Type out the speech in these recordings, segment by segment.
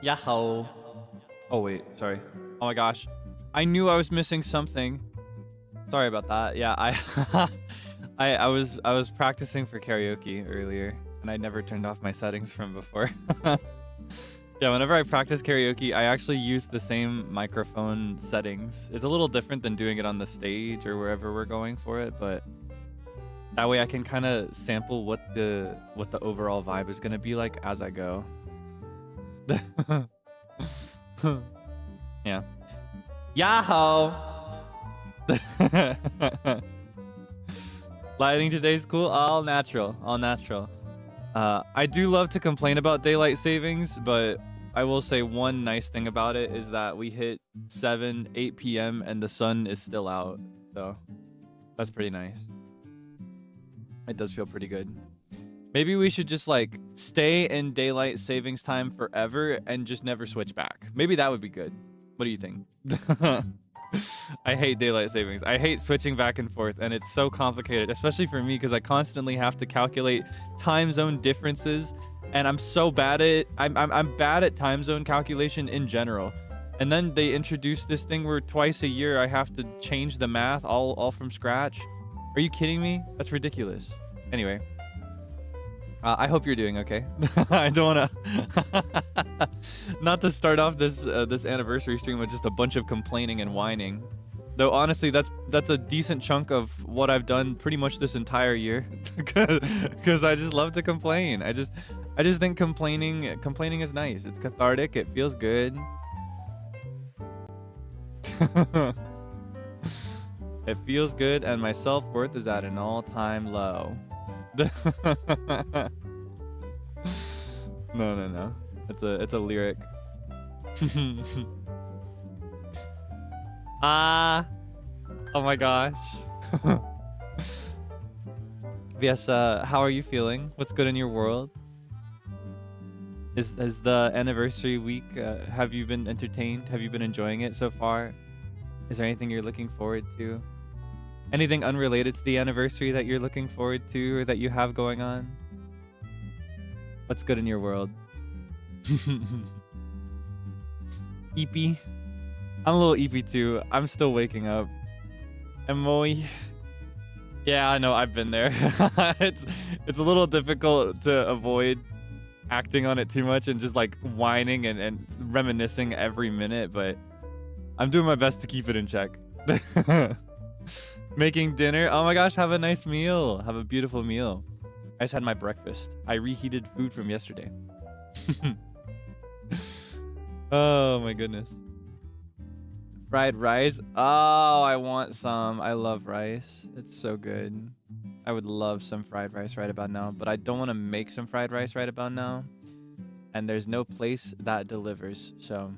Yahoo. Oh wait, sorry. Oh my gosh. I knew I was missing something. Sorry about that. Yeah, I was practicing for karaoke earlier and I never turned off my settings from before. Yeah, whenever I practice karaoke, I actually use the same microphone settings. It's a little different than doing it on the stage or wherever we're going for it, but that way I can kind of sample what the overall vibe is going to be like as I go. Yeah. Yahoo! Lighting today's cool. All natural. All natural. I do love to complain about daylight savings, but I will say one nice thing about it is that we hit 8 p.m. and the sun is still out. So that's pretty nice. It does feel pretty good. Maybe we should just like stay in daylight savings time forever and just never switch back. Maybe that would be good. What do you think? I hate daylight savings. I hate switching back and forth, and it's so complicated, especially for me because I constantly have to calculate time zone differences, and I'm so bad at it. I'm bad at time zone calculation in general. And then they introduced this thing where twice a year I have to change the math all from scratch. Are you kidding me? That's ridiculous. Anyway, I hope you're doing okay. I don't want to not to start off this this anniversary stream with just a bunch of complaining and whining. Though honestly, that's a decent chunk of what I've done pretty much this entire year, because I just love to complain. I just think complaining is nice. It's cathartic. It feels good. It feels good, and my self-worth is at an all-time low. No. It's a lyric. Oh my gosh. Yes, how are you feeling? What's good in your world? Is the anniversary week, have you been entertained? Have you been enjoying it so far? Is there anything you're looking forward to? Anything unrelated to the anniversary that you're looking forward to or that you have going on? What's good in your world? Eepy. I'm a little eepy too. I'm still waking up. Emoi. Yeah, I know, I've been there. It's a little difficult to avoid acting on it too much and just like whining and reminiscing every minute, but I'm doing my best to keep it in check. Making dinner. Oh my gosh, have a nice meal. Have a beautiful meal. I just had my breakfast. I reheated food from yesterday. Oh my goodness. Fried rice. Oh, I want some. I love rice. It's so good. I would love some fried rice right about now, but I don't want to make some fried rice right about now. And there's no place that delivers. So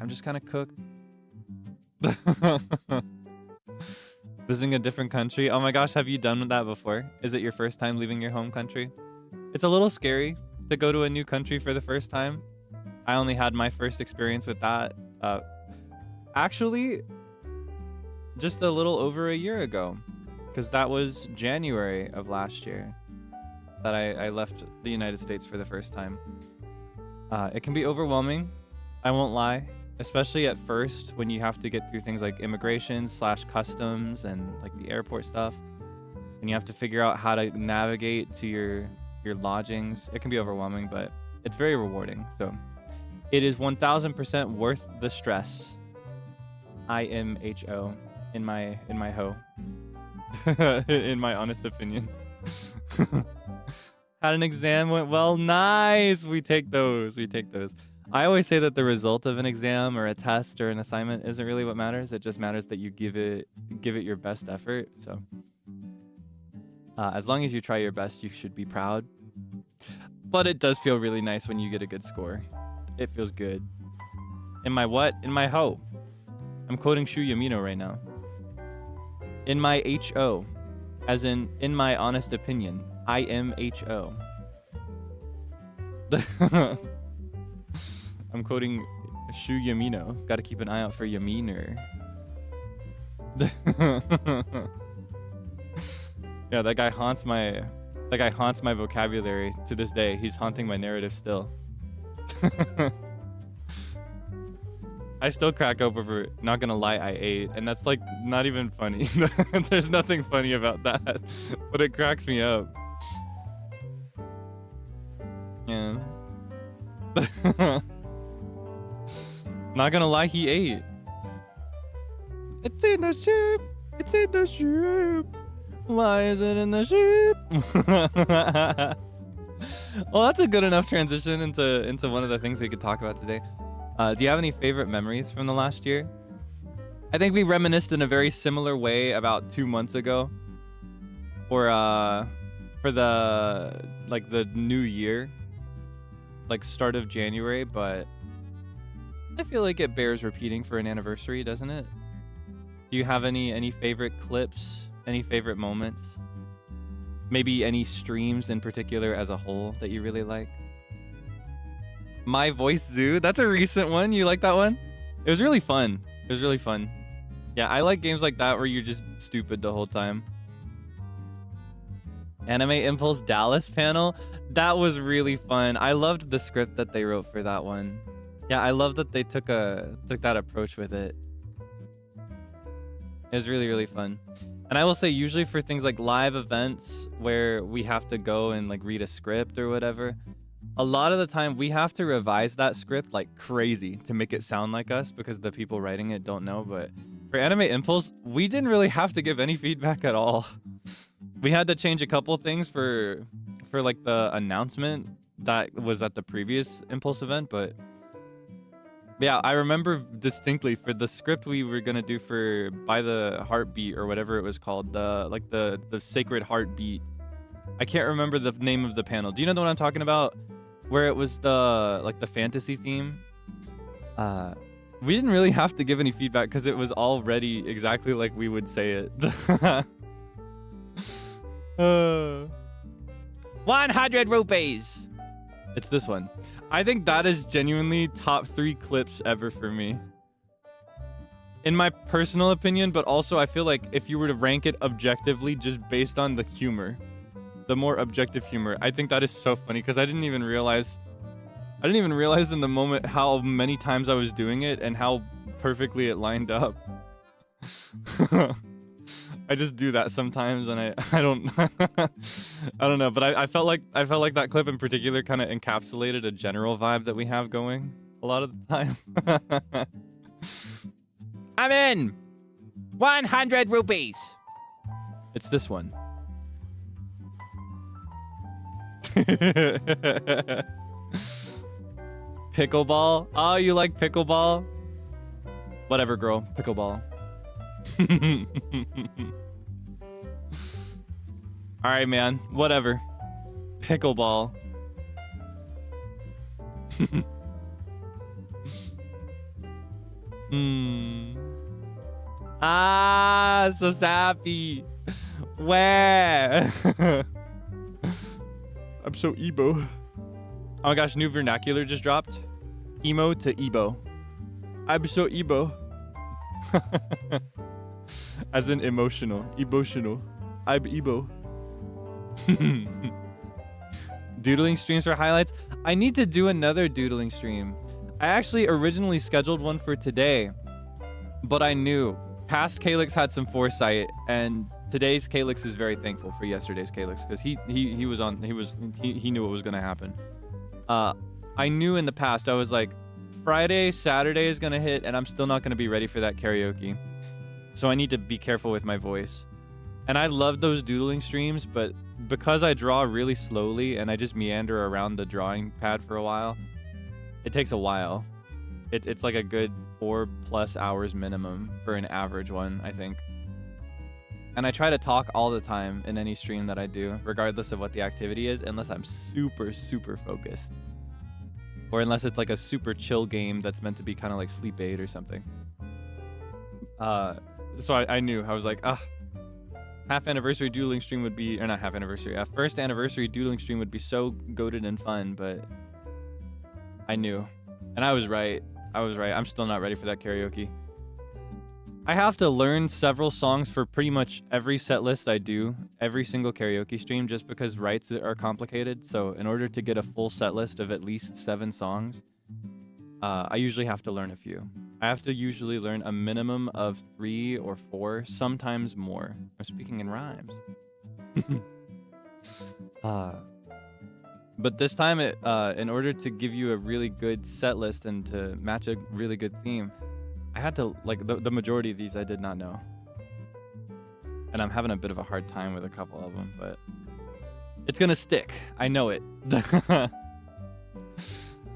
I'm just kind of cooked. Visiting a different country. Oh my gosh, have you done that before? Is it your first time leaving your home country? It's a little scary to go to a new country for the first time. I only had my first experience with that actually just a little over a year ago, because that was January of last year that I left the United States for the first time. It can be overwhelming, I won't lie. Especially at first when you have to get through things like immigration / customs and like the airport stuff. And you have to figure out how to navigate to your lodgings. It can be overwhelming, but it's very rewarding. So it is 1000% worth the stress. IMHO in my ho. In my honest opinion. Had an exam, went well. Nice. We take those. I always say that the result of an exam or a test or an assignment isn't really what matters. It just matters that you give it your best effort. So as long as you try your best, you should be proud. But it does feel really nice when you get a good score. It feels good. In my what? In my ho. I'm quoting Shu Yamino right now. In my HO. As in my honest opinion. IMHO. I'm quoting Shu Yamino. Gotta keep an eye out for Yaminer. Yeah, that guy haunts my vocabulary to this day. He's haunting my narrative still. I still crack up over, not gonna lie, I ate. And that's like not even funny. There's nothing funny about that. But it cracks me up. Yeah. Not gonna lie, he ate. It's in the ship. It's in the ship. Why is it in the ship? Well, that's a good enough transition into one of the things we could talk about today. Do you have any favorite memories from the last year? I think we reminisced in a very similar way about 2 months ago. For the new year. Like start of January, but I feel like it bears repeating for an anniversary, doesn't it? Do you have any favorite clips? Any favorite moments? Maybe any streams in particular as a whole that you really like? My Voice Zoo, that's a recent one. You like that one? It was really fun. It was really fun. Yeah, I like games like that where you're just stupid the whole time. Anime Impulse Dallas panel, that was really fun. I loved the script that they wrote for that one. Yeah, I love that they took that approach with it. It was really, really fun. And I will say, usually for things like live events where we have to go and like read a script or whatever, a lot of the time we have to revise that script like crazy to make it sound like us because the people writing it don't know. But for Anime Impulse, we didn't really have to give any feedback at all. We had to change a couple things for like the announcement that was at the previous Impulse event, but yeah, I remember distinctly for the script we were gonna do for By the Heartbeat or whatever it was called, the Sacred Heartbeat. I can't remember the name of the panel. Do you know the one I'm talking about? Where it was the fantasy theme. We didn't really have to give any feedback because it was already exactly like we would say it. 100 rupees. It's this one. I think that is genuinely top 3 clips ever for me. In my personal opinion, but also I feel like if you were to rank it objectively just based on the humor, the more objective humor, I think that is so funny because I didn't even realize in the moment how many times I was doing it and how perfectly it lined up. I just do that sometimes, and I don't I don't know, but I felt like that clip in particular kind of encapsulated a general vibe that we have going a lot of the time. I'm in 100 rupees. It's this one. Pickleball. Oh, you like pickleball? Whatever, girl. Pickleball. All right, man. Whatever. Pickleball. Ah, so sappy. Where? I'm so emo. Oh my gosh, new vernacular just dropped. Emo to Ebo. I'm so emo. As in emotional. Emotional. I'm emo. Doodling streams for highlights. I need to do another doodling stream. I actually originally scheduled one for today, but I knew past Kaelix had some foresight, and today's Kaelix is very thankful for yesterday's Kaelix because he knew what was gonna happen. I knew in the past I was like, Friday, Saturday is gonna hit, and I'm still not gonna be ready for that karaoke. So I need to be careful with my voice. And I love those doodling streams, but because I draw really slowly and I just meander around the drawing pad for a while, it takes a while. It's like a good 4+ hours minimum for an average one, I think. And I try to talk all the time in any stream that I do, regardless of what the activity is, unless I'm super, super focused. Or unless it's like a super chill game that's meant to be kind of like Sleep Aid or something. So I knew, I was like, half anniversary doodling stream would be, or not half anniversary, first anniversary doodling stream would be so goated and fun, but I knew. And I was right. I'm still not ready for that karaoke. I have to learn several songs for pretty much every set list I do, every single karaoke stream, just because rights are complicated. So in order to get a full set list of at least 7 songs, I usually have to learn a few. I have to usually learn a minimum of 3 or 4, sometimes more. I'm speaking in rhymes. But this time, in order to give you a really good set list and to match a really good theme, I had to, like, the majority of these I did not know. And I'm having a bit of a hard time with a couple of them, but it's gonna stick. I know it.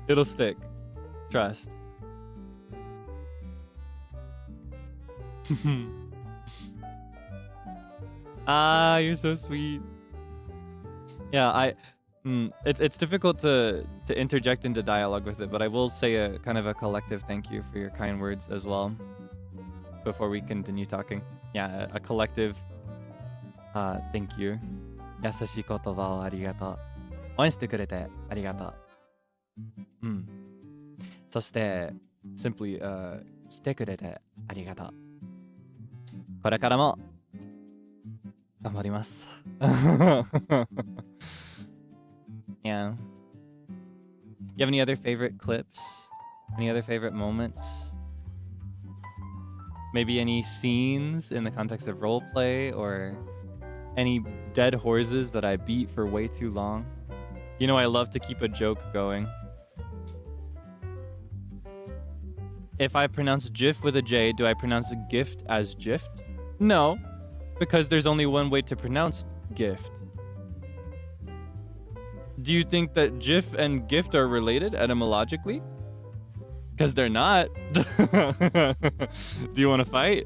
It'll stick. Trust. Ah, you're so sweet. Yeah, it's difficult to interject into dialogue with it, but I will say a kind of a collective thank you for your kind words as well before we continue talking. Yeah, a collective thank you. 優しい言葉をありがとう。応援してくれてありがとう。そして simply 来てくれてありがとう。これからも頑張ります。Yeah. You have any other favorite clips? Any other favorite moments? Maybe any scenes in the context of roleplay or any dead horses that I beat for way too long? You know, I love to keep a joke going. If I pronounce GIF with a J, do I pronounce gift as gift? No, because there's only one way to pronounce gift. Do you think that GIF and gift are related etymologically? Because they're not. Do you want to fight?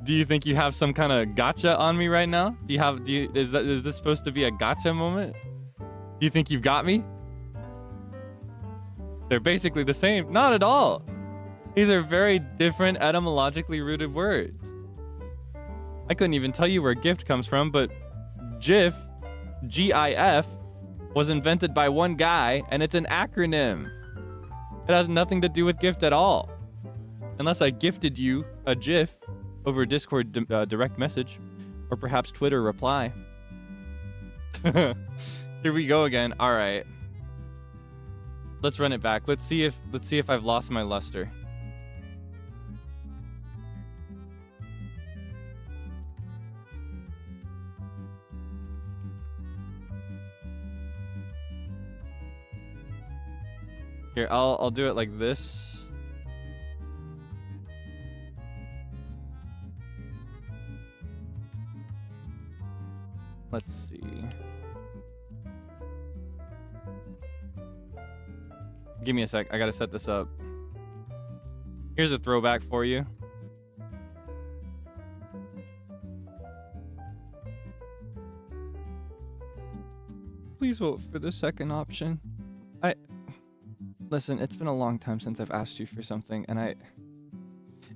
Do you think you have some kind of gotcha on me right now? Is this supposed to be a gotcha moment? Do you think you've got me? They're basically the same. Not at all. These are very different etymologically rooted words. I couldn't even tell you where gift comes from, but GIF, G-I-F, was invented by one guy, and it's an acronym. It has nothing to do with gift at all. Unless I gifted you a GIF over Discord direct message, or perhaps Twitter reply. Here we go again. All right. Let's run it back. Let's see if I've lost my luster. Here, I'll do it like this. Let's see. Give me a sec. I gotta set this up. Here's a throwback for you. Please vote for the second option. Listen, it's been a long time since I've asked you for something, and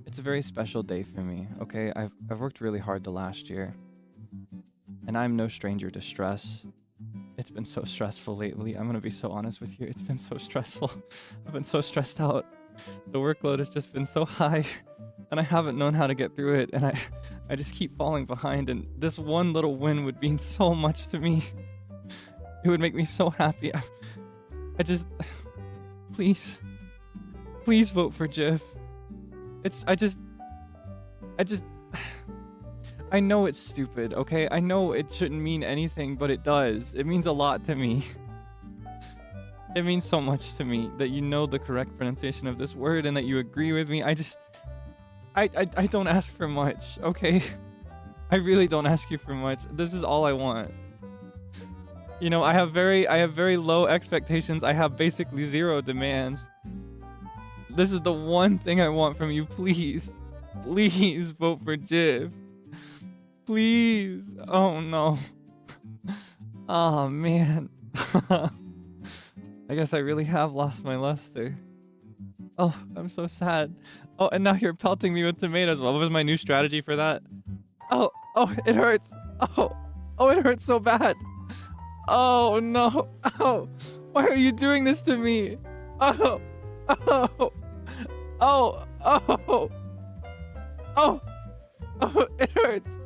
it's a very special day for me, okay? I've worked really hard the last year, and I'm no stranger to stress. It's been so stressful lately. I'm gonna be so honest with you. It's been so stressful. I've been so stressed out. The workload has just been so high, and I haven't known how to get through it, and I just keep falling behind, and this one little win would mean so much to me. It would make me so happy. Please vote for GIF. I know it's stupid, okay? I know it shouldn't mean anything, but it does. It means a lot to me. It means so much to me that you know the correct pronunciation of this word and that you agree with me. I don't ask for much, okay? I really don't ask you for much. This is all I want. You know, I have very low expectations. I have basically zero demands. This is the one thing I want from you. Please vote for GIF. Please. Oh no. Oh man. I guess I really have lost my luster. Oh, I'm so sad. Oh, and now you're pelting me with tomatoes. What was my new strategy for that? Oh, it hurts. Oh, it hurts so bad. Oh no! Oh! Why are you doing this to me? Oh! Oh! Oh! Oh! Oh! Oh! It hurts!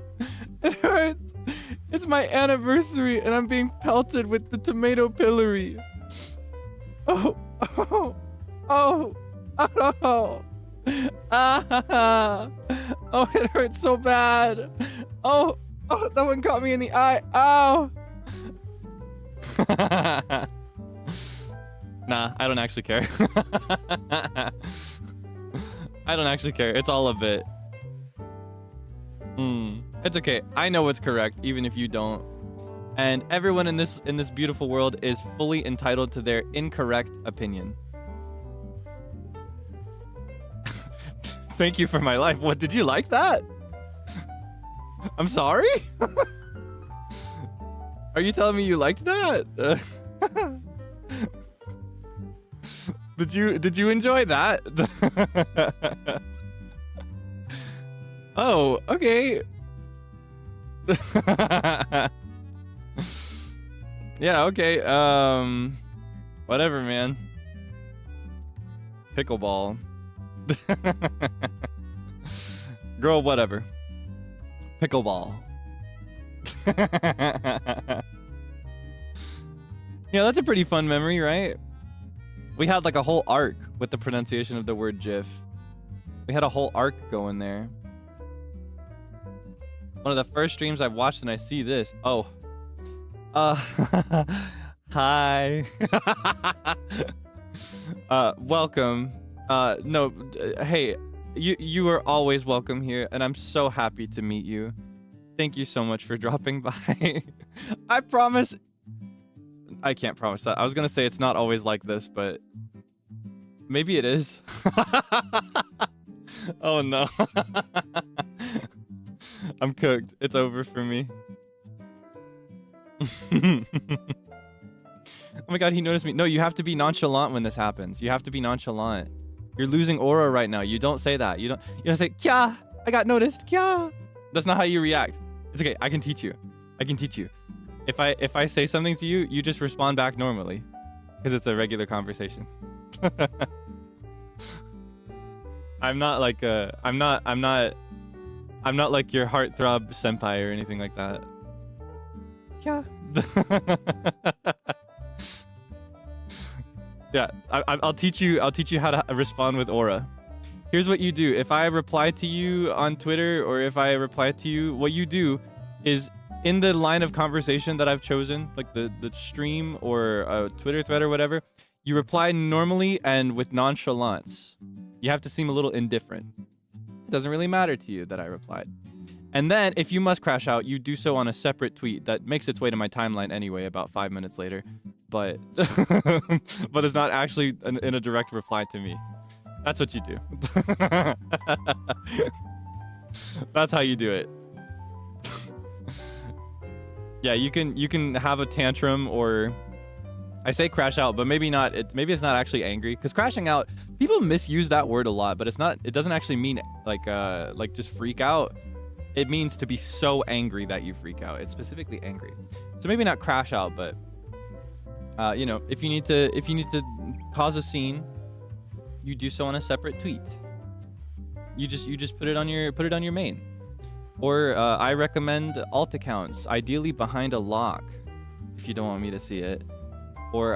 It hurts! It's my anniversary and I'm being pelted with the tomato pillory. Oh! Oh! Oh. Oh. Ah. Oh, it hurts so bad. Oh. Oh, that one caught me in the eye. Oh. Nah, I don't actually care. I don't actually care. It's all a bit. It's okay. I know what's correct, even if you don't. And everyone in this beautiful world is fully entitled to their incorrect opinion. Thank you for my life. What, did you like that? I'm sorry? Are you telling me you liked that? Did you enjoy that? Oh, okay. Yeah, okay. Whatever, man. Pickleball. Girl, whatever. Pickleball. Yeah, that's a pretty fun memory, right? We had like a whole arc with the pronunciation of the word GIF. We had a whole arc going there. One of the first streams I've watched and I see this. Oh. Hi. Welcome. No, hey, you are always welcome here, and I'm so happy to meet you. Thank you so much for dropping by. I promise. I can't promise that. I was gonna say it's not always like this, but maybe it is. Oh no. I'm cooked. It's over for me. Oh my god, he noticed me. No, you have to be nonchalant when this happens. You have to be nonchalant. You're losing aura right now. You don't say that. You don't say, "Kya, I got noticed." Kya. That's not how you react. It's okay. I can teach you. I can teach you. If I say something to you, you just respond back normally, because it's a regular conversation. I'm not like I'm not like your heartthrob senpai or anything like that. Yeah. Yeah, I'll teach you how to respond with aura. Here's what you do. If I reply to you on Twitter, or if I reply to you, what you do is, in the line of conversation that I've chosen, like the stream or a Twitter thread or whatever, you reply normally and with nonchalance. You have to seem a little indifferent. It doesn't really matter to you that I replied. And then, if you must crash out, you do so on a separate tweet that makes its way to my timeline anyway about 5 minutes later. But but it's not actually in a direct reply to me. That's what you do. That's how you do it. Yeah, you can have a tantrum, or I say crash out, but maybe not. Maybe it's not actually angry, because crashing out, people misuse that word a lot, but it's not. It doesn't actually mean like just freak out. It means to be so angry that you freak out. It's specifically angry. So maybe not crash out, but you know, if you need to cause a scene, you do so on a separate tweet. You just put it on your main. Or I recommend alt accounts, ideally behind a lock, if you don't want me to see it. Or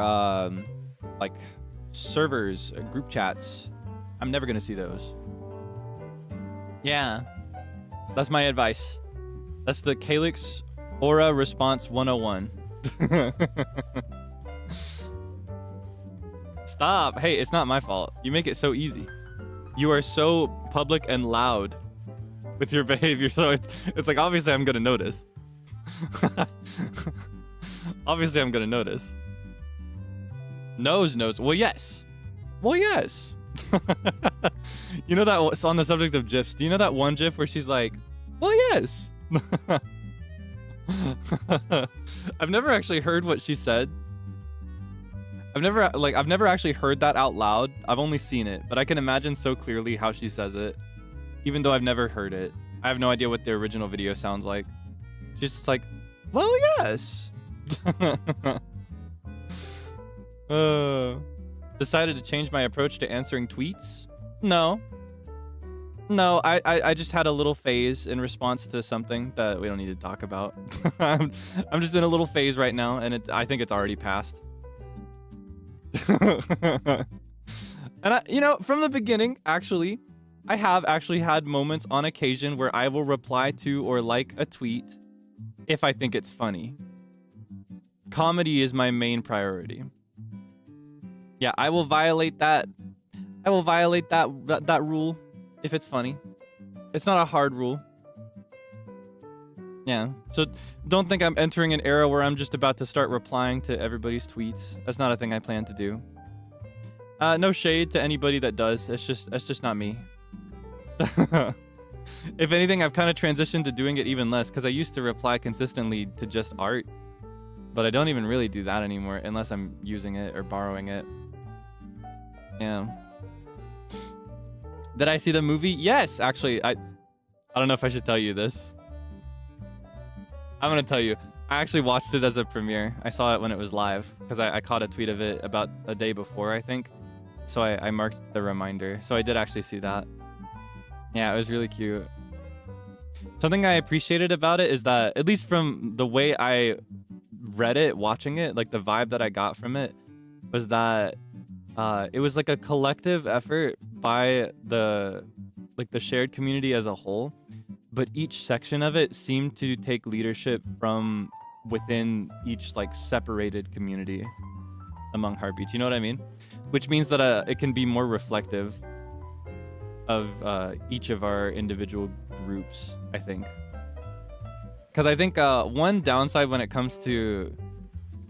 like servers, group chats. I'm never gonna see those. Yeah, that's my advice. That's the Kaelix Aura Response 101. Stop. Hey, it's not my fault. You make it so easy. You are so public and loud with your behavior, so it's like, obviously I'm gonna notice. Obviously I'm gonna notice. Knows. Well, yes. Well, yes. You know that, so on the subject of GIFs, do you know that one GIF where she's like, well, yes. I've never actually heard what she said. I've never actually heard that out loud. I've only seen it, but I can imagine so clearly how she says it, even though I've never heard it. I have no idea what the original video sounds like. She's just like, well, yes. Decided to change my approach to answering tweets? No, I just had a little phase in response to something that we don't need to talk about. I'm just in a little phase right now, and I think it's already passed. And you know, from the beginning, actually, I have actually had moments on occasion where I will reply to or like a tweet if I think it's funny. Comedy is my main priority. Yeah, I will violate that. I will violate that rule if it's funny. It's not a hard rule. Yeah, so don't think I'm entering an era where I'm just about to start replying to everybody's tweets. That's not a thing I plan to do. No shade to anybody that does. That's just not me. If anything, I've kind of transitioned to doing it even less because I used to reply consistently to just art, but I don't even really do that anymore unless I'm using it or borrowing it. Yeah. Did I see the movie? Yes, actually. I don't know if I should tell you this. I'm gonna tell you. I actually watched it as a premiere. I saw it when it was live because I caught a tweet of it about a day before, I think. So I marked the reminder. So I did actually see that. Yeah, it was really cute. Something I appreciated about it is that, at least from the way I read it, watching it, like the vibe that I got from it, was that it was like a collective effort by the shared community as a whole, but each section of it seemed to take leadership from within each like separated community among Heartbeats. You know what I mean? Which means that it can be more reflective of each of our individual groups, I think. Because I think one downside when it comes to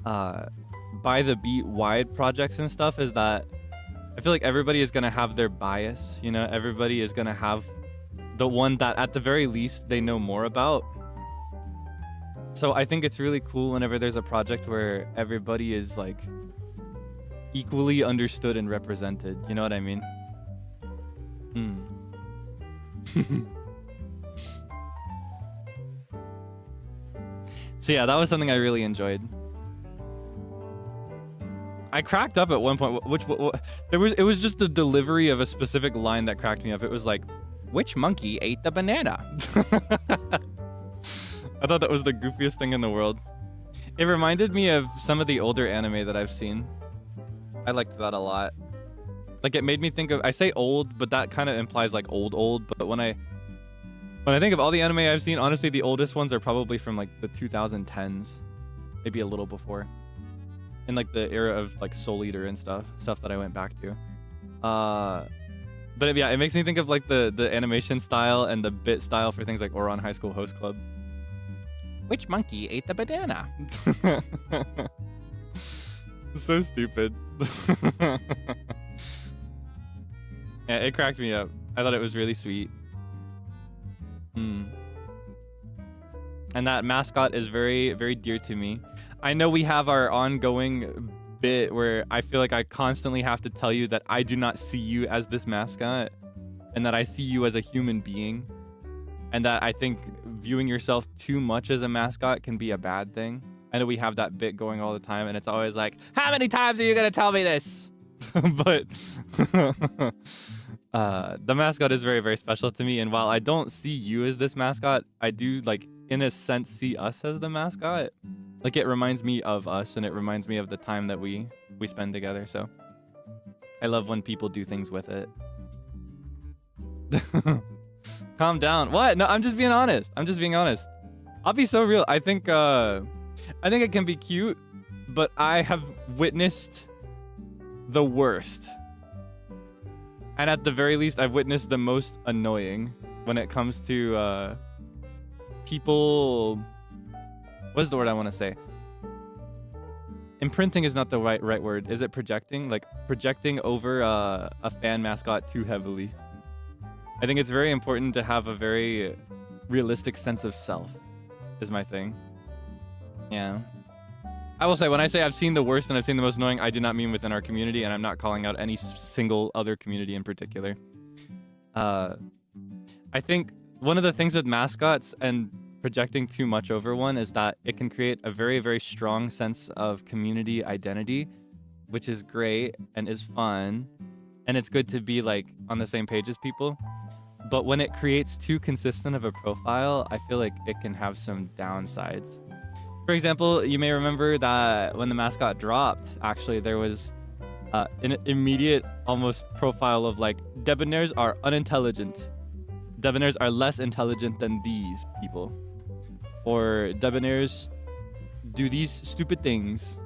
by the beat wide projects and stuff is that I feel like everybody is going to have their bias, you know? Everybody is going to have the one that at the very least they know more about. So I think it's really cool whenever there's a project where everybody is like equally understood and represented. You know what I mean? So yeah, that was something I really enjoyed. I cracked up at one point. It was just the delivery of a specific line that cracked me up. It was like, "Which monkey ate the banana?" I thought that was the goofiest thing in the world. It reminded me of some of the older anime that I've seen. I liked that a lot. Like, it made me think of, I say old, but that kind of implies like old, but when I think of all the anime I've seen, honestly, the oldest ones are probably from like the 2010s, maybe a little before, in like the era of like Soul Eater and stuff that I went back to. But yeah, it makes me think of like the animation style and the bit style for things like Ouran High School Host Club. Which monkey ate the banana? So stupid. Yeah, it cracked me up. I thought it was really sweet. And that mascot is very, very dear to me. I know we have our ongoing bit where I feel like I constantly have to tell you that I do not see you as this mascot and that I see you as a human being, and that I think viewing yourself too much as a mascot can be a bad thing. I know we have that bit going all the time, and it's always like, how many times are you gonna tell me this? But the mascot is very, very special to me, and while I don't see you as this mascot, I do, like, in a sense, see us as the mascot. Like, it reminds me of us, and it reminds me of the time that we spend together. So I love when people do things with it. Calm down. What? No, I'm just being honest. I'm just being honest. I'll be so real. I think it can be cute, but I have witnessed the worst. And at the very least, I've witnessed the most annoying when it comes to people. What's the word I want to say? Imprinting is not the right word. Is it projecting? Like projecting over a fan mascot too heavily. I think it's very important to have a very realistic sense of self, is my thing. Yeah. I will say, when I say I've seen the worst and I've seen the most annoying, I do not mean within our community, and I'm not calling out any single other community in particular. I think one of the things with mascots and projecting too much over one is that it can create a very, very strong sense of community identity, which is great and is fun, and it's good to be like on the same page as people. But when it creates too consistent of a profile, I feel like it can have some downsides. For example, you may remember that when the mascot dropped, actually there was An immediate almost profile of like, Debonairs are unintelligent. Debonairs are less intelligent than these people. Or Debonairs do these stupid things.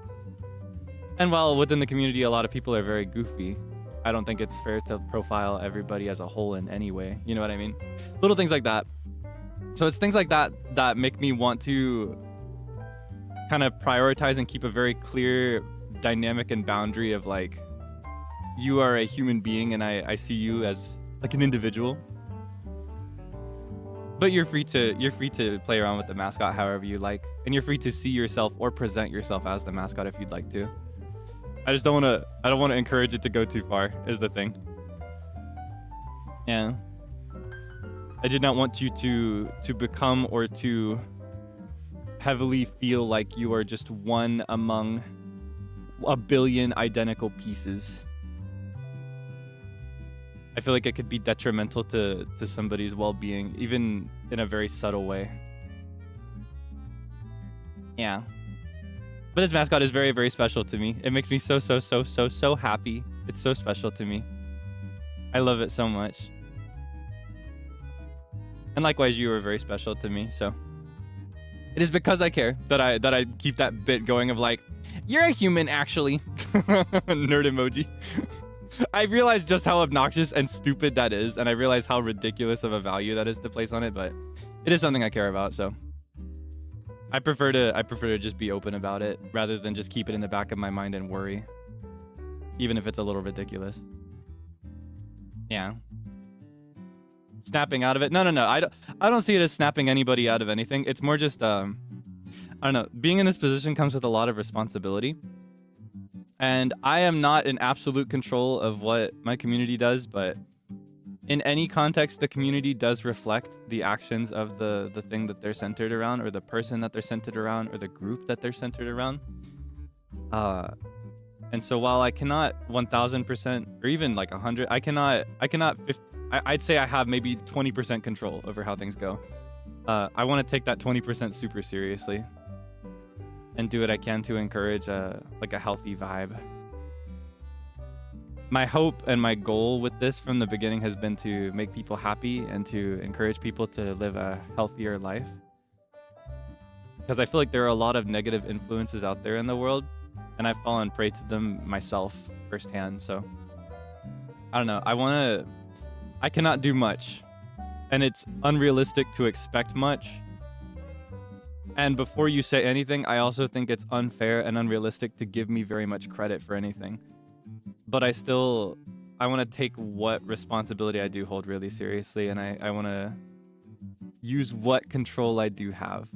And while within the community, a lot of people are very goofy, I don't think it's fair to profile everybody as a whole in any way. You know what I mean? Little things like that. So it's things like that that make me want to kind of prioritize and keep a very clear dynamic and boundary of like, you are a human being and I see you as like an individual. But you're free to play around with the mascot however you like, and you're free to see yourself or present yourself as the mascot if you'd like to. I don't want to encourage it to go too far is the thing. Yeah. I did not want you to become or to heavily feel like you are just one among a billion identical pieces. I feel like it could be detrimental to somebody's well-being, even in a very subtle way. Yeah. But this mascot is very, very special to me. It makes me so happy. It's so special to me. I love it so much. And likewise, you are very special to me, so. It is because I care that I keep that bit going of like, you're a human, actually. Nerd emoji. I realize just how obnoxious and stupid that is, and I realize how ridiculous of a value that is to place on it, but it is something I care about, so. I prefer to just be open about it rather than just keep it in the back of my mind and worry, even if it's a little ridiculous. Yeah. Snapping out of it? No. I don't see it as snapping anybody out of anything. It's more just I don't know. Being in this position comes with a lot of responsibility, and I am not in absolute control of what my community does, but in any context, the community does reflect the actions of the thing that they're centered around, or the person that they're centered around, or the group that they're centered around. And so while I cannot 1000% or even like 100, I cannot 50, I'd say I have maybe 20% control over how things go. I want to take that 20% super seriously and do what I can to encourage like a healthy vibe. My hope and my goal with this from the beginning has been to make people happy and to encourage people to live a healthier life. Because I feel like there are a lot of negative influences out there in the world, and I've fallen prey to them myself firsthand. So I don't know. I cannot do much, and it's unrealistic to expect much. And before you say anything, I also think it's unfair and unrealistic to give me very much credit for anything. But I want to take what responsibility I do hold really seriously, and I want to use what control I do have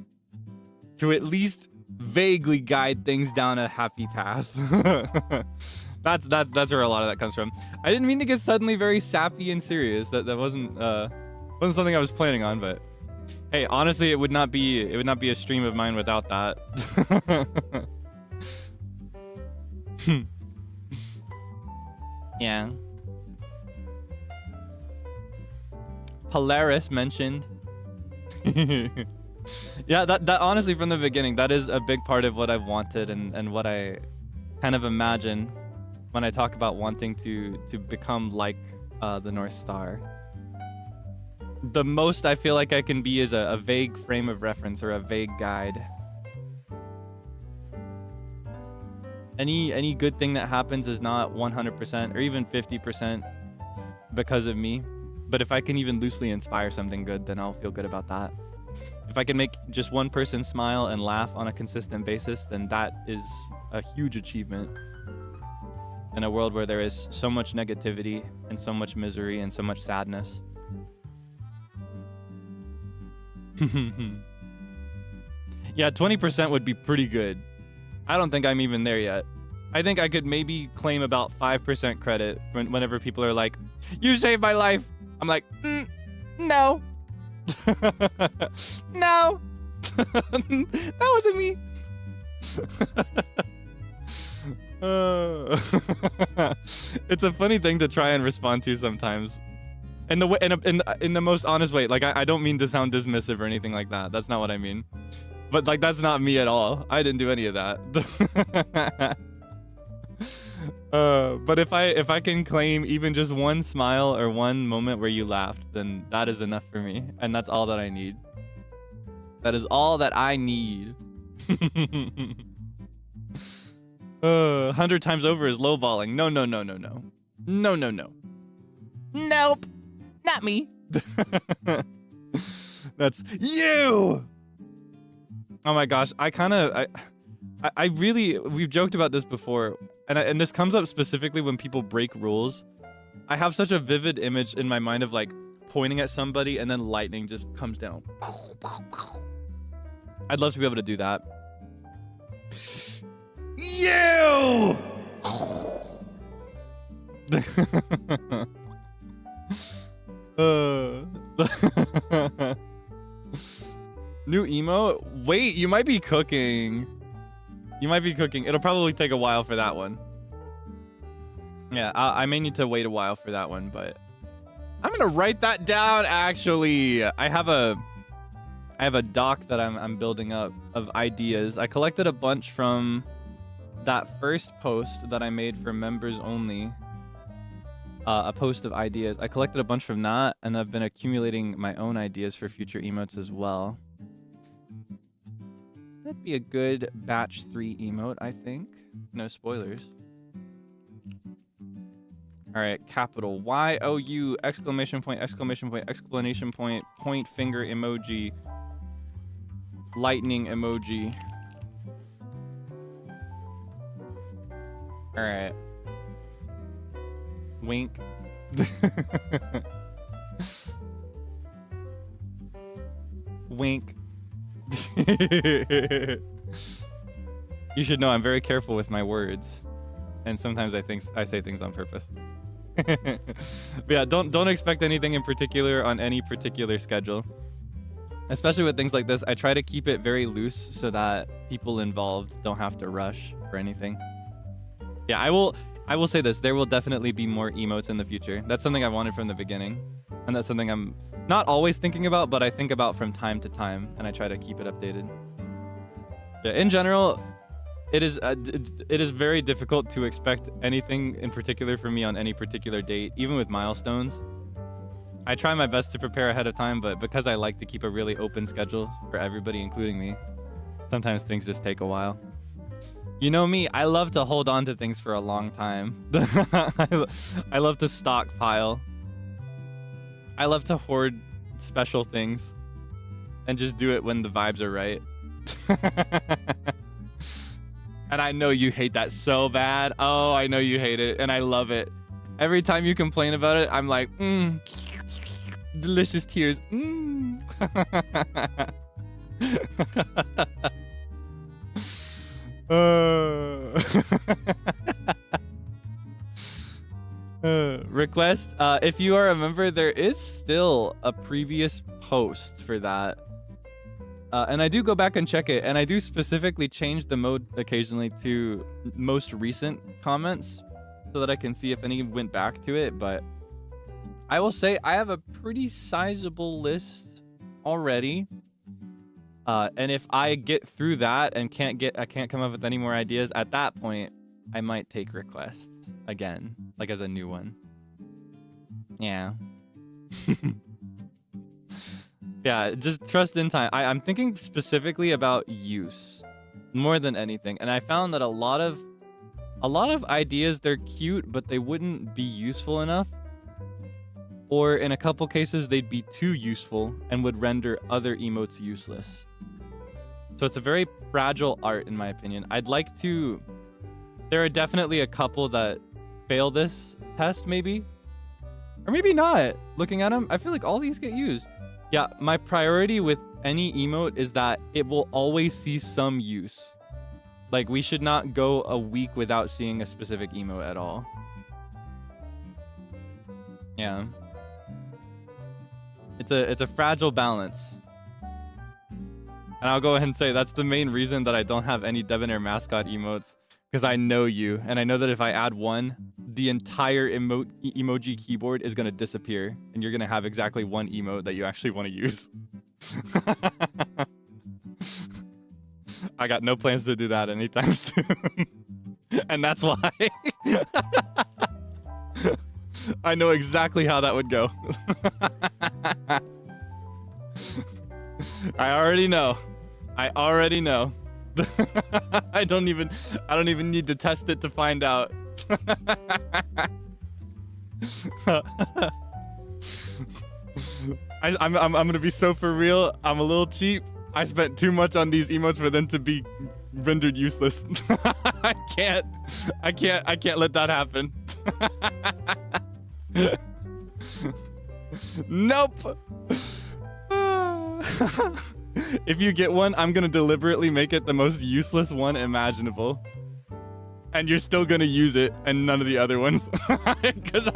to at least vaguely guide things down a happy path. That's where a lot of that comes from. I didn't mean to get suddenly very sappy and serious. That wasn't something I was planning on, but hey, honestly, it would not be a stream of mine without that. Yeah. Polaris mentioned. Yeah, that honestly from the beginning, that is a big part of what I've wanted and what I kind of imagine when I talk about wanting to become like the North Star. The most I feel like I can be is a vague frame of reference or a vague guide. Any good thing that happens is not 100% or even 50% because of me. But if I can even loosely inspire something good, then I'll feel good about that. If I can make just one person smile and laugh on a consistent basis, then that is a huge achievement. In a world where there is so much negativity and so much misery and so much sadness. Yeah, 20% would be pretty good. I don't think I'm even there yet. I think I could maybe claim about 5% credit whenever people are like, you saved my life. I'm like, no. No. That wasn't me. It's a funny thing to try and respond to sometimes. In the most honest way. Like, I don't mean to sound dismissive or anything like that. That's not what I mean. But like, that's not me at all. I didn't do any of that. But if I can claim even just one smile or one moment where you laughed, then that is enough for me, and that's all that I need. That is all that I need. 100 times over is lowballing. No, no, no, no, no. No, no, no. Nope. Not me. That's you. Oh my gosh. I really, we've joked about this before, and this comes up specifically when people break rules. I have such a vivid image in my mind of like pointing at somebody and then lightning just comes down. I'd love to be able to do that. You! New emo? Wait, you might be cooking. You might be cooking. It'll probably take a while for that one. Yeah, I may need to wait a while for that one, but I'm gonna write that down. Actually, I have a doc that I'm building up of ideas. I collected a bunch from that first post that I made for members only. A post of ideas. I collected a bunch from that, and I've been accumulating my own ideas for future emotes as well. That'd be a good batch 3 emote, I think. No spoilers. All right, capital YOU exclamation point exclamation point finger emoji lightning emoji. All right. Wink. Wink. You should know I'm very careful with my words, and sometimes I say things on purpose. But yeah, don't expect anything in particular on any particular schedule. Especially with things like this, I try to keep it very loose so that people involved don't have to rush for anything. Yeah, I will say this, there will definitely be more emotes in the future. That's something I wanted from the beginning, and that's something I'm not always thinking about, but I think about from time to time, and I try to keep it updated. Yeah, in general, it is very difficult to expect anything in particular from me on any particular date, even with milestones. I try my best to prepare ahead of time, but because I like to keep a really open schedule for everybody, including me, sometimes things just take a while. You know me, I love to hold on to things for a long time. I love to stockpile. I love to hoard special things and just do it when the vibes are right. And I know you hate that so bad. Oh, I know you hate it, and I love it. Every time you complain about it, I'm like, delicious tears. Request, if you are a member, there is still a previous post for that. And I do go back and check it, and I do specifically change the mode occasionally to most recent comments so that I can see if any went back to it. But I will say I have a pretty sizable list already. And if I get through that and I can't come up with any more ideas, at that point, I might take requests again, like as a new one. Yeah. Yeah, just trust in time. I'm thinking specifically about use more than anything. And I found that a lot of ideas, they're cute, but they wouldn't be useful enough. Or in a couple cases, they'd be too useful and would render other emotes useless. So it's a very fragile art, in my opinion. There are definitely a couple that fail this test, maybe. Or maybe not. Looking at them, I feel like all these get used. Yeah, my priority with any emote is that it will always see some use. Like, we should not go a week without seeing a specific emote at all. Yeah. It's a fragile balance. And I'll go ahead and say that's the main reason that I don't have any Debonair mascot emotes. Because I know you, and I know that if I add one, the entire emoji keyboard is going to disappear, and you're going to have exactly one emote that you actually want to use. I got no plans to do that anytime soon. And that's why. I know exactly how that would go. I already know. I already know. I don't even need to test it to find out. I'm gonna be so for real. I'm a little cheap. I spent too much on these emotes for them to be rendered useless. I can't let that happen. Nope. If you get one, I'm gonna deliberately make it the most useless one imaginable. And you're still gonna use it and none of the other ones. Because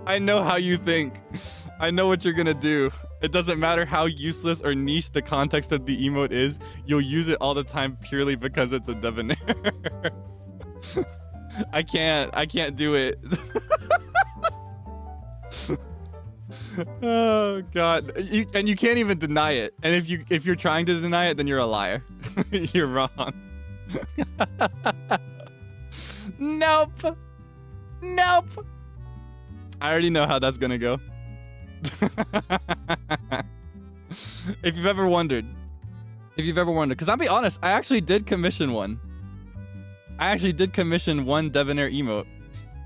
I know how you think. I know what you're gonna do. It doesn't matter how useless or niche the context of the emote is, you'll use it all the time purely because it's a debonair. I can't do it. Oh god. And you can't even deny it. And if you're trying to deny it, then you're a liar. You're wrong. Nope. Nope. I already know how that's gonna go. If you've ever wondered, because I'll be honest, I actually did commission one. I actually did commission one debonair emote,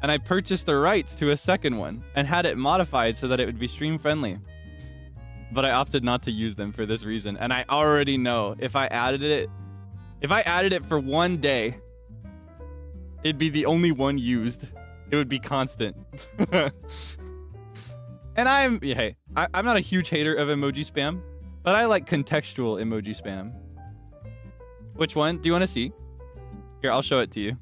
and I purchased the rights to a second one and had it modified so that it would be stream friendly. But I opted not to use them for this reason, and I already know if I added it for one day, it'd be the only one used. It would be constant. And I'm not a huge hater of emoji spam, but I like contextual emoji spam. Which one? Do you want to see? Here, I'll show it to you.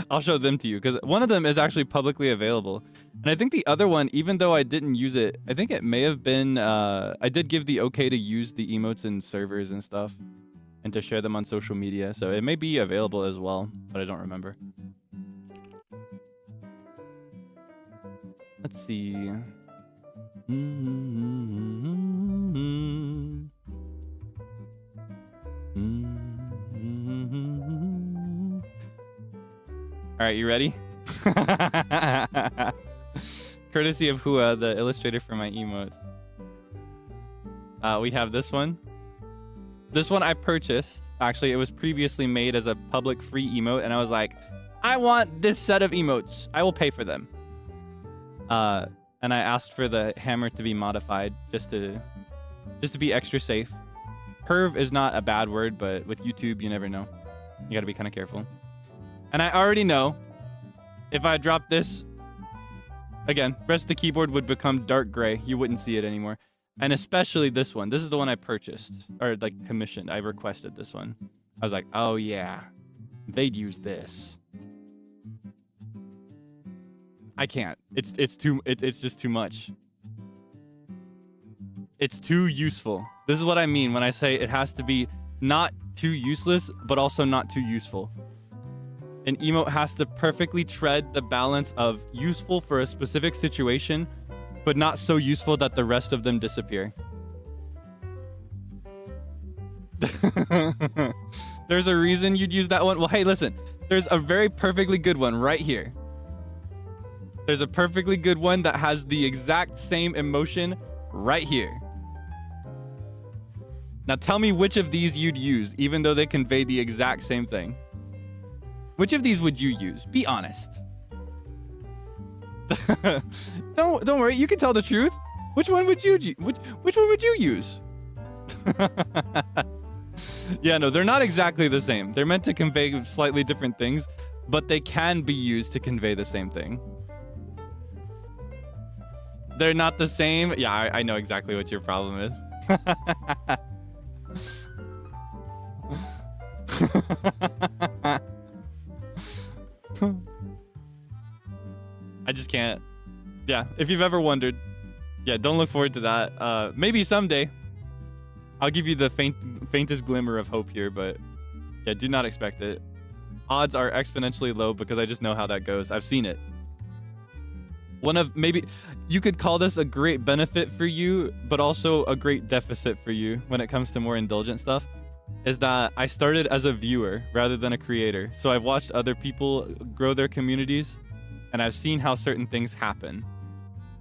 I'll show them to you because one of them is actually publicly available. And I think the other one, even though I didn't use it, I think it may have been, I did give the okay to use the emotes in servers and stuff and to share them on social media. So it may be available as well, but I don't remember. Let's see. All right, you ready? Courtesy of Hua, the illustrator for my emotes. We have this one. This one I purchased. Actually, it was previously made as a public free emote, and I was like, I want this set of emotes. I will pay for them. And I asked for the hammer to be modified just to be extra safe. Perv is not a bad word, but with YouTube, you never know. You gotta be kind of careful. And I already know if I drop this, again, rest of the keyboard would become dark gray. You wouldn't see it anymore. And especially this one. This is the one I purchased, or like commissioned. I requested this one. I was like, oh yeah, they'd use this. I can't. It's just too much. It's too useful. This is what I mean when I say it has to be not too useless, but also not too useful. An emote has to perfectly tread the balance of useful for a specific situation, but not so useful that the rest of them disappear. There's a reason you'd use that one. Well, hey, listen. There's a very perfectly good one right here. There's a perfectly good one that has the exact same emotion right here. Now tell me which of these you'd use, even though they convey the exact same thing. Which of these would you use? Be honest. Don't worry, you can tell the truth. Which one would you which one would you use? Yeah, no, they're not exactly the same. They're meant to convey slightly different things, but they can be used to convey the same thing. They're not the same. Yeah, I know exactly what your problem is. I just can't. Yeah, if you've ever wondered, yeah, don't look forward to that. Maybe someday. I'll give you the faintest glimmer of hope here, but yeah, do not expect it. Odds are exponentially low because I just know how that goes. I've seen it. One of, maybe you could call this a great benefit for you, but also a great deficit for you when it comes to more indulgent stuff. is that I started as a viewer rather than a creator. So I've watched other people grow their communities, and I've seen how certain things happen.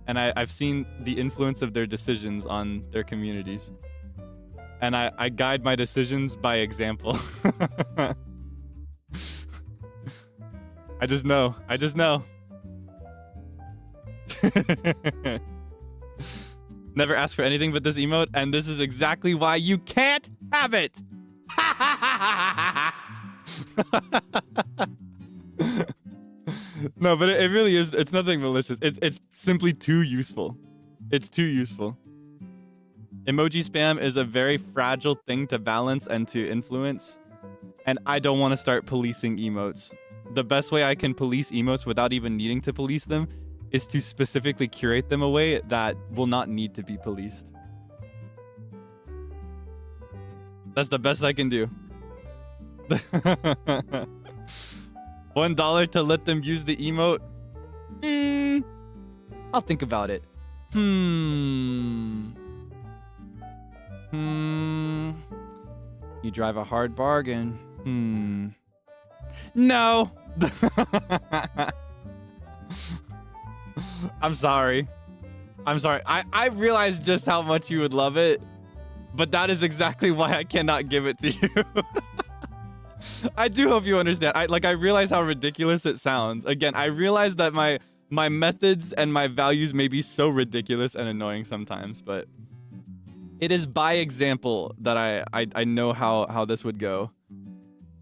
And I've seen the influence of their decisions on their communities. And I guide my decisions by example. I just know. I just know. Never asked for anything but this emote, and this is exactly why you can't have it. No, but it really is. It's nothing malicious. It's simply too useful. It's too useful. Emoji spam is a very fragile thing to balance and to influence, and I don't want to start policing emotes. The best way I can police emotes without even needing to police them is to specifically curate them a way that will not need to be policed. That's the best I can do. $1 to let them use the emote? I'll think about it. You drive a hard bargain. No. I'm sorry. I'm sorry. I realize just how much you would love it, but that is exactly why I cannot give it to you. I do hope you understand. I realize how ridiculous it sounds. Again, I realize that my methods and my values may be so ridiculous and annoying sometimes, but it is by example that I know how this would go.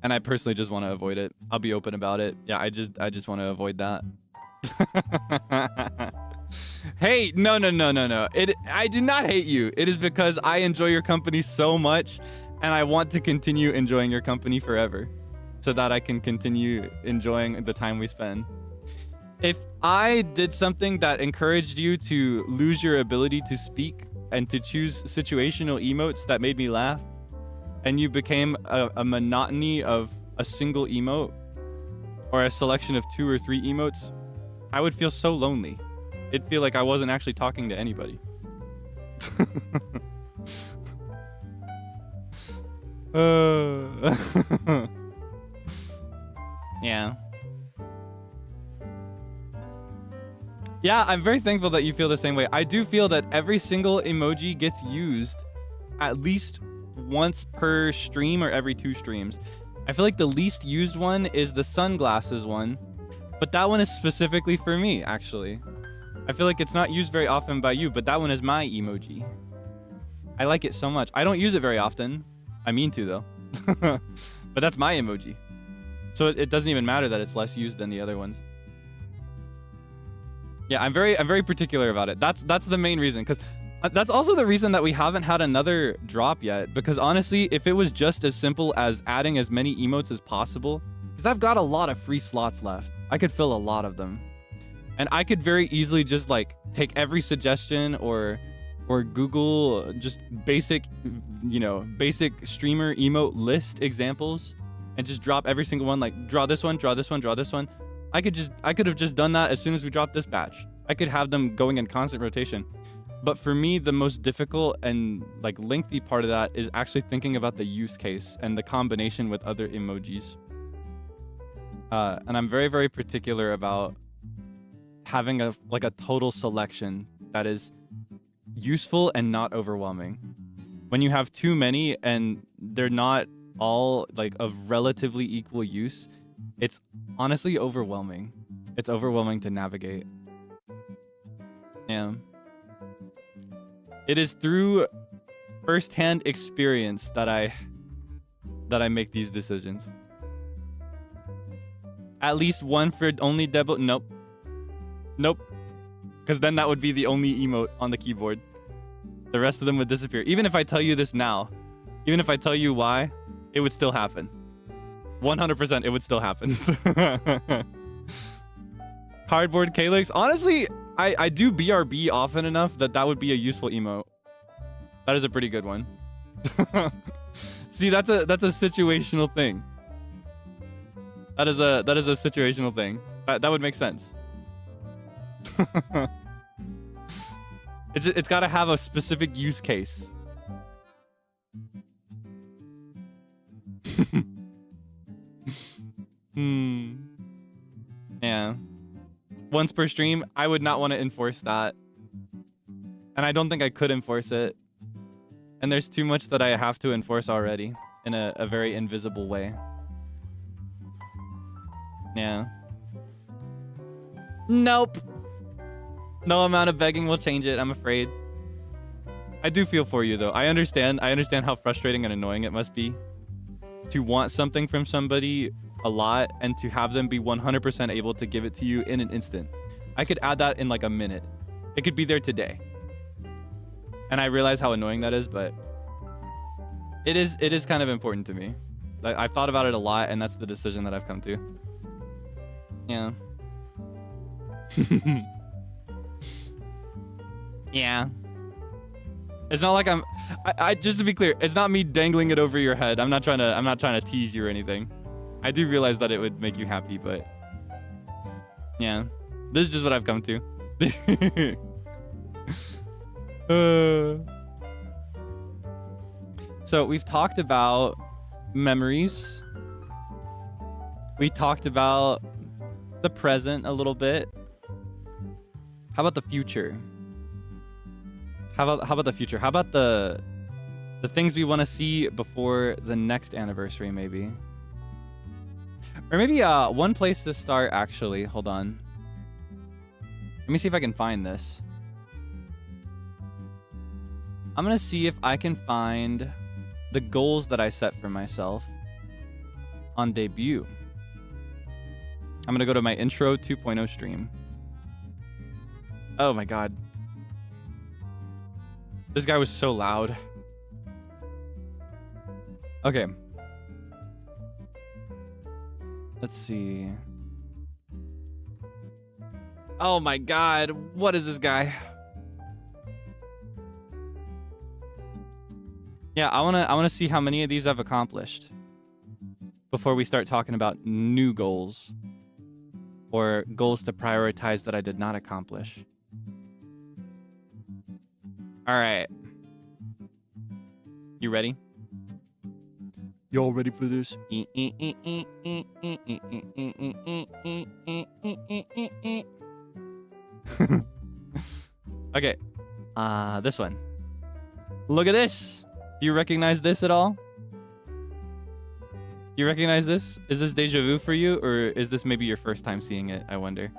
And I personally just want to avoid it. I'll be open about it. Yeah, I just want to avoid that. Hey, no. I do not hate you. It is because I enjoy your company so much, and I want to continue enjoying your company forever, so that I can continue enjoying the time we spend. If I did something that encouraged you to lose your ability to speak and to choose situational emotes that made me laugh, and you became a monotony of a single emote or a selection of 2 or 3 emotes, I would feel so lonely. It'd feel like I wasn't actually talking to anybody. Yeah. Yeah, I'm very thankful that you feel the same way. I do feel that every single emoji gets used at least once per stream or every 2 streams. I feel like the least used one is the sunglasses one, but that one is specifically for me, actually. I feel like it's not used very often by you, but that one is my emoji. I like it so much. I don't use it very often. I mean to, though. But that's my emoji. So it doesn't even matter that it's less used than the other ones. Yeah, I'm very particular about it. That's the main reason, because that's also the reason that we haven't had another drop yet, because honestly, if it was just as simple as adding as many emotes as possible, because I've got a lot of free slots left. I could fill a lot of them. And I could very easily just like take every suggestion or Google just basic, basic streamer emote list examples and just drop every single one, like draw this one, draw this one, draw this one. I could have just done that as soon as we dropped this batch. I could have them going in constant rotation. But for me, the most difficult and like lengthy part of that is actually thinking about the use case and the combination with other emojis. And I'm very particular about having a total selection that is useful and not overwhelming. When you have too many and they're not all like of relatively equal use, it's honestly overwhelming. It's overwhelming to navigate. Yeah. It is through firsthand experience that I make these decisions. At least one for only Debo. Nope. Because then that would be the only emote on the keyboard. The rest of them would disappear. Even if I tell you this now, even if I tell you why, it would still happen. 100% it would still happen. Cardboard Kaelix. Honestly, I do BRB often enough that would be a useful emote. That is a pretty good one. See, that's a situational thing. That is a situational thing. That would make sense. It's got to have a specific use case. Yeah. Once per stream, I would not want to enforce that. And I don't think I could enforce it. And there's too much that I have to enforce already in a very invisible way. Yeah. Nope. No amount of begging will change it, I'm afraid. I do feel for you, though. I understand how frustrating and annoying it must be to want something from somebody a lot and to have them be 100% able to give it to you in an instant. I could add that in like a minute. It could be there today. And I realize how annoying that is, but it is kind of important to me. I've thought about it a lot, and that's the decision that I've come to. Yeah. Yeah. It's not like I just to be clear, it's not me dangling it over your head. I'm not trying to tease you or anything. I do realize that it would make you happy, but yeah. This is just what I've come to. So we've talked about memories. We talked about the present a little bit. How about the future? How about the future? How about the things we want to see before the next anniversary, maybe? Or maybe one place to start, actually. Hold on. Let me see if I can find this. I'm going to see if I can find the goals that I set for myself on debut. I'm going to go to my intro 2.0 stream. Oh my god. This guy was so loud. Okay. Let's see. Oh my god. What is this guy? Yeah, I wanna see how many of these I've accomplished before we start talking about new goals or goals to prioritize that I did not accomplish. All right. You ready? Y'all ready for this? Okay. This one. Look at this. Do you recognize this at all? Do you recognize this? Is this deja vu for you, or is this maybe your first time seeing it? I wonder.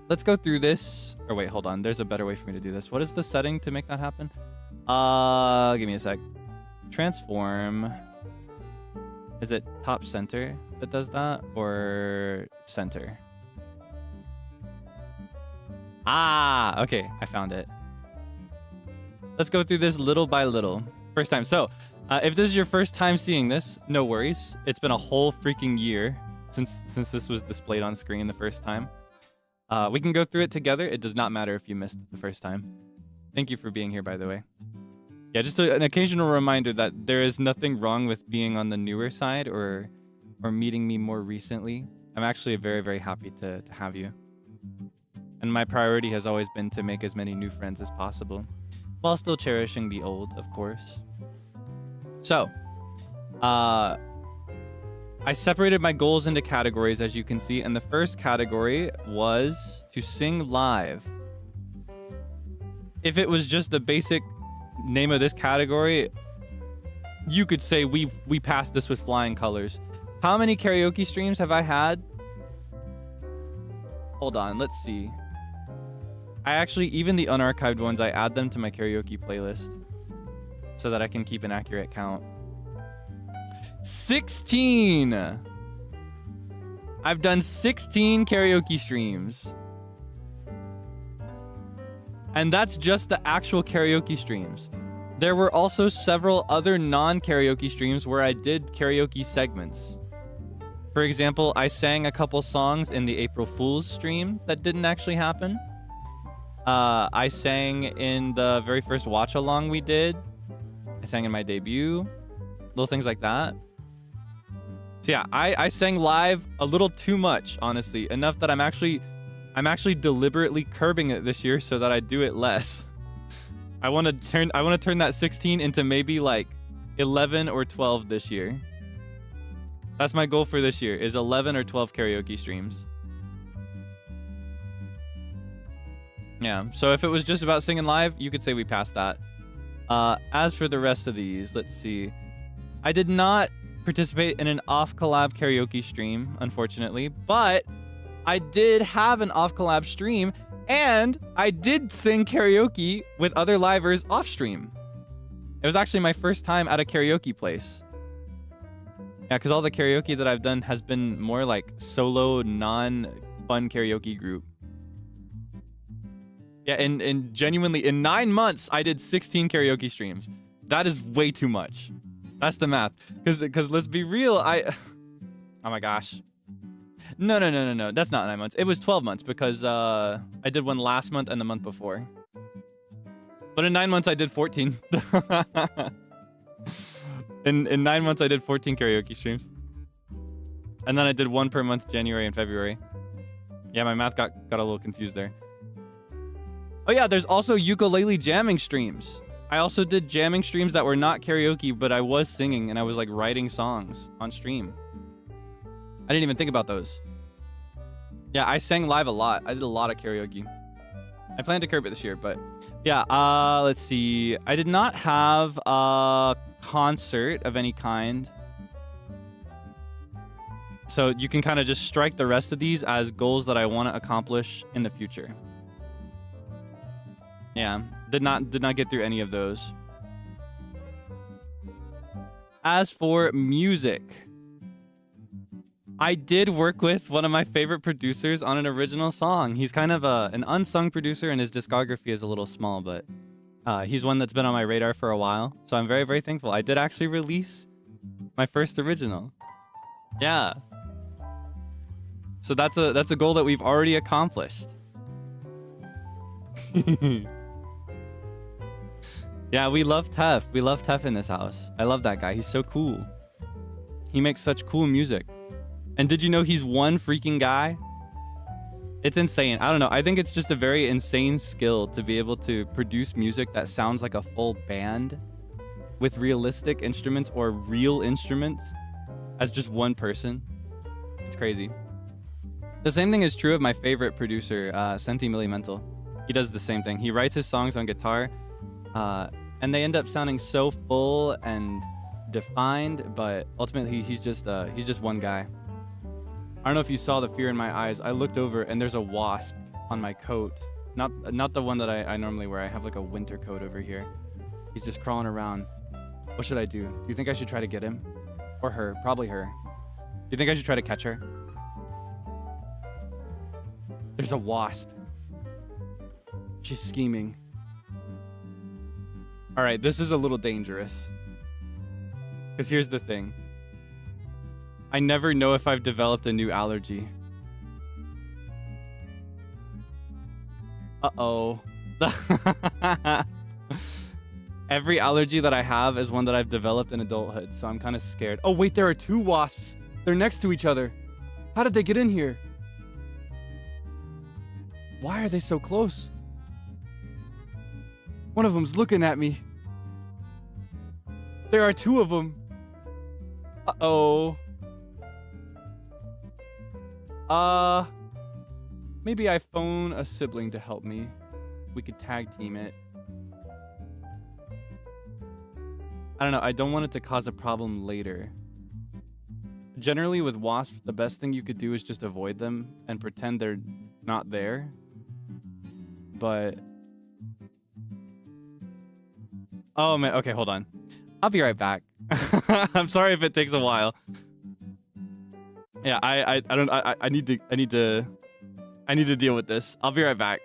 Let's go through this. Or wait, hold on. There's a better way for me to do this. What is the setting to make that happen? Give me a sec. Transform. Is it top center that does that, or center? Ah, okay. I found it. Let's go through this little by little. First time. So, if this is your first time seeing this, no worries. It's been a whole freaking year since this was displayed on screen the first time. We can go through it together. It does not matter if you missed it the first time. Thank you for being here, by the way. Yeah, just an occasional reminder that there is nothing wrong with being on the newer side or meeting me more recently. I'm actually very, very happy to have you. And my priority has always been to make as many new friends as possible, while still cherishing the old, of course. So, I separated my goals into categories, as you can see, and the first category was to sing live. If it was just the basic name of this category, you could say we passed this with flying colors. How many karaoke streams have I had? Hold on, let's see. I actually, even the unarchived ones, I add them to my karaoke playlist so that I can keep an accurate count. 16! I've done 16 karaoke streams. And that's just the actual karaoke streams. There were also several other non-karaoke streams where I did karaoke segments. For example, I sang a couple songs in the April Fool's stream that didn't actually happen. I sang in the very first watch along we did. I sang in my debut. Little things like that. So yeah, I sang live a little too much, honestly. Enough that I'm actually deliberately curbing it this year so that I do it less. I want to turn that 16 into maybe like 11 or 12 this year. That's my goal for this year, is 11 or 12 karaoke streams. Yeah, so if it was just about singing live, you could say we passed that. As for the rest of these, let's see. I did not participate in an off-collab karaoke stream, unfortunately, but I did have an off-collab stream, and I did sing karaoke with other livers off-stream. It was actually my first time at a karaoke place. Yeah, because all the karaoke that I've done has been more like solo, non-fun karaoke group. Yeah, and genuinely, in 9 months, I did 16 karaoke streams. That is way too much. That's the math. Because let's be real, oh my gosh. No. That's not 9 months. It was 12 months because I did one last month and the month before. But in 9 months, I did 14. In 9 months, I did 14 karaoke streams. And then I did one per month, January and February. Yeah, my math got a little confused there. Oh yeah, there's also ukulele jamming streams. I also did jamming streams that were not karaoke, but I was singing and I was like writing songs on stream. I didn't even think about those. Yeah, I sang live a lot. I did a lot of karaoke. I plan to curb it this year, but yeah, let's see. I did not have a concert of any kind. So you can kind of just strike the rest of these as goals that I want to accomplish in the future. Yeah, did not get through any of those. As for music, I did work with one of my favorite producers on an original song. He's kind of an unsung producer, and his discography is a little small, but he's one that's been on my radar for a while. So I'm very, very thankful. I did actually release my first original. Yeah. So that's a goal that we've already accomplished. Yeah, we love Tef. We love Tef in this house. I love that guy. He's so cool. He makes such cool music. And did you know he's one freaking guy? It's insane. I don't know. I think it's just a very insane skill to be able to produce music that sounds like a full band with realistic instruments or real instruments as just one person. It's crazy. The same thing is true of my favorite producer, Senti Milimental. He does the same thing. He writes his songs on guitar, and they end up sounding so full and defined, but ultimately he's just one guy. I don't know if you saw the fear in my eyes. I looked over and there's a wasp on my coat. Not the one that I normally wear. I have like a winter coat over here. He's just crawling around. What should I do? Do you think I should try to get him? Or her? Probably her. Do you think I should try to catch her? There's a wasp. She's scheming. All right, this is a little dangerous. Because here's the thing. I never know if I've developed a new allergy. Uh-oh. Every allergy that I have is one that I've developed in adulthood, so I'm kind of scared. Oh, wait, there are two wasps. They're next to each other. How did they get in here? Why are they so close? One of them's looking at me. There are two of them. Uh-oh. Maybe I phone a sibling to help me. We could tag team it. I don't know. I don't want it to cause a problem later. Generally, with wasps, the best thing you could do is just avoid them and pretend they're not there. But... oh, man. Okay, hold on. I'll be right back. I'm sorry if it takes a while. Yeah, I need to deal with this. I'll be right back.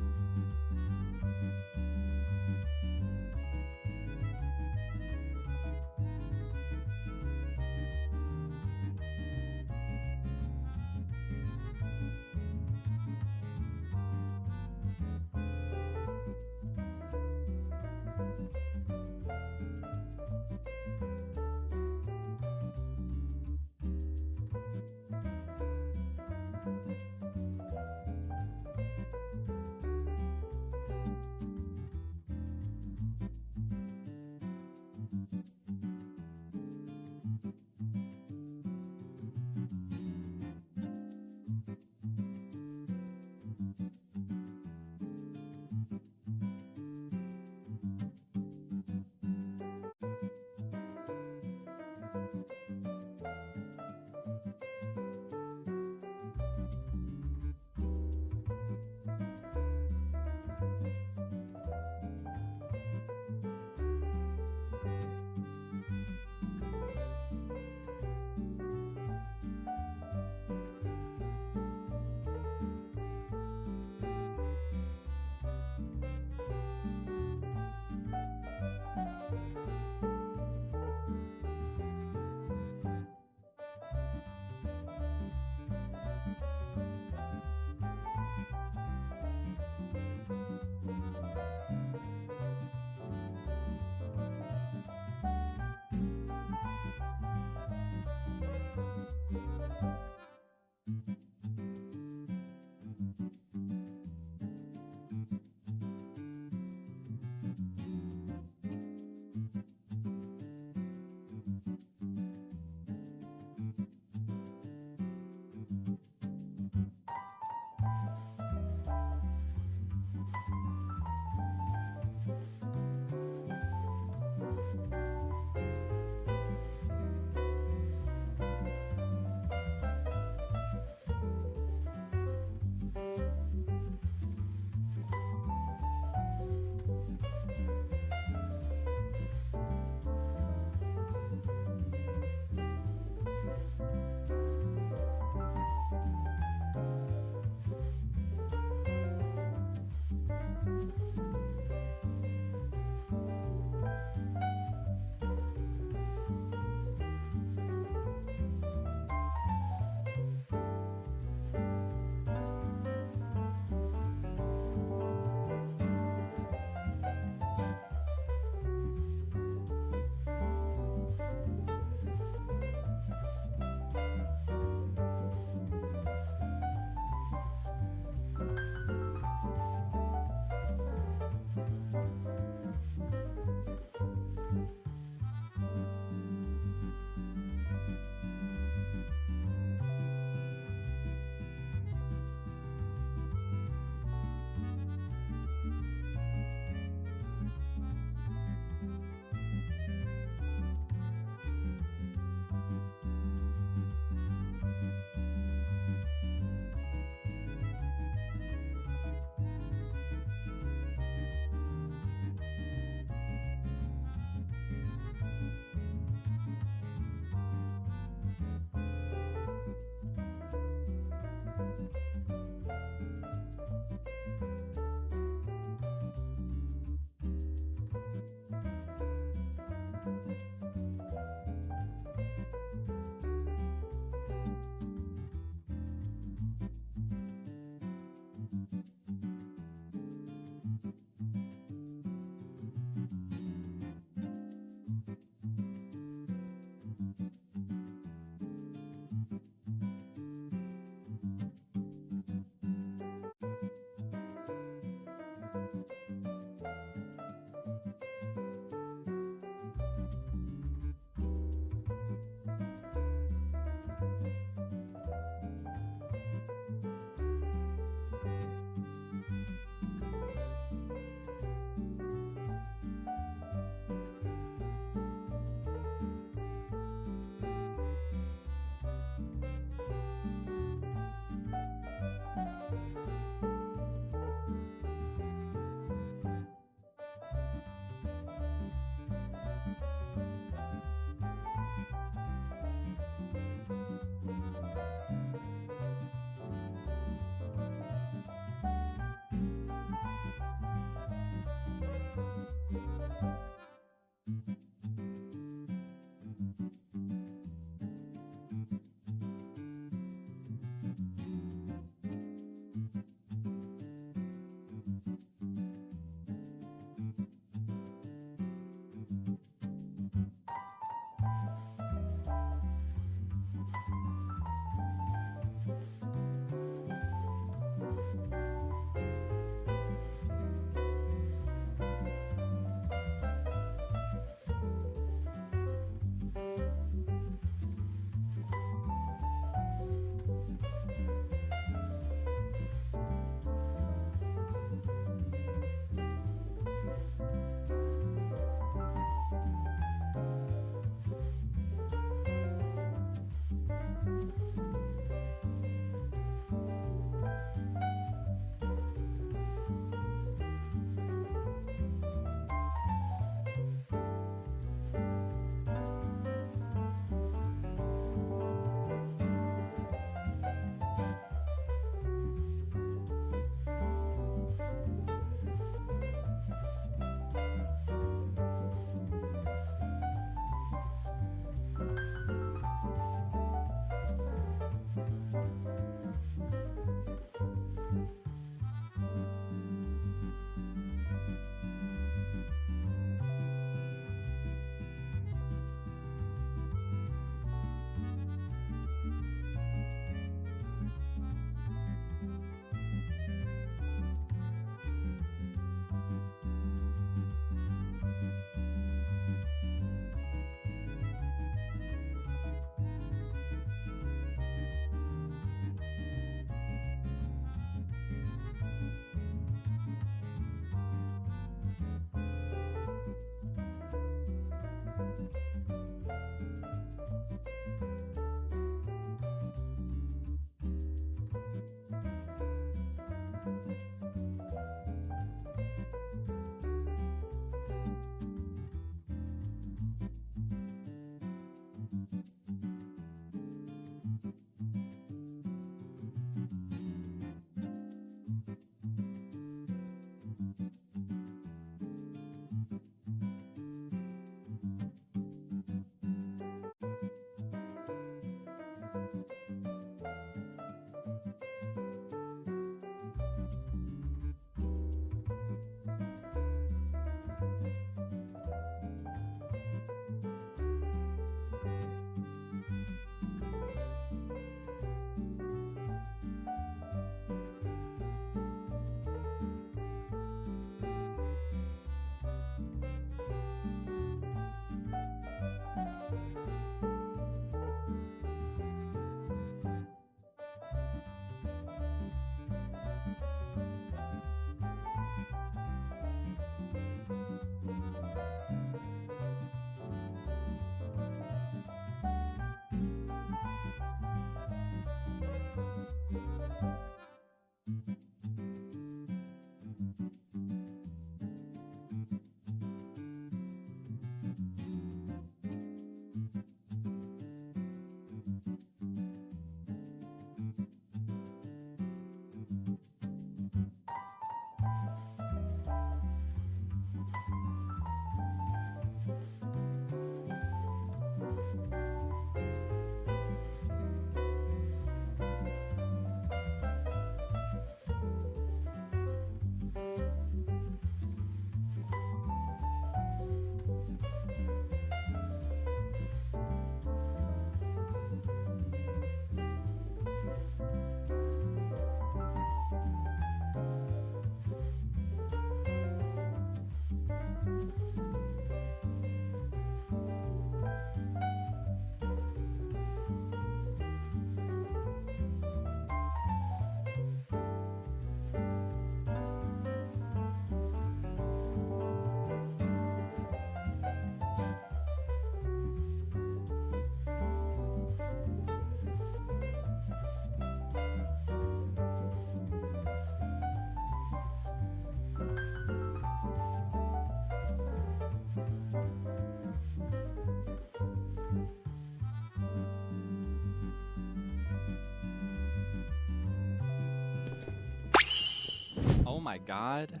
my god.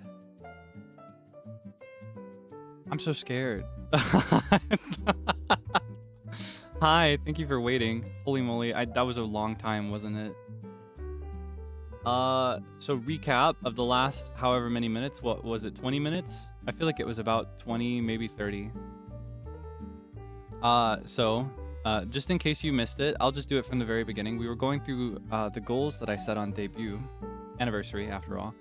I'm so scared. Hi, thank you for waiting. Holy moly, that was a long time, wasn't it? So recap of the last however many minutes. What was it, 20 minutes? I feel like it was about 20, maybe 30. Just in case you missed it, I'll just do it from the very beginning. We were going through the goals that I set on debut, anniversary after all.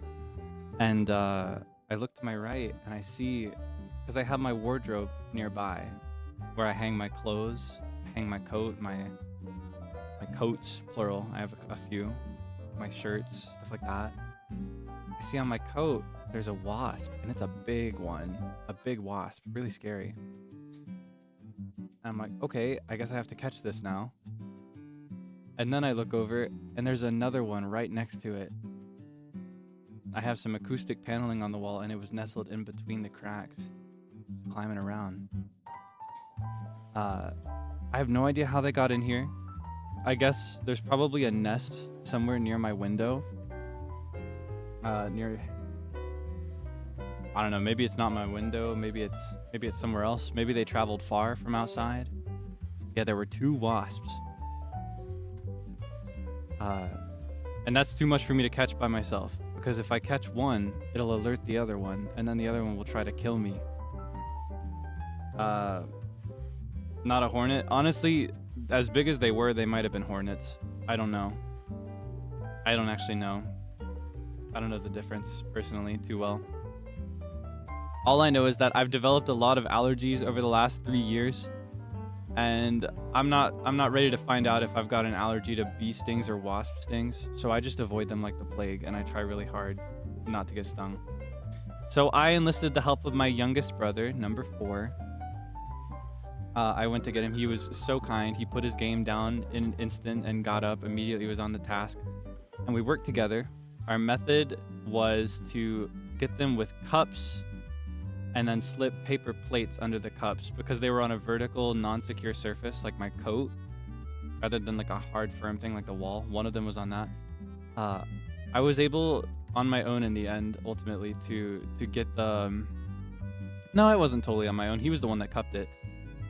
And I look to my right and I see, because I have my wardrobe nearby where I hang my clothes, hang my coat, my coats, plural. I have a few, my shirts, stuff like that. I see on my coat, there's a wasp, and it's a big one, a big wasp, really scary. And I'm like, okay, I guess I have to catch this now. And then I look over, and there's another one right next to it. I have some acoustic paneling on the wall, and it was nestled in between the cracks, climbing around. I have no idea how they got in here. I guess there's probably a nest somewhere near my window. I don't know, maybe it's not my window, maybe it's somewhere else. Maybe they traveled far from outside. Yeah, there were 2 wasps. And that's too much for me to catch by myself, because if I catch one, it'll alert the other one, and then the other one will try to kill me. Not a hornet. Honestly, as big as they were, they might have been hornets. I don't know. I don't actually know. I don't know the difference personally too well. All I know is that I've developed a lot of allergies over the last 3 years, and I'm not ready to find out if I've got an allergy to bee stings or wasp stings, so I just avoid them like the plague, and I try really hard not to get stung. So I enlisted the help of my youngest brother, number 4. I went to get him. He was so kind. He put his game down in an instant and got up immediately, was on the task, and we worked together. Our method was to get them with cups and then slip paper plates under the cups, because they were on a vertical, non-secure surface like my coat, rather than like a hard, firm thing like the wall. One of them was on that. I was able, on my own in the end, ultimately, to get the... No, I wasn't totally on my own. He was the one that cupped it.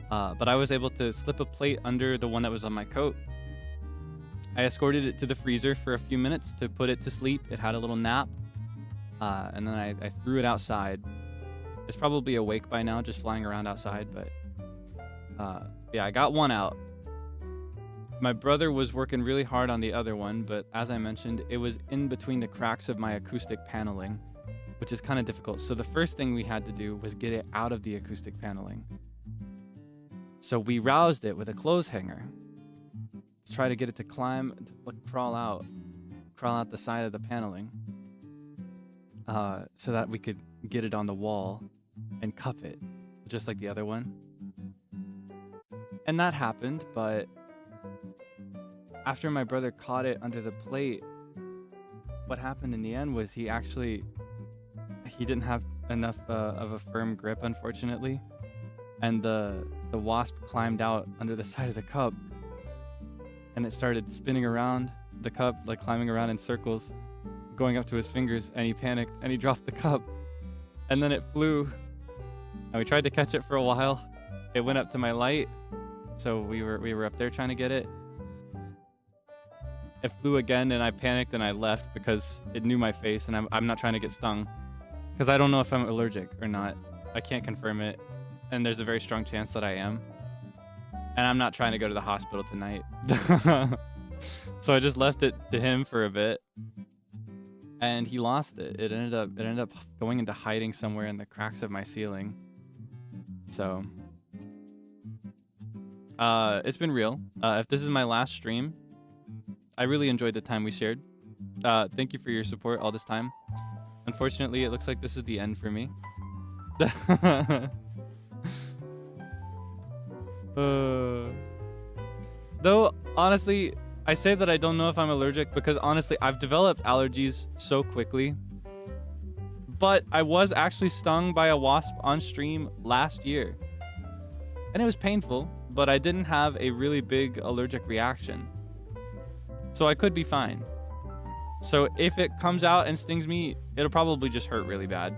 But I was able to slip a plate under the one that was on my coat. I escorted it to the freezer for a few minutes to put it to sleep. It had a little nap. And then I threw it outside. It's probably awake by now, just flying around outside. But yeah, I got one out. My brother was working really hard on the other one, but as I mentioned, it was in between the cracks of my acoustic paneling, which is kind of difficult. So the first thing we had to do was get it out of the acoustic paneling. So we roused it with a clothes hanger to try to get it to climb, to crawl out the side of the paneling, so that we could get it on the wall and cup it, just like the other one. And that happened, but after my brother caught it under the plate, what happened in the end was he didn't have enough of a firm grip, unfortunately, and the wasp climbed out under the side of the cup, and it started spinning around the cup, like climbing around in circles, going up to his fingers, and he panicked and he dropped the cup, and then it flew, and we tried to catch it for a while. It went up to my light, so we were up there trying to get it. It flew again, and I panicked and I left because it knew my face, and I'm not trying to get stung, because I don't know if I'm allergic or not. I can't confirm it, and there's a very strong chance that I am, and I'm not trying to go to the hospital tonight. So I just left it to him for a bit, and he lost it. It ended up going into hiding somewhere in the cracks of my ceiling. So it's been real. If this is my last stream, I really enjoyed the time we shared. Thank you for your support all this time. Unfortunately, it looks like this is the end for me. Though, honestly, I say that I don't know if I'm allergic because, honestly, I've developed allergies so quickly. But I was actually stung by a wasp on stream last year. And it was painful, but I didn't have a really big allergic reaction. So I could be fine. So if it comes out and stings me, it'll probably just hurt really bad.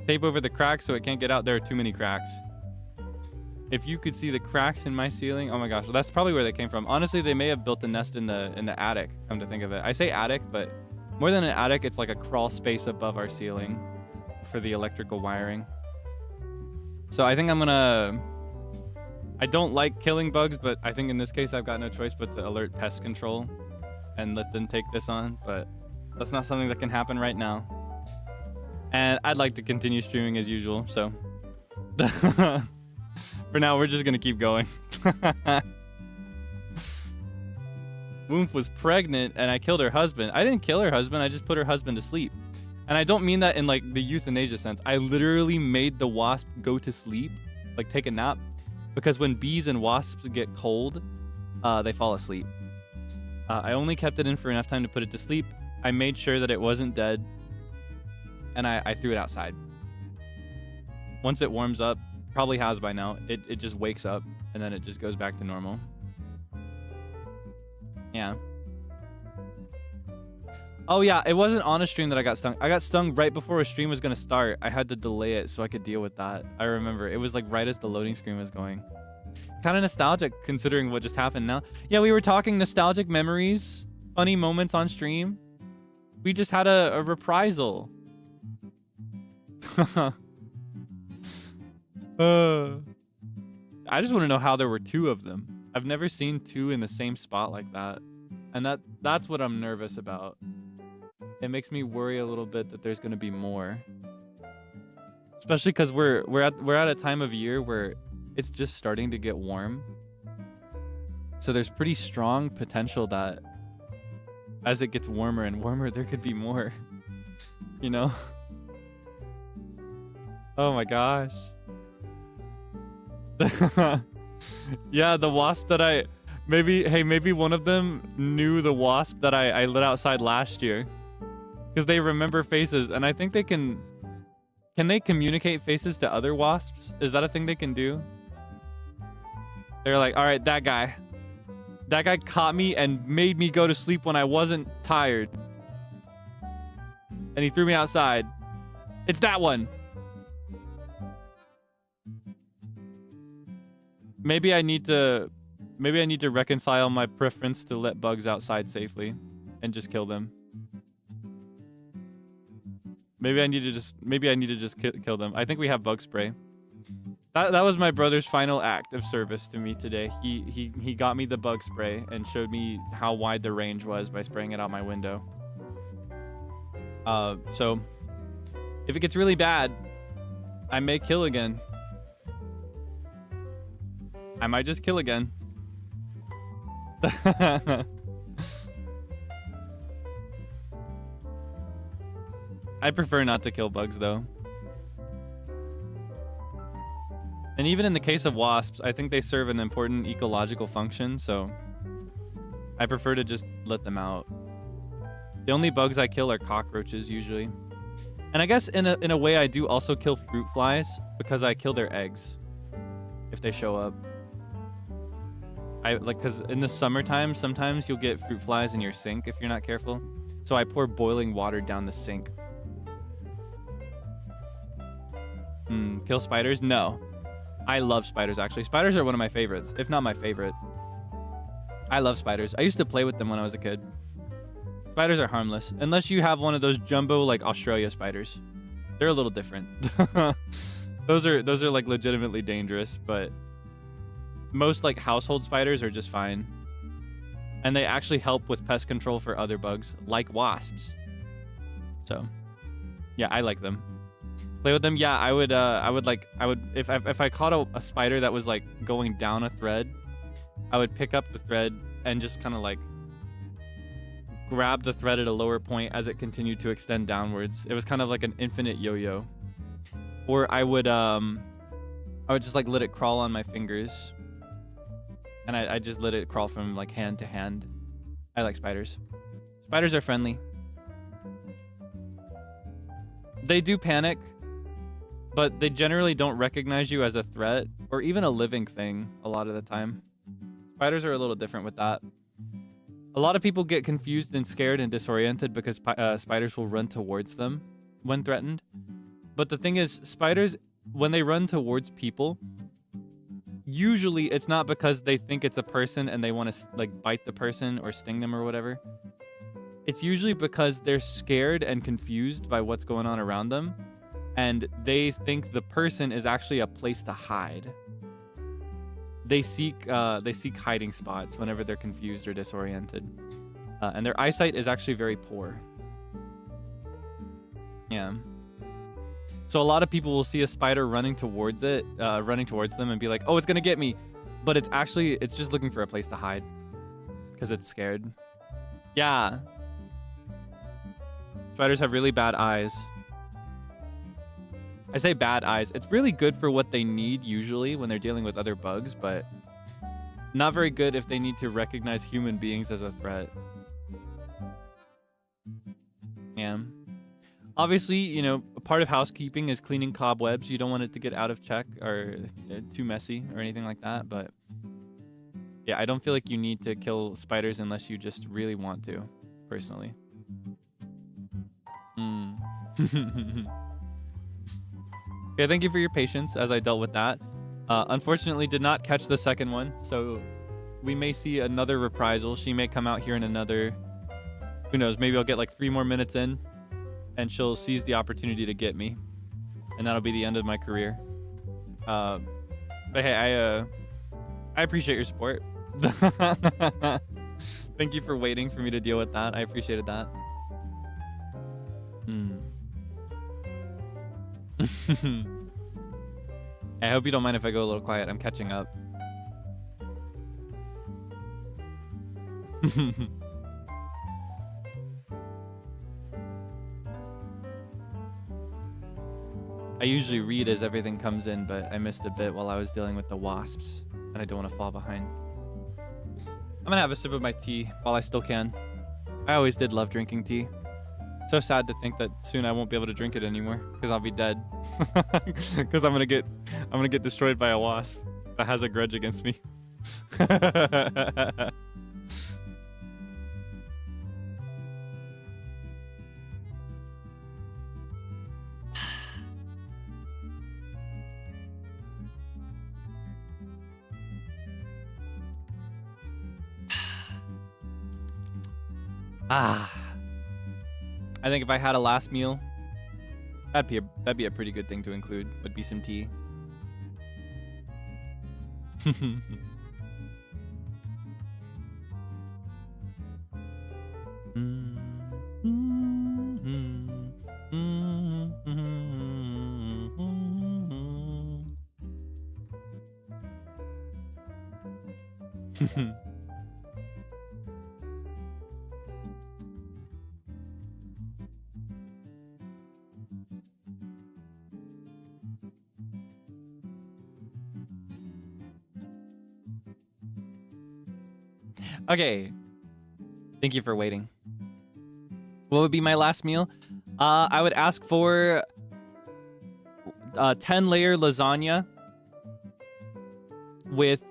Tape over the cracks so it can't get out. There are too many cracks. If you could see the cracks in my ceiling, oh my gosh, well, that's probably where they came from. Honestly, they may have built a nest in the attic, come to think of it. I say attic, but more than an attic, it's like a crawl space above our ceiling for the electrical wiring. So I think I'm gonna... I don't like killing bugs, but I think in this case I've got no choice but to alert pest control and let them take this on, but that's not something that can happen right now. And I'd like to continue streaming as usual, so... For now, we're just gonna keep going. Woomph was pregnant and I killed her husband. I didn't kill her husband, I just put her husband to sleep. And I don't mean that in like the euthanasia sense. I literally made the wasp go to sleep, like take a nap. Because when bees and wasps get cold, they fall asleep. I only kept it in for enough time to put it to sleep. I made sure that it wasn't dead. And I threw it outside. Once it warms up, probably has by now, it just wakes up and then it just goes back to normal. Yeah. Oh yeah, it wasn't on a stream that I got stung. I got stung right before a stream was gonna start. I had to delay it so I could deal with that. I remember it was like right as the loading screen was going. Kind of nostalgic considering what just happened now. Yeah, we were talking nostalgic memories, funny moments on stream. We just had a reprisal. I just want to know how there were two of them. I've never seen two in the same spot like that. And that's what I'm nervous about. It makes me worry a little bit that there's going to be more. Especially because we're at a time of year where it's just starting to get warm. So there's pretty strong potential that as it gets warmer and warmer, there could be more. You know? Oh my gosh. Yeah, the wasp that maybe one of them knew the wasp that I lit outside last year. Because they remember faces, and I think they can they communicate faces to other wasps? Is that a thing they can do? They're like, all right, that guy caught me and made me go to sleep when I wasn't tired. And he threw me outside. It's that one. Maybe I need to reconcile my preference to let bugs outside safely and just kill them. Maybe I need to just kill them. I think we have bug spray. That was my brother's final act of service to me today. He got me the bug spray and showed me how wide the range was by spraying it out my window. So if it gets really bad, I may kill again. I might just kill again. I prefer not to kill bugs though. And even in the case of wasps, I think they serve an important ecological function, so I prefer to just let them out. The only bugs I kill are cockroaches usually. And I guess in a way I do also kill fruit flies because I kill their eggs if they show up. Because in the summertime, sometimes you'll get fruit flies in your sink if you're not careful. So I pour boiling water down the sink. Kill spiders? No. I love spiders, actually. Spiders are one of my favorites, if not my favorite. I love spiders. I used to play with them when I was a kid. Spiders are harmless. Unless you have one of those jumbo, like, Australia spiders. They're a little different. Those are like, legitimately dangerous, but most, like, household spiders are just fine. And they actually help with pest control for other bugs, like wasps. So, yeah, I like them. Play with them? Yeah, I would if I caught a spider that was like going down a thread, I would pick up the thread and just kind of like grab the thread at a lower point as it continued to extend downwards. It was kind of like an infinite yo-yo. Or I would just like let it crawl on my fingers, and I just let it crawl from like hand to hand. I like spiders. Spiders are friendly. They do panic, but they generally don't recognize you as a threat or even a living thing a lot of the time. Spiders are a little different with that. A lot of people get confused and scared and disoriented because spiders will run towards them when threatened. But the thing is, spiders, when they run towards people, usually it's not because they think it's a person and they want to like bite the person or sting them or whatever. It's usually because they're scared and confused by what's going on around them, and they think the person is actually a place to hide. They seek hiding spots whenever they're confused or disoriented, and their eyesight is actually very poor. Yeah. So a lot of people will see a spider running towards them and be like, "Oh, it's gonna get me," but it's just looking for a place to hide because it's scared. Yeah. Spiders have really bad eyes. I say bad eyes. It's really good for what they need usually when they're dealing with other bugs, but not very good if they need to recognize human beings as a threat. Yeah. Obviously, you know, a part of housekeeping is cleaning cobwebs. You don't want it to get out of check or too messy or anything like that, but yeah, I don't feel like you need to kill spiders unless you just really want to, personally. Yeah, thank you for your patience as I dealt with that. Unfortunately, did not catch the second one, so we may see another reprisal. She may come out here in another, who knows, maybe I'll get like 3 more minutes in, and she'll seize the opportunity to get me, and that'll be the end of my career. But hey, I appreciate your support. Thank you for waiting for me to deal with that. I appreciated that. I hope you don't mind if I go a little quiet. I'm catching up. I usually read as everything comes in, but I missed a bit while I was dealing with the wasps, and I don't want to fall behind. I'm gonna have a sip of my tea while I still can. I always did love drinking tea. So sad to think that soon I won't be able to drink it anymore because I'll be dead. Because I'm gonna get destroyed by a wasp that has a grudge against me. I think if I had a last meal, that'd be a pretty good thing to include. Would be some tea. Okay. Thank you for waiting. What would be my last meal? I would ask for 10-layer lasagna with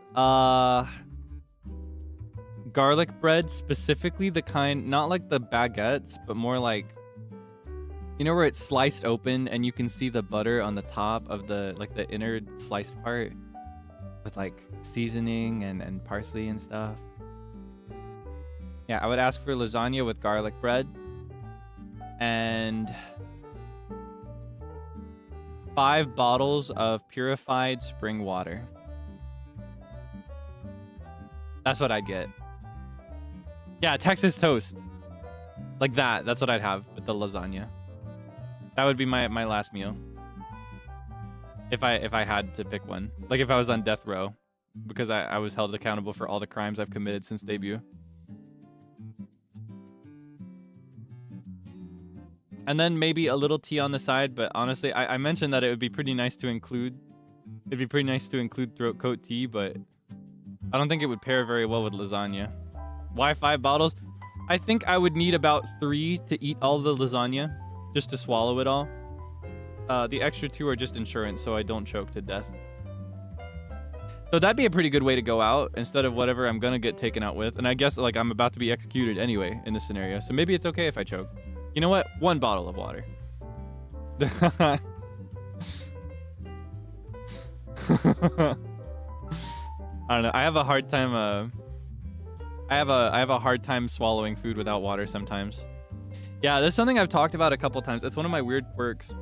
garlic bread, specifically the kind, not like the baguettes, but more like, you know, where it's sliced open and you can see the butter on the top of the, like the inner sliced part with like seasoning and parsley and stuff. Yeah, I would ask for lasagna with garlic bread and 5 bottles of purified spring water. That's what I'd get. Yeah, Texas toast. Like that. That's what I'd have with the lasagna. That would be my last meal. If I had to pick one. Like if I was on death row. Because I was held accountable for all the crimes I've committed since debut. And then maybe a little tea on the side, but honestly, I mentioned that it would be pretty nice to include. It'd be pretty nice to include throat coat tea, but I don't think it would pair very well with lasagna. Why 5 bottles? I think I would need about 3 to eat all the lasagna, just to swallow it all. The extra 2 are just insurance, so I don't choke to death. So that'd be a pretty good way to go out instead of whatever I'm gonna get taken out with. And I guess like I'm about to be executed anyway in this scenario. So maybe it's okay if I choke. You know what? 1 bottle of water. I don't know. I have a hard time. I have a hard time swallowing food without water sometimes. Yeah, this is something I've talked about a couple times. It's one of my weird quirks.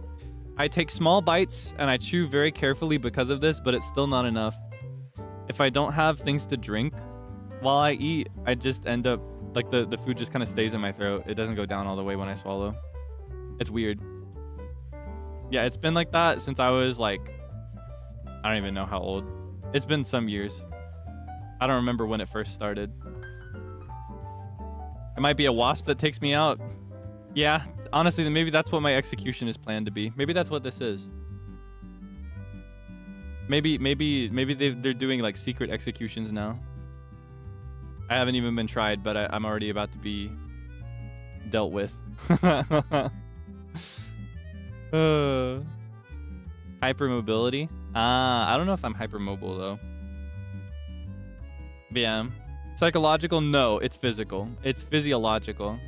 I take small bites and I chew very carefully because of this, but it's still not enough. If I don't have things to drink while I eat, I just end up like the food just kind of stays in my throat. It doesn't go down all the way when I swallow. It's weird. Yeah, it's been like that since I was like, I don't even know how old. It's been some years. I don't remember when it first started. It might be a wasp that takes me out. Yeah, honestly, then maybe that's what my execution is planned to be. Maybe that's what this is. Maybe they're doing like secret executions now. I haven't even been tried, but I'm already about to be dealt with. Hypermobility? I don't know if I'm hypermobile though. But yeah. Psychological? No, it's physical. It's physiological.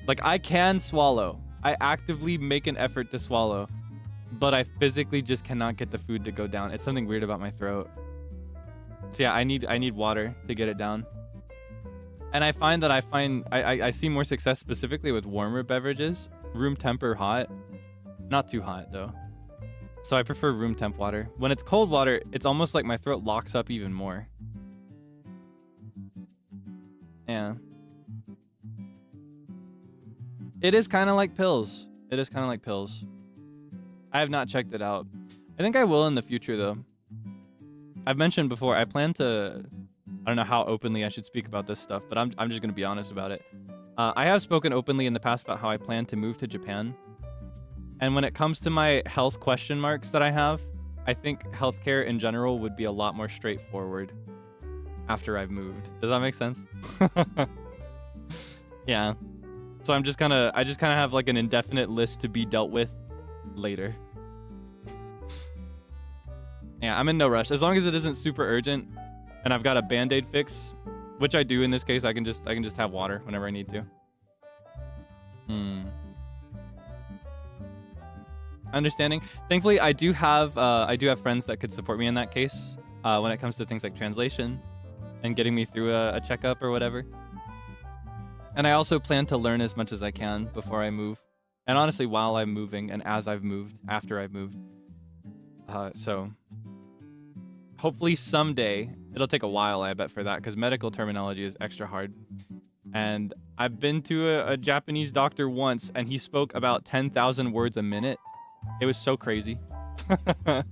Like I can swallow. I actively make an effort to swallow, but I physically just cannot get the food to go down. It's something weird about my throat. So yeah, I need water to get it down. And I find that I see more success specifically with warmer beverages. Room temp or hot. Not too hot though. So I prefer room temp water. When it's cold water, it's almost like my throat locks up even more. Yeah. It is kind of like pills. It is kind of like pills. I have not checked it out. I think I will in the future though. I've mentioned before, I plan to, I don't know how openly I should speak about this stuff, but I'm just going to be honest about it. I have spoken openly in the past about how I plan to move to Japan. And when it comes to my health question marks that I have, I think healthcare in general would be a lot more straightforward after I've moved. Does that make sense? Yeah. So I just kind of have like an indefinite list to be dealt with later. Yeah, I'm in no rush. As long as it isn't super urgent and I've got a band-aid fix, which I do in this case, I can just have water whenever I need to. Understanding. Thankfully, I do have friends that could support me in that case when it comes to things like translation and getting me through a checkup or whatever. And I also plan to learn as much as I can before I move. And honestly, while I'm moving and as I've moved, after I've moved. So hopefully someday, it'll take a while, I bet, for that, because medical terminology is extra hard. And I've been to a Japanese doctor once, and he spoke about 10,000 words a minute. It was so crazy. But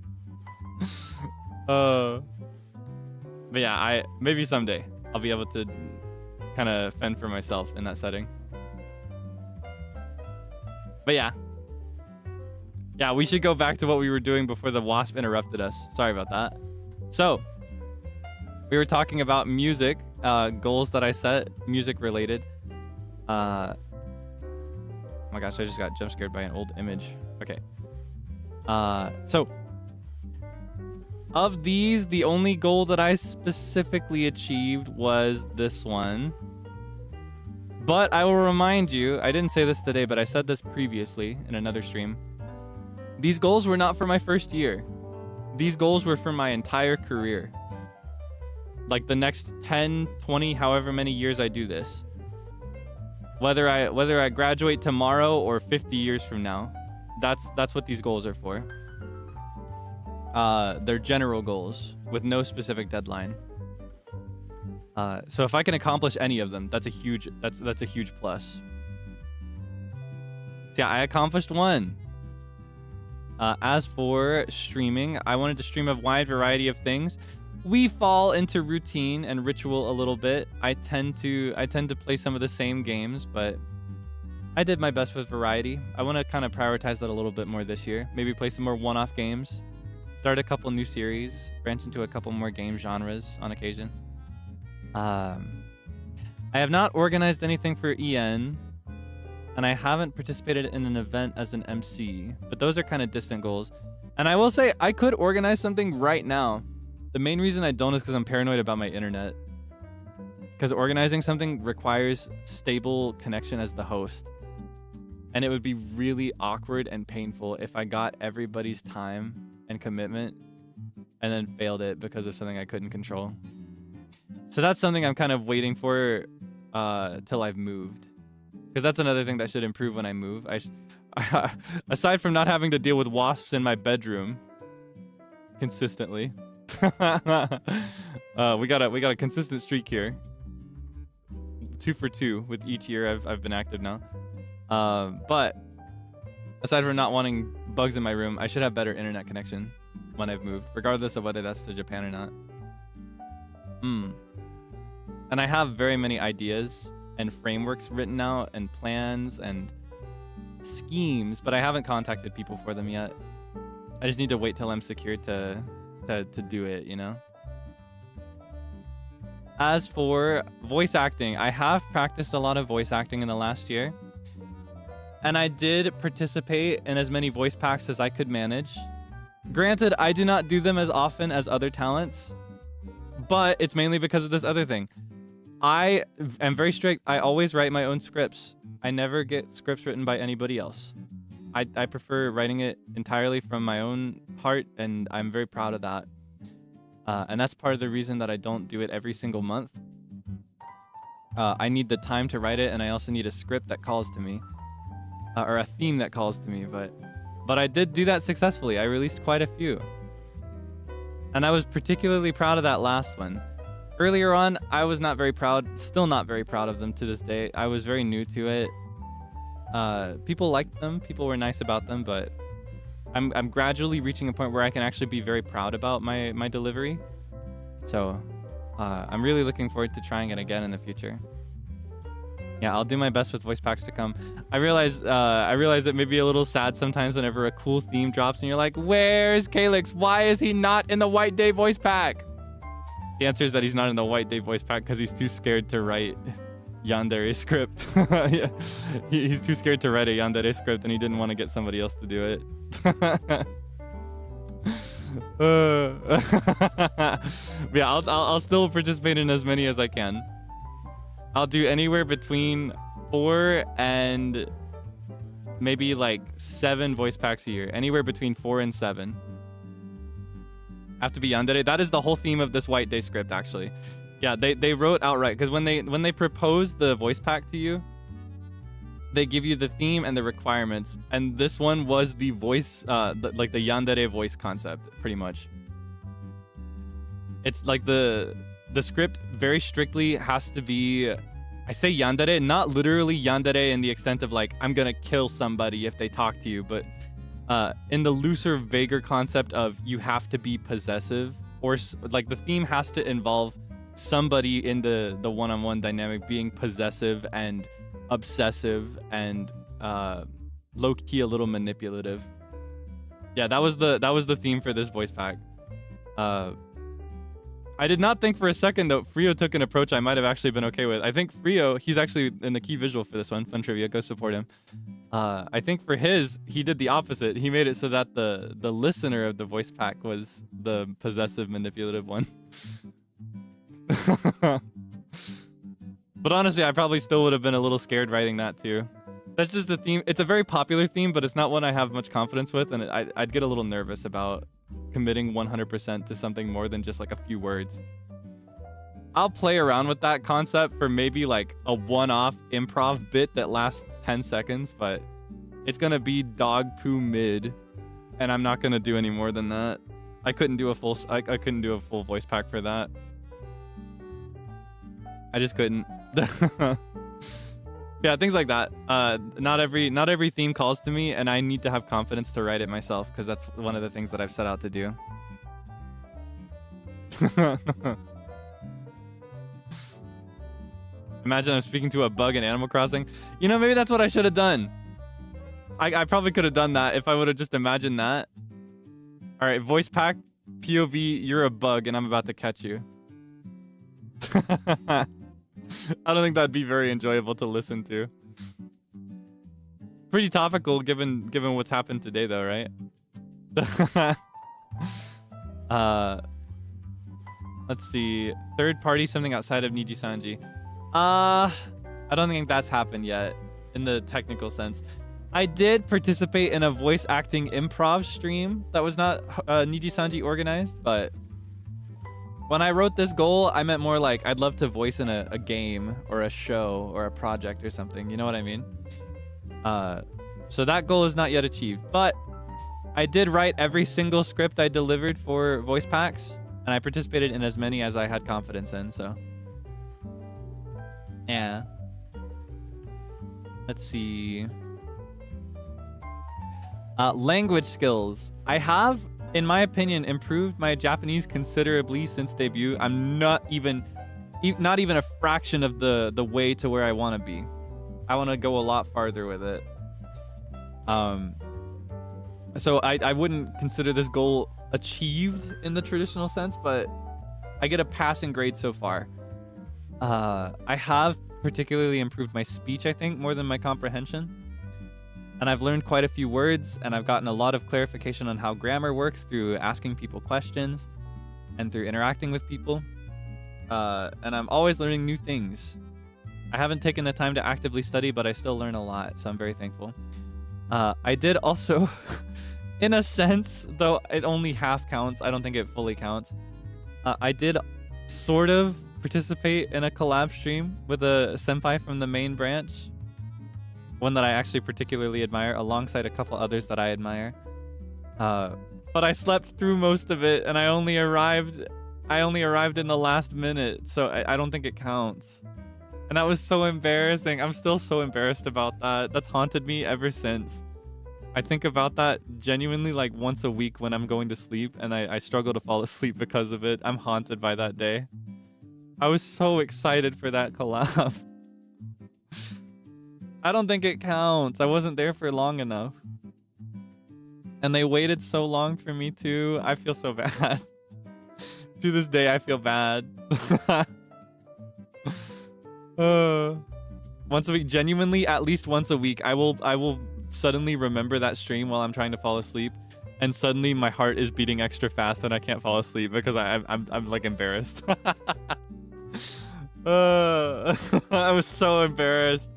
yeah, maybe someday I'll be able to kind of fend for myself in that setting. But yeah. Yeah, we should go back to what we were doing before the Wasp interrupted us. Sorry about that. So, we were talking about music, goals that I set, music related. Oh my gosh, I just got jump scared by an old image. Okay. So, of these, the only goal that I specifically achieved was this one. But I will remind you, I didn't say this today, but I said this previously in another stream. These goals were not for my first year. These goals were for my entire career. Like the next 10, 20, however many years I do this. Whether I graduate tomorrow or 50 years from now, that's what these goals are for. They're general goals with no specific deadline. So if I can accomplish any of them, that's a huge plus. So yeah, I accomplished one. As for streaming, I wanted to stream a wide variety of things. We fall into routine and ritual a little bit. I tend to play some of the same games, but I did my best with variety. I want to kind of prioritize that a little bit more this year. Maybe play some more one-off games, start a couple new series, branch into a couple more game genres on occasion. I have not organized anything for EN, and I haven't participated in an event as an MC, but those are kind of distant goals. And I will say I could organize something right now. The main reason I don't is because I'm paranoid about my internet. Because organizing something requires stable connection as the host. And it would be really awkward and painful if I got everybody's time and commitment and then failed it because of something I couldn't control. So that's something I'm kind of waiting for till I've moved. Because that's another thing that should improve when I move. Aside from not having to deal with wasps in my bedroom consistently. we got a consistent streak here. 2 for 2 with each year I've been active now. But aside from not wanting bugs in my room, I should have better internet connection when I've moved, regardless of whether that's to Japan or not. And I have very many ideas and frameworks written out and plans and schemes, but I haven't contacted people for them yet. I just need to wait till I'm secure to do it, you know? As for voice acting, I have practiced a lot of voice acting in the last year. And I did participate in as many voice packs as I could manage. Granted, I do not do them as often as other talents, but it's mainly because of this other thing. I am very strict. I always write my own scripts. I never get scripts written by anybody else. I prefer writing it entirely from my own heart, and I'm very proud of that. And that's part of the reason that I don't do it every single month. I need the time to write it, and I also need a script that calls to me. Or a theme that calls to me, but I did do that successfully. I released quite a few. And I was particularly proud of that last one. Earlier on, I was not very proud, still not very proud of them to this day. I was very new to it. People liked them, people were nice about them, but I'm gradually reaching a point where I can actually be very proud about my delivery. So I'm really looking forward to trying it again in the future. Yeah, I'll do my best with voice packs to come. I realize it may be a little sad sometimes whenever a cool theme drops and you're like, where's Kaelix? Why is he not in the White Day voice pack? The answer is that he's not in the White Day voice pack because he's too scared to write yandere script. Yeah. He's too scared to write a yandere script and he didn't want to get somebody else to do it. Yeah, I'll still participate in as many as I can. I'll do anywhere between 4 and maybe like 7 voice packs a year. Anywhere between 4 and 7. Have to be yandere. That is the whole theme of this White Day script, actually. Yeah, they wrote outright because when they propose the voice pack to you, they give you the theme and the requirements, and this one was the voice, like the yandere voice concept, pretty much. It's like the script very strictly has to be, I say yandere, not literally yandere in the extent of like I'm gonna kill somebody if they talk to you, but in the looser, vaguer concept of you have to be possessive, or like the theme has to involve somebody in the one-on-one dynamic being possessive and obsessive and low-key a little manipulative. Yeah, that was the theme for this voice pack. I did not think for a second that Frio took an approach I might have actually been okay with. I think Frio, he's actually in the key visual for this one. Fun trivia, go support him. I think for his, he did the opposite. He made it so that the listener of the voice pack was the possessive, manipulative one. But honestly, I probably still would have been a little scared writing that too. That's just the theme. It's a very popular theme, but it's not one I have much confidence with, and I'd get a little nervous about committing 100% to something more than just like a few words. I'll play around with that concept for maybe like a one-off improv bit that lasts 10 seconds, but it's gonna be dog poo mid, and I'm not gonna do any more than that. I couldn't do a full voice pack for that. I just couldn't. Yeah, things like that. Not every theme calls to me, and I need to have confidence to write it myself, because that's one of the things that I've set out to do. Imagine I'm speaking to a bug in Animal Crossing. You know, maybe that's what I should have done. I probably could have done that if I would have just imagined that. All right, voice pack, POV, you're a bug, and I'm about to catch you. I don't think that'd be very enjoyable to listen to. Pretty topical given what's happened today though, right? Let's see. Third party, something outside of NIJISANJI. I don't think that's happened yet in the technical sense. I did participate in a voice acting improv stream that was not NIJISANJI organized, but when I wrote this goal, I meant more like I'd love to voice in a game or a show or a project or something. You know what I mean? So that goal is not yet achieved, but I did write every single script I delivered for voice packs, and I participated in as many as I had confidence in, so. Yeah. Let's see. Language skills. I have, in my opinion, improved my Japanese considerably since debut. I'm not even a fraction of the way to where I want to be. I want to go a lot farther with it. So I wouldn't consider this goal achieved in the traditional sense, but I get a passing grade so far. I have particularly improved my speech, I think, more than my comprehension. And I've learned quite a few words, and I've gotten a lot of clarification on how grammar works through asking people questions and through interacting with people. And I'm always learning new things. I haven't taken the time to actively study, but I still learn a lot, so I'm very thankful. I did also, in a sense, though it only half counts, I don't think it fully counts. I did sort of participate in a collab stream with a senpai from the main branch. One that I actually particularly admire, alongside a couple others that I admire. But I slept through most of it, and I only arrived in the last minute, so I don't think it counts. And that was so embarrassing. I'm still so embarrassed about that. That's haunted me ever since. I think about that genuinely like once a week when I'm going to sleep, and I struggle to fall asleep because of it. I'm haunted by that day. I was so excited for that collab. I don't think it counts. I wasn't there for long enough. And they waited so long for me too. I feel so bad. To this day, I feel bad. Once a week, genuinely, at least once a week, I will suddenly remember that stream while I'm trying to fall asleep, and suddenly my heart is beating extra fast and I can't fall asleep because I'm like embarrassed. I was so embarrassed.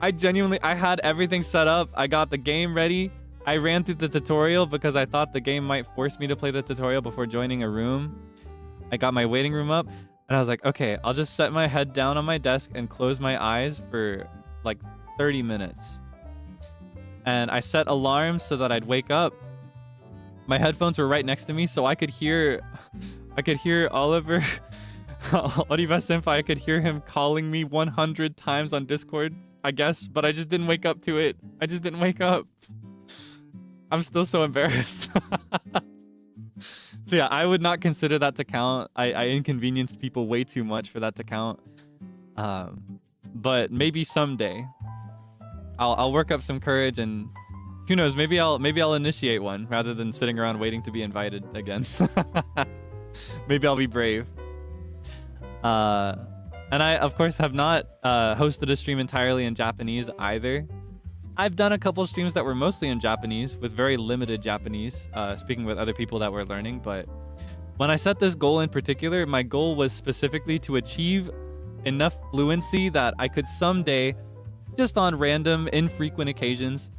I had everything set up. I got the game ready. I ran through the tutorial because I thought the game might force me to play the tutorial before joining a room. I got my waiting room up, and I was like, okay, I'll just set my head down on my desk and close my eyes for like 30 minutes. And I set alarms so that I'd wake up. My headphones were right next to me, so I could hear Oliver, Oliver Senpai. I could hear him calling me 100 times on Discord, I guess, but I just didn't wake up to it. I just didn't wake up. I'm still so embarrassed. So yeah, I would not consider that to count. I inconvenienced people way too much for that to count. But maybe someday I'll work up some courage, and who knows, maybe I'll initiate one rather than sitting around waiting to be invited again. Maybe I'll be brave. And I, of course, have not hosted a stream entirely in Japanese either. I've done a couple streams that were mostly in Japanese with very limited Japanese, speaking with other people that were learning. But when I set this goal in particular, my goal was specifically to achieve enough fluency that I could someday, just on random, infrequent occasions,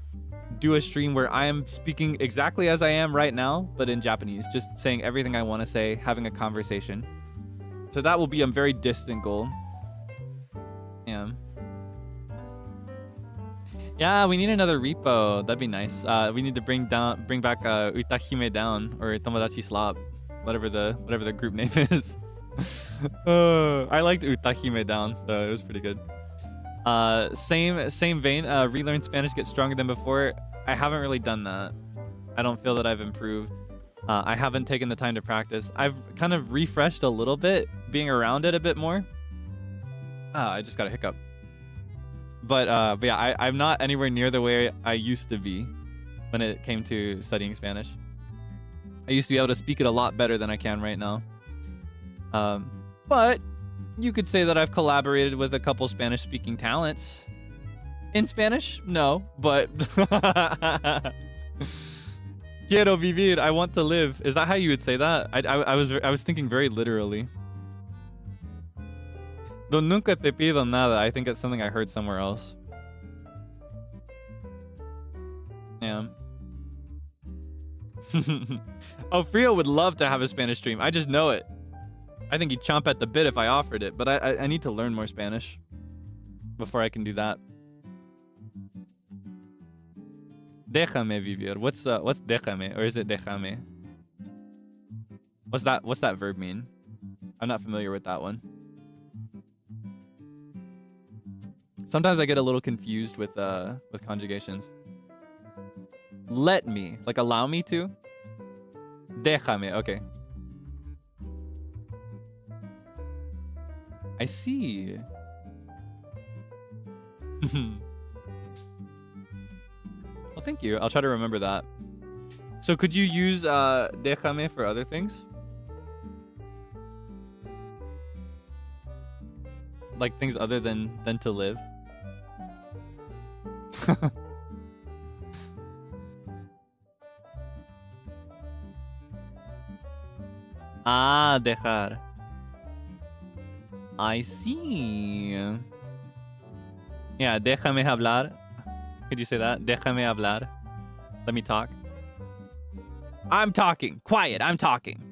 do a stream where I am speaking exactly as I am right now, but in Japanese, just saying everything I want to say, having a conversation. So that will be a very distant goal. Yeah, we need another repo. That'd be nice. We need to bring back Utahime down, or Tomodachi Slap, whatever the group name is. I liked Utahime down, though. It was pretty good. Same vein. Relearn Spanish, get stronger than before. I haven't really done that. I don't feel that I've improved. I haven't taken the time to practice. I've kind of refreshed a little bit, being around it a bit more. I just got a hiccup. But yeah, I'm not anywhere near the way I used to be when it came to studying Spanish. I used to be able to speak it a lot better than I can right now. But you could say that I've collaborated with a couple Spanish-speaking talents. In Spanish? No, but... Quiero vivir. I want to live. Is that how you would say that? I was thinking very literally. Do nunca te pido nada. I think it's something I heard somewhere else. Yeah. Oh, Frio would love to have a Spanish stream. I just know it. I think he'd chomp at the bit if I offered it, but I need to learn more Spanish before I can do that. Déjame vivir. What's déjame, or is it déjame? What's that verb mean? I'm not familiar with that one. Sometimes I get a little confused with conjugations. Let me, like allow me to. Déjame, okay. I see. Well, thank you. I'll try to remember that. So could you use déjame for other things? Like things other than to live? Ah, dejar. I see. Yeah, déjame hablar. Could you say that? Déjame hablar. Let me talk. I'm talking. Quiet, I'm talking.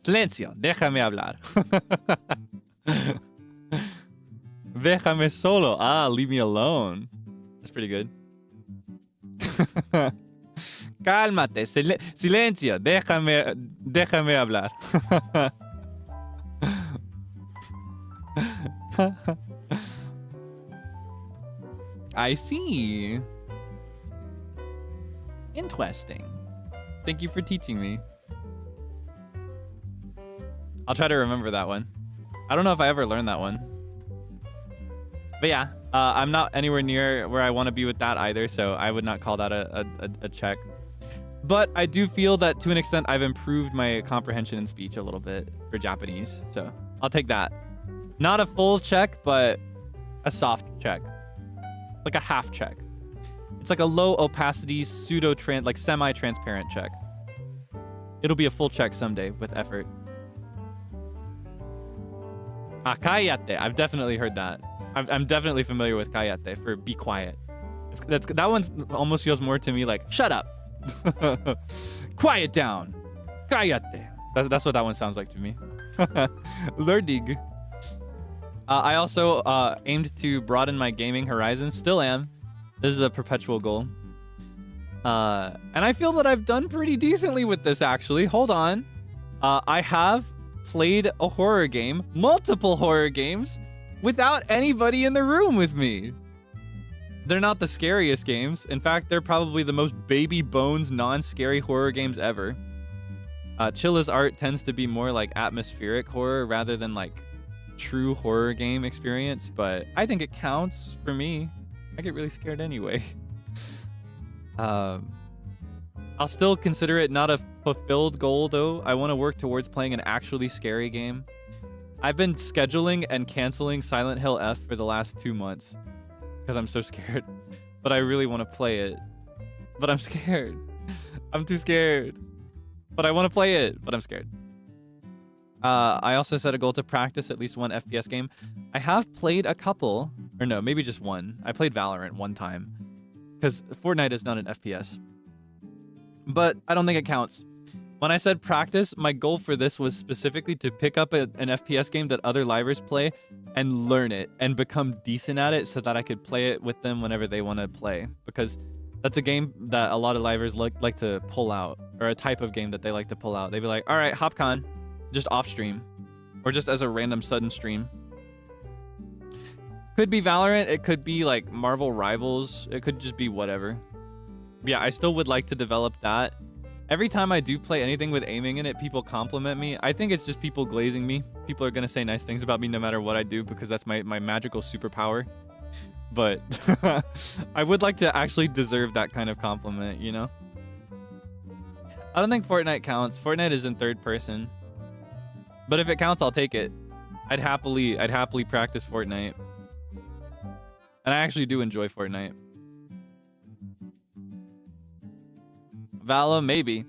Silencio. Déjame hablar. Déjame solo. Ah, leave me alone. That's pretty good. Cálmate. Silencio. Déjame hablar. I see. Interesting. Thank you for teaching me. I'll try to remember that one. I don't know if I ever learned that one. But yeah, I'm not anywhere near where I want to be with that either, so I would not call that a check. But I do feel that to an extent I've improved my comprehension and speech a little bit for Japanese, so I'll take that. Not a full check, but a soft check. Like a half check. It's like a low opacity, like semi-transparent check. It'll be a full check someday with effort. Ah, cállate. I've definitely heard that. I'm definitely familiar with cállate for be quiet. That one almost feels more to me like, shut up. Quiet down. Cállate. That's what that one sounds like to me. Learning. I also aimed to broaden my gaming horizons. Still am. This is a perpetual goal. And I feel that I've done pretty decently with this, actually. Hold on. I have played a horror game, multiple horror games, without anybody in the room with me. They're not the scariest games. In fact, they're probably the most baby bones, non-scary horror games ever. Chilla's art tends to be more like atmospheric horror rather than like true horror game experience, but I think it counts for me. I get really scared anyway. I'll still consider it not a fulfilled goal though. I want to work towards playing an actually scary game. I've been scheduling and canceling Silent Hill F for the last 2 months because I'm so scared, but I really want to play it, but I'm scared. I'm too scared, but I want to play it, but I'm scared. I also set a goal to practice at least one FPS game. I have played a couple, or no, maybe just one. I played Valorant one time because Fortnite is not an FPS, but I don't think it counts. When I said practice, my goal for this was specifically to pick up an FPS game that other livers play and learn it and become decent at it so that I could play it with them whenever they want to play, because that's a game that a lot of livers like to pull out, or a type of game that they like to pull out. They'd be like, all right, HopCon. Just off stream, or just as a random sudden stream. Could be Valorant, it could be like Marvel Rivals, it could just be whatever. But yeah, I still would like to develop that. Every time I do play anything with aiming in it, people compliment me. I think it's just people glazing me. People are gonna say nice things about me no matter what I do because that's my magical superpower. But I would like to actually deserve that kind of compliment, you know? I don't think Fortnite counts. Fortnite is in third person. But if it counts, I'll take it. I'd happily practice Fortnite. And I actually do enjoy Fortnite. Valo, maybe.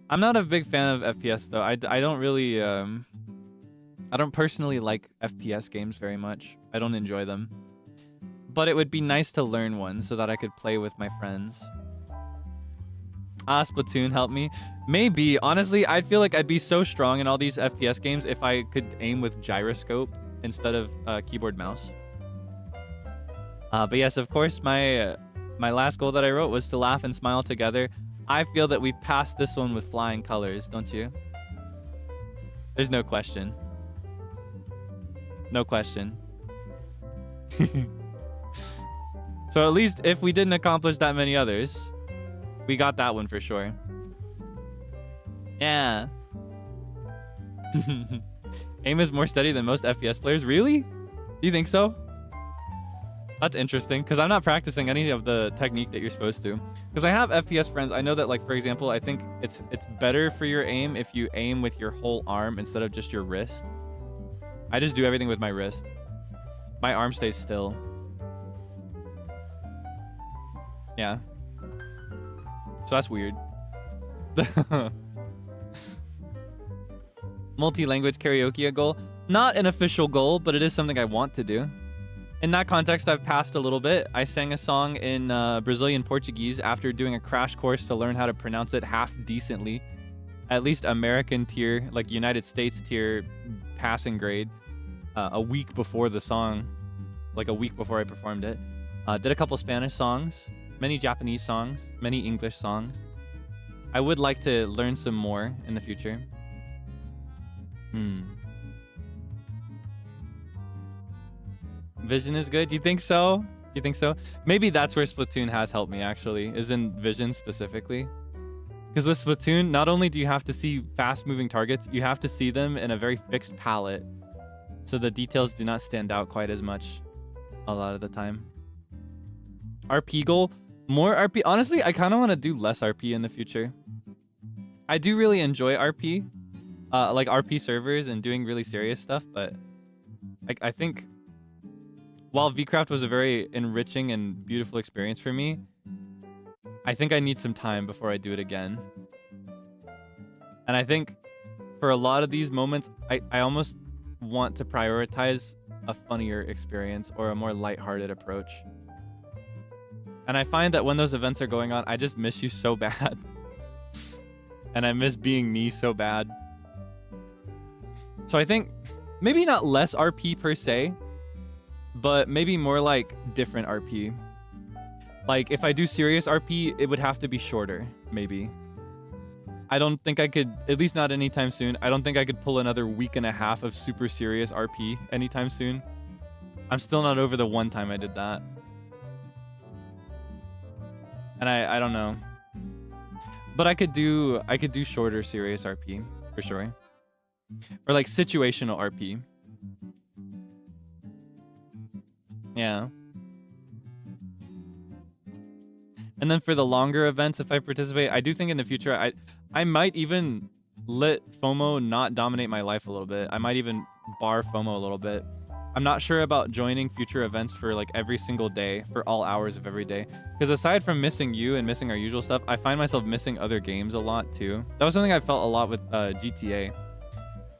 I'm not a big fan of FPS though. I don't really I don't personally like FPS games very much. I don't enjoy them. But it would be nice to learn one so that I could play with my friends. Splatoon help me. Maybe. Honestly, I feel like I'd be so strong in all these FPS games if I could aim with gyroscope instead of keyboard mouse. But yes, of course, my last goal that I wrote was to laugh and smile together. I feel that we passed this one with flying colors, don't you? There's no question. No question. So at least if we didn't accomplish that many others, we got that one for sure. Yeah. Aim is more steady than most FPS players. Really? Do you think so? That's interesting, because I'm not practicing any of the technique that you're supposed to. Because I have FPS friends. I know that, like, for example, I think it's better for your aim if you aim with your whole arm instead of just your wrist. I just do everything with my wrist. My arm stays still. Yeah. So that's weird. Multi-language karaoke a goal? Not an official goal, but it is something I want to do. In that context, I've passed a little bit. I sang a song in Brazilian Portuguese after doing a crash course to learn how to pronounce it half decently. At least American tier, like United States tier passing grade. A week before the song. Like a week before I performed it. Did a couple Spanish songs. Many Japanese songs. Many English songs. I would like to learn some more in the future. Vision is good? You think so? You think so? Maybe that's where Splatoon has helped me, actually, is in vision specifically. Because with Splatoon, not only do you have to see fast-moving targets, you have to see them in a very fixed palette. So the details do not stand out quite as much a lot of the time. RP goal? More RP? Honestly, I kind of want to do less RP in the future. I do really enjoy RP. Like RP servers and doing really serious stuff, but I think while VCraft was a very enriching and beautiful experience for me, I think I need some time before I do it again. And I think for a lot of these moments, I almost want to prioritize a funnier experience or a more lighthearted approach. And I find that when those events are going on, I just miss you so bad. And I miss being me so bad. So I think maybe not less RP per se, but maybe more like different RP. Like if I do serious RP, it would have to be shorter, maybe. I don't think I could, at least not anytime soon. I don't think I could pull another week and a half of super serious RP anytime soon. I'm still not over the one time I did that. And I don't know. But I could do shorter serious RP for sure. Or like situational RP. Yeah. And then for the longer events, if I participate, I do think in the future, I might even let FOMO not dominate my life a little bit. I might even bar FOMO a little bit. I'm not sure about joining future events for like every single day, for all hours of every day. Because aside from missing you and missing our usual stuff, I find myself missing other games a lot too. That was something I felt a lot with GTA.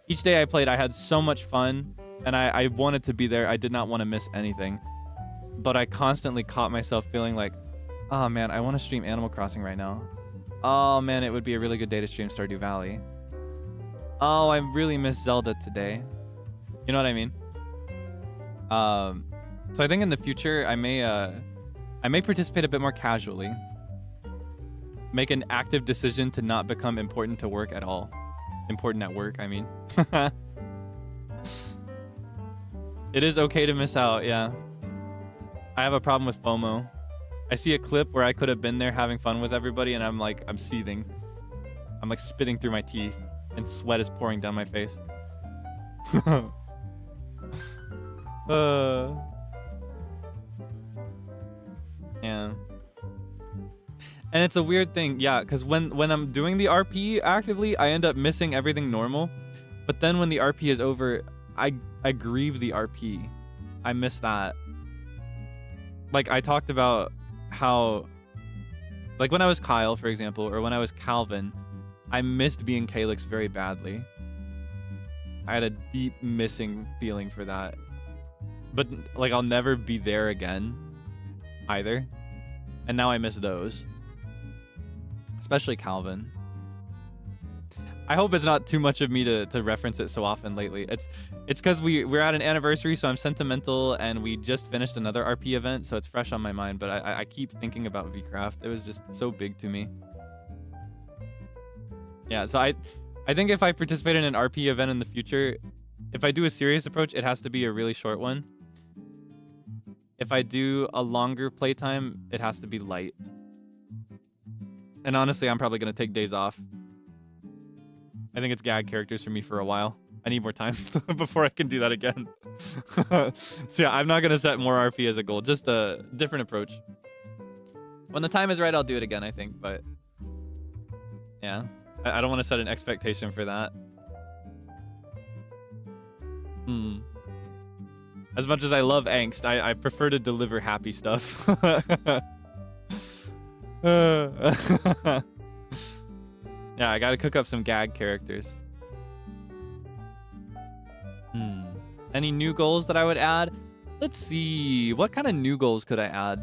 Each day I played, I had so much fun and I wanted to be there. I did not want to miss anything. But I constantly caught myself feeling like, oh man, I want to stream Animal Crossing right now. Oh man, it would be a really good day to stream Stardew Valley. Oh, I really miss Zelda today. You know what I mean? So I think in the future I may participate a bit more casually. Make an active decision to not become important to work at all. Important at work, I mean. It is okay to miss out, yeah. I have a problem with FOMO. I see a clip where I could have been there having fun with everybody and I'm seething. I'm like spitting through my teeth and sweat is pouring down my face. Yeah. And it's a weird thing, yeah, because when I'm doing the RP actively, I end up missing everything normal. But then when the RP is over, I grieve the RP. I miss that. Like I talked about how Like when I was Kyle, for example, or when I was Calvin, I missed being Kaelix very badly. I had a deep missing feeling for that. But like I'll never be there again either. And now I miss those. Especially Calvin. I hope it's not too much of me to reference it so often lately. It's because we're at an anniversary, so I'm sentimental, and we just finished another RP event, so it's fresh on my mind. But I keep thinking about VCraft. It was just so big to me. Yeah, so I think if I participate in an RP event in the future, if I do a serious approach, it has to be a really short one. If I do a longer playtime, it has to be light. And honestly, I'm probably going to take days off. I think it's gag characters for me for a while. I need more time before I can do that again. So yeah, I'm not going to set more RP as a goal. Just a different approach. When the time is right, I'll do it again, I think. But yeah, I don't want to set an expectation for that. As much as I love angst, I prefer to deliver happy stuff. Yeah, I gotta cook up some gag characters. Any new goals that I would add? Let's see. What kind of new goals could I add?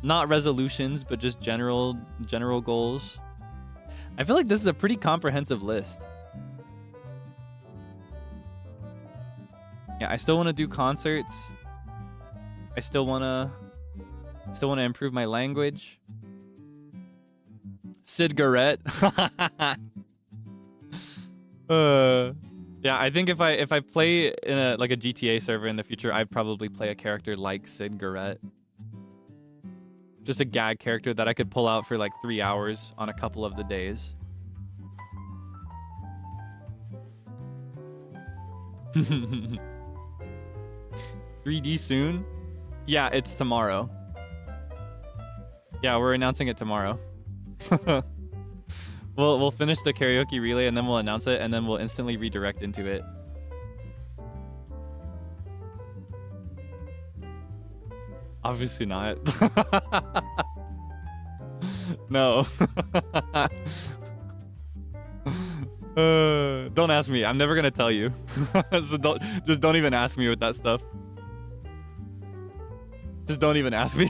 Not resolutions, but just general goals. I feel like this is a pretty comprehensive list. Yeah, I still want to do concerts. I still want to improve my language. Cigarette. Yeah, I think if I play in a GTA server in the future, I'd probably play a character like Cigarette. Just a gag character that I could pull out for like 3 hours on a couple of the days. 3D soon? Yeah, it's tomorrow. Yeah, we're announcing it tomorrow. We'll finish the karaoke relay and then we'll announce it and then we'll instantly redirect into it. Obviously not. No. Don't ask me. I'm never gonna tell you. So don't even ask me with that stuff. Just don't even ask me.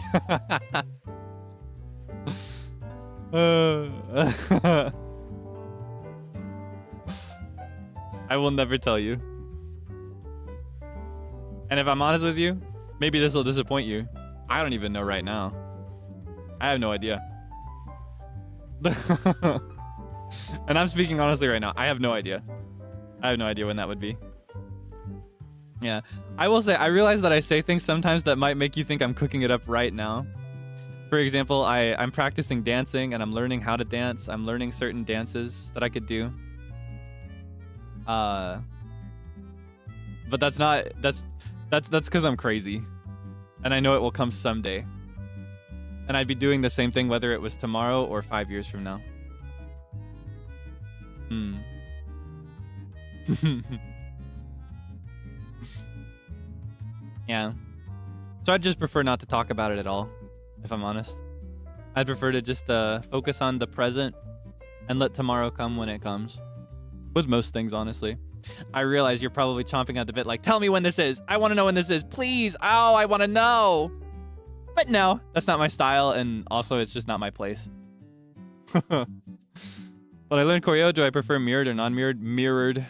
I will never tell you. And if I'm honest with you, maybe this will disappoint you. I don't even know right now. I have no idea. And I'm speaking honestly right now. I have no idea. I have no idea when that would be. Yeah. I will say, I realize that I say things sometimes that might make you think I'm cooking it up right now. For example, I'm practicing dancing and I'm learning how to dance. I'm learning certain dances that I could do. But that's because I'm crazy. And I know it will come someday. And I'd be doing the same thing whether it was tomorrow or 5 years from now. Yeah. So I'd just prefer not to talk about it at all, if I'm honest. I'd prefer to just focus on the present and let tomorrow come when it comes. With most things, honestly. I realize you're probably chomping at the bit like, tell me when this is. I want to know when this is. Please. Oh, I want to know. But no, that's not my style. And also, it's just not my place. When I learned choreo, do I prefer mirrored or non-mirrored? Mirrored.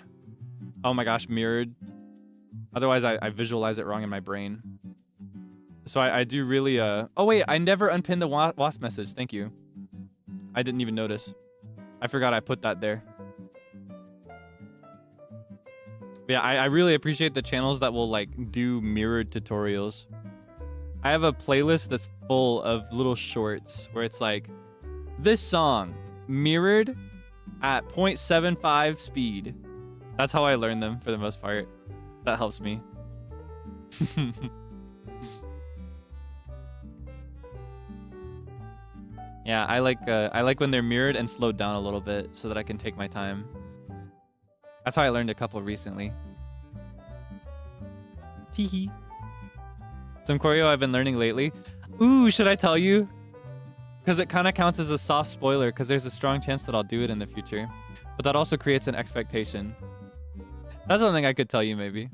Oh my gosh, mirrored. Otherwise, I visualize it wrong in my brain. So I do really... Oh wait, I never unpinned the Wasp message. Thank you. I didn't even notice. I forgot I put that there. But yeah, I really appreciate the channels that will like do mirrored tutorials. I have a playlist that's full of little shorts where it's like, this song mirrored at 0.75 speed. That's how I learn them for the most part. That helps me. Yeah, I like when they're mirrored and slowed down a little bit so that I can take my time. That's how I learned a couple recently. Teehee. Some choreo I've been learning lately. Ooh, should I tell you? because it kind of counts as a soft spoiler because there's a strong chance that I'll do it in the future. But that also creates an expectation. That's something I could tell you maybe.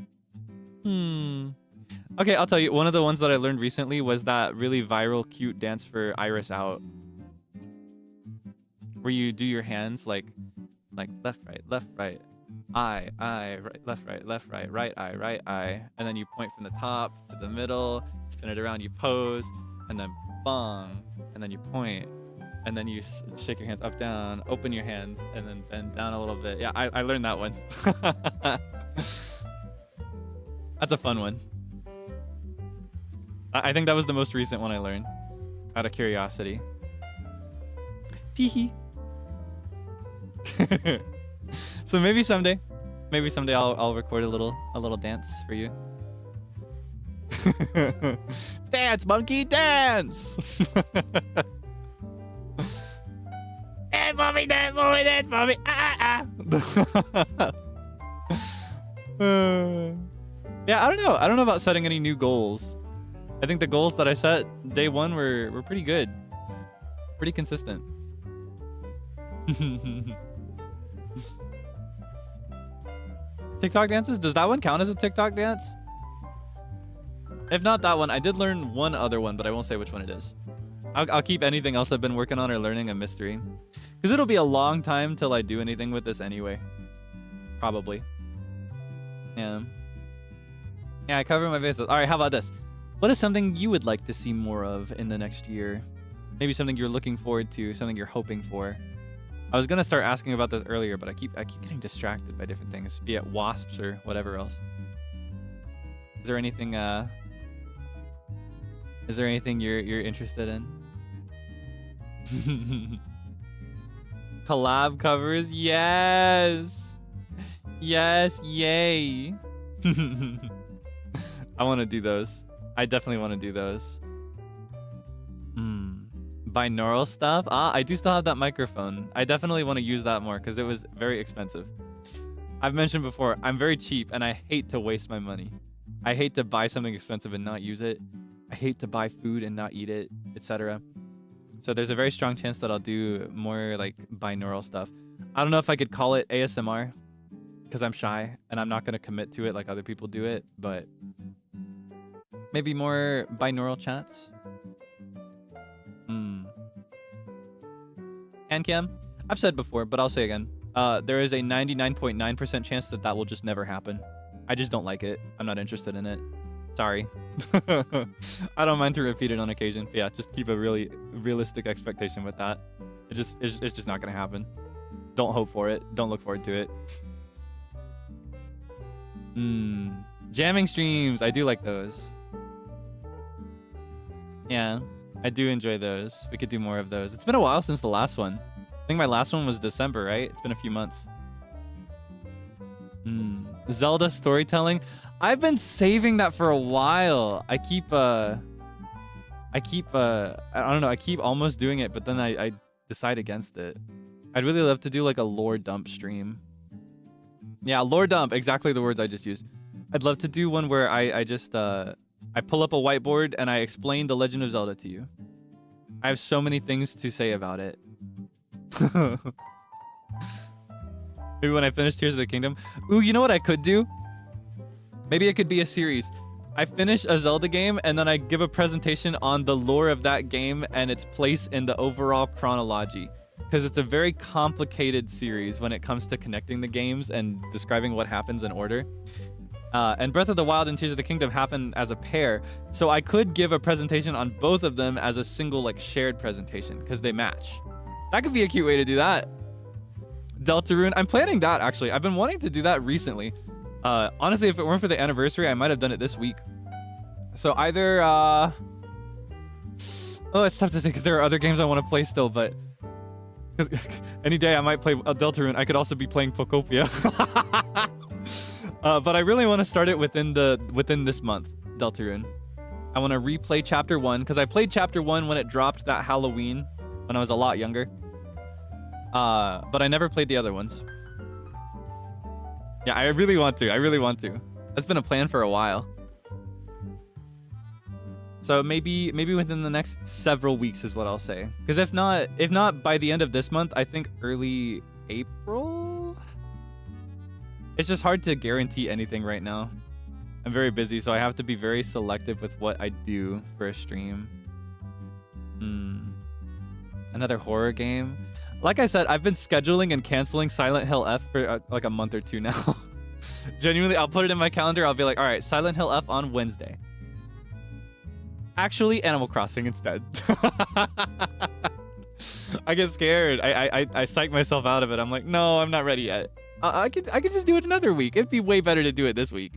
Okay, I'll tell you. One of the ones that I learned recently was that really viral, cute dance for Iris Out. Where you do your hands like left, right, eye, right, left, right eye. And then you point from the top to the middle, spin it around, you pose, and then bong. And then you point. And then you shake your hands up, down, open your hands, and then bend down a little bit. Yeah, I learned that one. That's a fun one. I think that was the most recent one I learned out of curiosity. Teehee. So maybe someday I'll record a little dance for you. Dance, monkey, dance. Dance for me. Yeah, I don't know about setting any new goals. I think the goals that I set day one were pretty good. Pretty consistent. TikTok dances? Does that one count as a TikTok dance? If not that one, I did learn one other one, but I won't say which one it is. I'll keep anything else I've been working on or learning a mystery. Because it'll be a long time till I do anything with this anyway. Probably. Yeah. Yeah, I cover my faces. Alright, how about this? What is something you would like to see more of in the next year? Maybe something you're looking forward to, something you're hoping for. I was gonna start asking about this earlier, but I keep getting distracted by different things, be it wasps or whatever else. Is there anything you're interested in? Collab covers? Yes! Yes, yay! I want to do those. I definitely want to do those. Binaural stuff? I do still have that microphone. I definitely want to use that more because it was very expensive. I've mentioned before, I'm very cheap and I hate to waste my money. I hate to buy something expensive and not use it. I hate to buy food and not eat it, etc. So there's a very strong chance that I'll do more like binaural stuff. I don't know if I could call it ASMR because I'm shy and I'm not going to commit to it like other people do it, but maybe more binaural chats. And Cam, I've said before, but I'll say again. There is a 99.9% chance that will just never happen. I just don't like it. I'm not interested in it. Sorry. I don't mind to repeat it on occasion. But yeah, just keep a really realistic expectation with that. It's just not gonna happen. Don't hope for it. Don't look forward to it. Jamming streams. I do like those. Yeah, I do enjoy those. We could do more of those. It's been a while since the last one. I think my last one was December, right? It's been a few months. Zelda storytelling. I've been saving that for a while. I keep I don't know, I keep almost doing it, but then I decide against it. I'd really love to do like a lore dump stream. Yeah, lore dump, exactly the words I just used. I'd love to do one where I just I pull up a whiteboard and I explain The Legend of Zelda to you. I have so many things to say about it. Maybe when I finish Tears of the Kingdom. Ooh, you know what I could do? Maybe it could be a series. I finish a Zelda game and then I give a presentation on the lore of that game and its place in the overall chronology. Because it's a very complicated series when it comes to connecting the games and describing what happens in order. And Breath of the Wild and Tears of the Kingdom happen as a pair. So I could give a presentation on both of them as a single like shared presentation because they match. That could be a cute way to do that. Deltarune. I'm planning that actually. I've been wanting to do that recently. Honestly, if it weren't for the anniversary, I might have done it this week. So either oh, it's tough to say because there are other games I want to play still, but any day I might play Deltarune. I could also be playing Pokopia. But I really want to start it within this month, Deltarune. I want to replay Chapter 1 because I played Chapter 1 when it dropped that Halloween when I was a lot younger. But I never played the other ones. Yeah, I really want to. That's been a plan for a while. So maybe within the next several weeks is what I'll say. Because if not by the end of this month, I think early April. It's just hard to guarantee anything right now. I'm very busy, so I have to be very selective with what I do for a stream. Another horror game. Like I said, I've been scheduling and canceling Silent Hill F for like a month or two now. Genuinely, I'll put it in my calendar. I'll be like, all right, Silent Hill F on Wednesday. Actually, Animal Crossing instead. I get scared. I psych myself out of it. I'm like, no, I'm not ready yet. I could just do it another week. It'd be way better to do it this week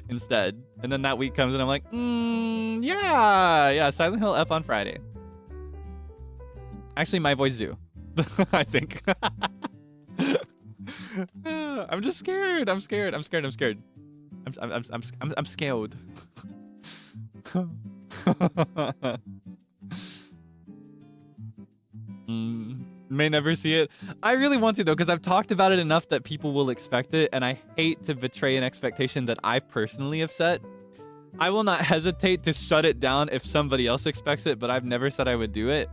instead. And then that week comes and I'm like, yeah, Silent Hill F on Friday. Actually, my voice do. I think. I'm just scared. I'm scared. I'm scared. I'm scared. May never see it. I really want to though, because I've talked about it enough that people will expect it, and I hate to betray an expectation that I personally have set. I will not hesitate to shut it down if somebody else expects it, but I've never said I would do it,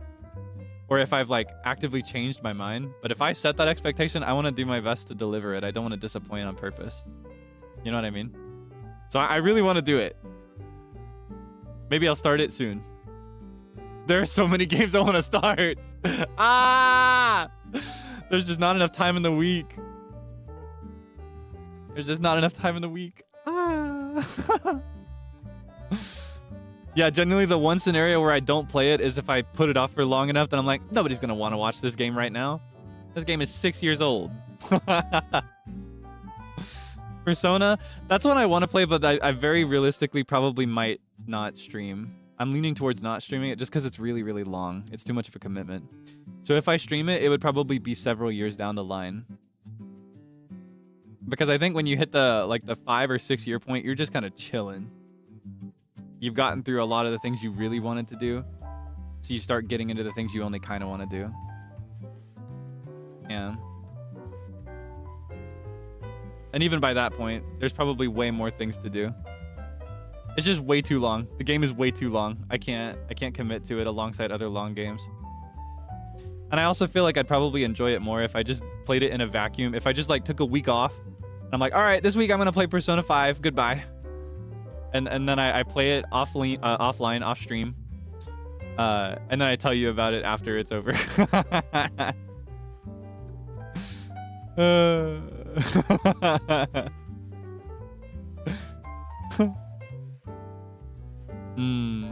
or if I've like actively changed my mind. But if I set that expectation, I want to do my best to deliver it. I don't want to disappoint on purpose. You know what I mean? So I really want to do it. Maybe I'll start it soon. There are so many games I want to start. There's just not enough time in the week. Yeah, generally the one scenario where I don't play it is if I put it off for long enough, then I'm like, nobody's gonna want to watch this game right now. This game is 6 years old. Persona, that's one I want to play, but I very realistically probably might not stream. I'm leaning towards not streaming it just because it's really, really long. It's too much of a commitment. So if I stream it, it would probably be several years down the line. Because I think when you hit the 5 or 6 year point, you're just kind of chilling. You've gotten through a lot of the things you really wanted to do. So you start getting into the things you only kind of want to do. Yeah. And even by that point, there's probably way more things to do. It's just way too long. The game is way too long. I can't commit to it alongside other long games. And I also feel like I'd probably enjoy it more if I just played it in a vacuum. If I just like took a week off, and I'm like, all right, this week I'm gonna play Persona 5. Goodbye. And then I play it offline, off stream. And then I tell you about it after it's over.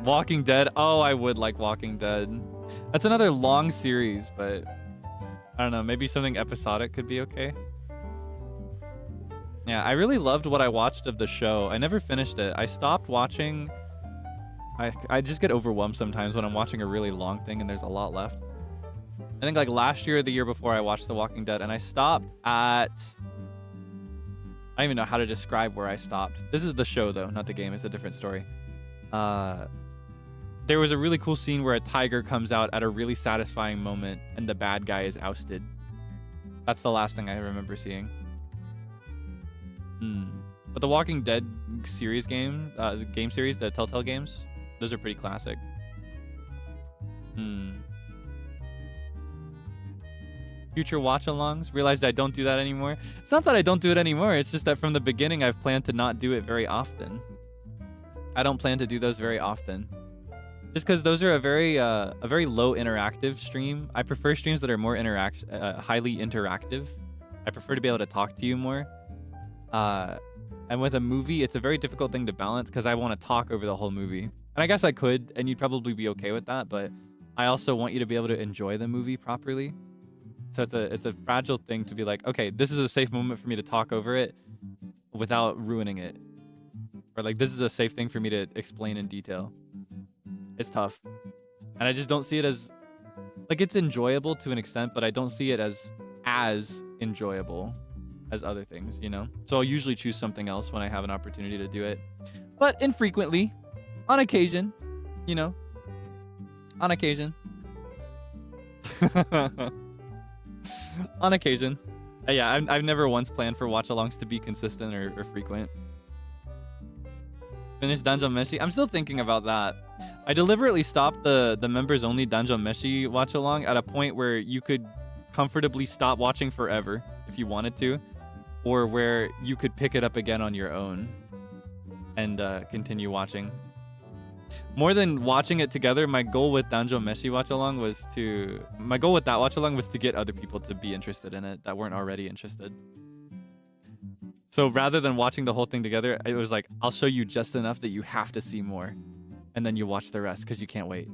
Walking Dead. Oh, I would like Walking Dead. That's another long series, but I don't know. Maybe something episodic could be okay. Yeah, I really loved what I watched of the show. I never finished it. I stopped watching. I just get overwhelmed sometimes when I'm watching a really long thing and there's a lot left. I think like last year or the year before I watched The Walking Dead, and I stopped at... I don't even know how to describe where I stopped. This is the show though, not the game. It's a different story. There was a really cool scene where a tiger comes out at a really satisfying moment and the bad guy is ousted. That's the last thing I remember seeing. But the Walking Dead series game, the game series, the Telltale games, those are pretty classic. Future watch-alongs. Realized I don't do that anymore. It's not that I don't do it anymore. It's just that from the beginning, I've planned to not do it very often. I don't plan to do those very often. Just because those are a very low interactive stream. I prefer streams that are more highly interactive. I prefer to be able to talk to you more. And with a movie, it's a very difficult thing to balance because I want to talk over the whole movie. And I guess I could, and you'd probably be okay with that, but I also want you to be able to enjoy the movie properly. So it's a fragile thing to be like, okay, this is a safe moment for me to talk over it without ruining it. Or like, this is a safe thing for me to explain in detail. It's tough. And I just don't see it as... Like, it's enjoyable to an extent, but I don't see it as enjoyable as other things, you know? So I'll usually choose something else when I have an opportunity to do it. But infrequently, on occasion, you know? On occasion. On occasion. Yeah, I've never once planned for watch-alongs to be consistent or frequent. Finish Dungeon Meshi. I'm still thinking about that. I deliberately stopped the members only Danjo Meshi watch along at a point where you could comfortably stop watching forever if you wanted to, or where you could pick it up again on your own and continue watching. More than watching it together, my goal with Danjo Meshi watch along was to get other people to be interested in it that weren't already interested. So rather than watching the whole thing together, it was like, I'll show you just enough that you have to see more, and then you watch the rest because you can't wait.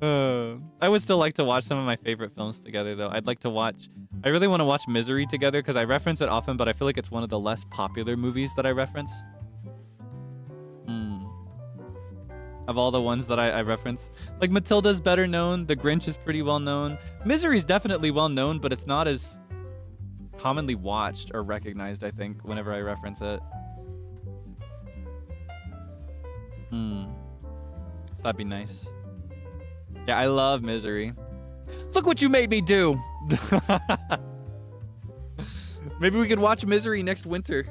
I would still like to watch some of my favorite films together, though. I really want to watch Misery together because I reference it often, but I feel like it's one of the less popular movies that I reference. Of all the ones that I reference. Like, Matilda's better known. The Grinch is pretty well known. Misery's definitely well known, but it's not as commonly watched or recognized, I think, whenever I reference it. So that'd be nice. Yeah, I love Misery. Look what you made me do! Maybe we could watch Misery next winter.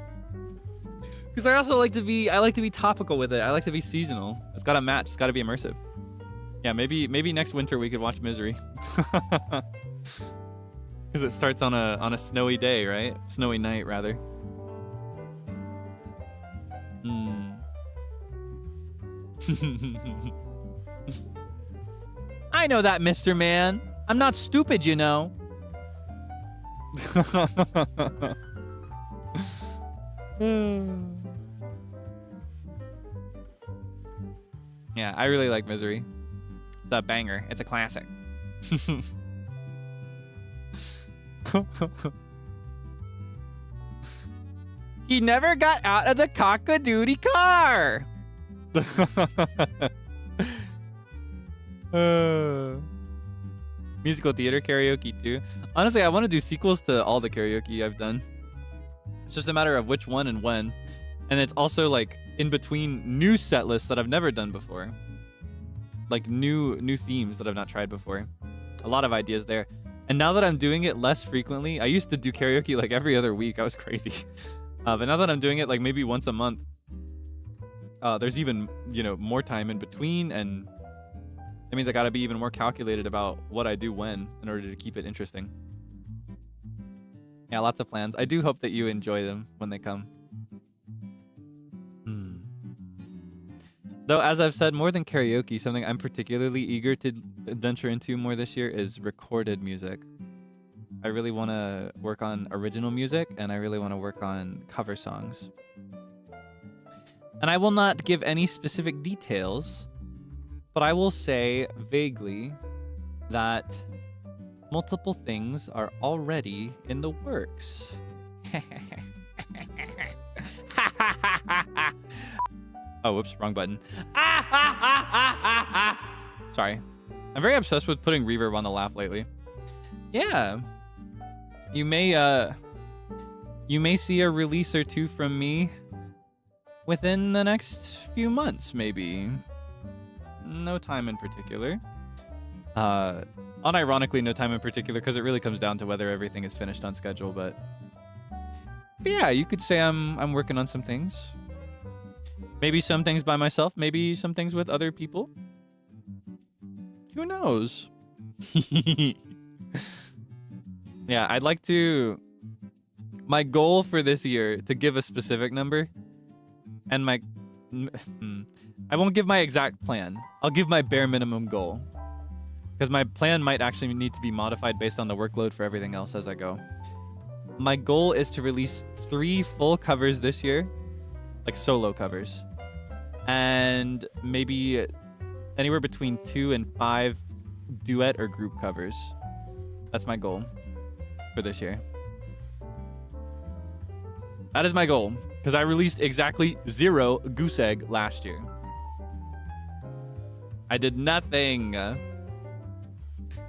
Because I also like to be topical with it. I like to be seasonal. It's gotta match. It's gotta be immersive. Yeah, maybe next winter we could watch Misery. Because it starts on a snowy day, right? Snowy night, rather. I know that, Mr. Man. I'm not stupid, you know. Yeah, I really like Misery. It's a banger. It's a classic. He never got out of the cock-a-doodie car. Musical theater karaoke too. Honestly, I want to do sequels to all the karaoke I've done. It's just a matter of which one and when. And it's also like in between new set lists that I've never done before. Like new themes that I've not tried before. A lot of ideas there. And now that I'm doing it less frequently, I used to do karaoke like every other week. I was crazy. But now that I'm doing it like maybe once a month, there's even, more time in between, and that means I gotta be even more calculated about what I do when in order to keep it interesting. Yeah, lots of plans. I do hope that you enjoy them when they come. Though, as I've said, more than karaoke, something I'm particularly eager to venture into more this year is recorded music. I really want to work on original music, and I really want to work on cover songs. And I will not give any specific details, but I will say vaguely that multiple things are already in the works. Oh, whoops, wrong button. Sorry. I'm very obsessed with putting reverb on the laugh lately. Yeah. You may see a release or two from me within the next few months, maybe. No time in particular. Unironically, no time in particular, because it really comes down to whether everything is finished on schedule, but yeah, you could say I'm working on some things. Maybe some things by myself, maybe some things with other people. Who knows? Yeah, I'd like to... My goal for this year, to give a specific number, and I won't give my exact plan. I'll give my bare minimum goal. Because my plan might actually need to be modified based on the workload for everything else as I go. My goal is to release 3 full covers this year. Like solo covers. And maybe anywhere between 2 and 5 duet or group covers. That's my goal for this year. That is my goal. Because I released exactly 0 goose egg last year. I did nothing.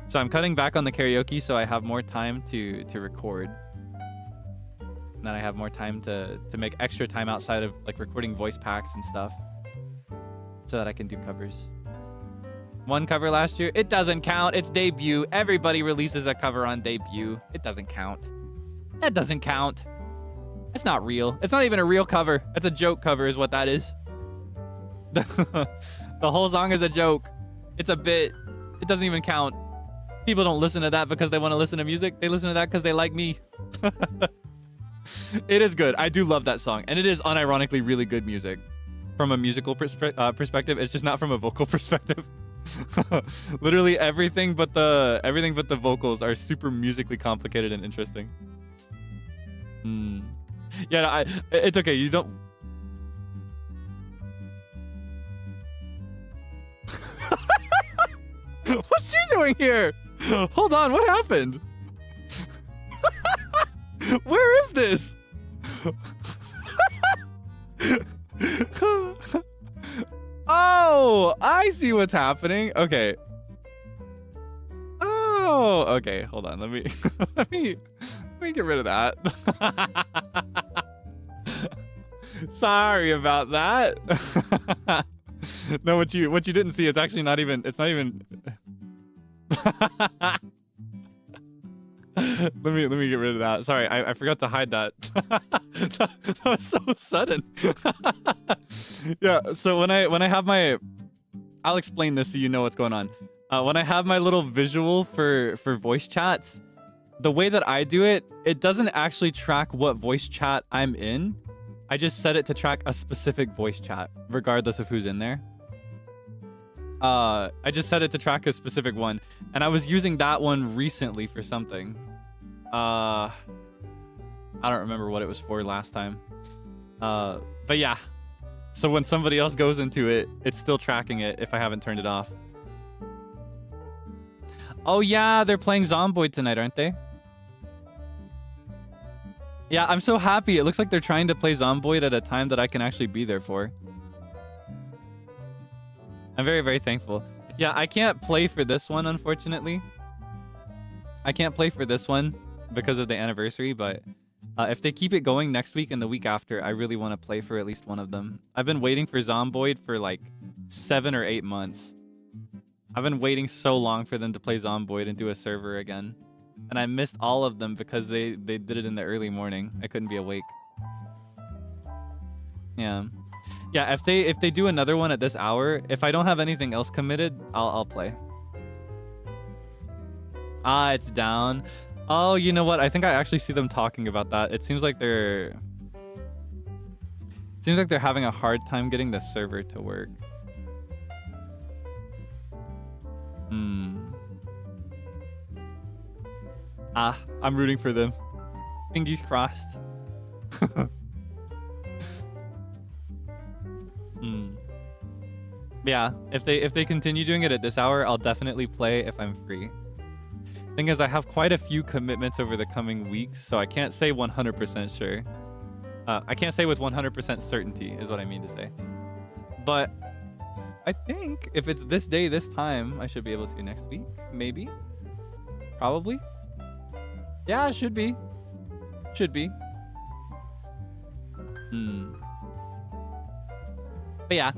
So I'm cutting back on the karaoke so I have more time to record. And then I have more time to make extra time outside of like recording voice packs and stuff. So that I can do covers. 1 cover last year, it doesn't count. It's debut. Everybody releases a cover on debut. It doesn't count. That doesn't count. It's not real. It's not even a real cover. It's a joke cover is what that is. The whole song is a joke. It's a bit. It doesn't even count. People don't listen to that because they want to listen to music. They listen to that because they like me. It is good. I do love that song. And it is unironically really good music. From a musical perspective. It's just not from a vocal perspective. Literally everything but the vocals are super musically complicated and interesting. Yeah, no, it's okay. You don't... What's she doing here? Hold on, what happened? Where is this? Oh, I see what's happening. Okay. Oh, okay. Hold on. Let me let me get rid of that. Sorry about that. No, what you didn't see, it's actually not even, it's not even. Let me get rid of that. Sorry, I forgot to hide that. That was so sudden. Yeah, so when I have my, I'll explain this so you know what's going on. When I have my little visual for voice chats, the way that I do it, it doesn't actually track what voice chat I'm in. I just set it to track a specific voice chat, regardless of who's in there. I just set it to track a specific one, and I was using that one recently for something. I don't remember what it was for last time. But yeah. So when somebody else goes into it, it's still tracking it if I haven't turned it off. Oh yeah, they're playing Zomboid tonight, aren't they? Yeah, I'm so happy. It looks like they're trying to play Zomboid at a time that I can actually be there for. I'm very, very thankful. Yeah, I can't play for this one, unfortunately. I can't play for this one because of the anniversary, but if they keep it going next week and the week after, I really want to play for at least one of them. I've been waiting for Zomboid for like 7 or 8 months. I've been waiting so long for them to play Zomboid and do a server again. And I missed all of them because they did it in the early morning. I couldn't be awake. Yeah. Yeah, if they do another one at this hour, if I don't have anything else committed, I'll play. Ah, it's down. Oh, you know what? I think I actually see them talking about that. It seems like they're having a hard time getting the server to work. Ah, I'm rooting for them. Fingers crossed. Yeah, if they continue doing it at this hour, I'll definitely play if I'm free. Thing is, I have quite a few commitments over the coming weeks, so I can't say 100% sure. I can't say with 100% certainty, is what I mean to say. But I think if it's this day, this time, I should be able to next week. Maybe. Probably. Yeah, it should be. Should be. But yeah.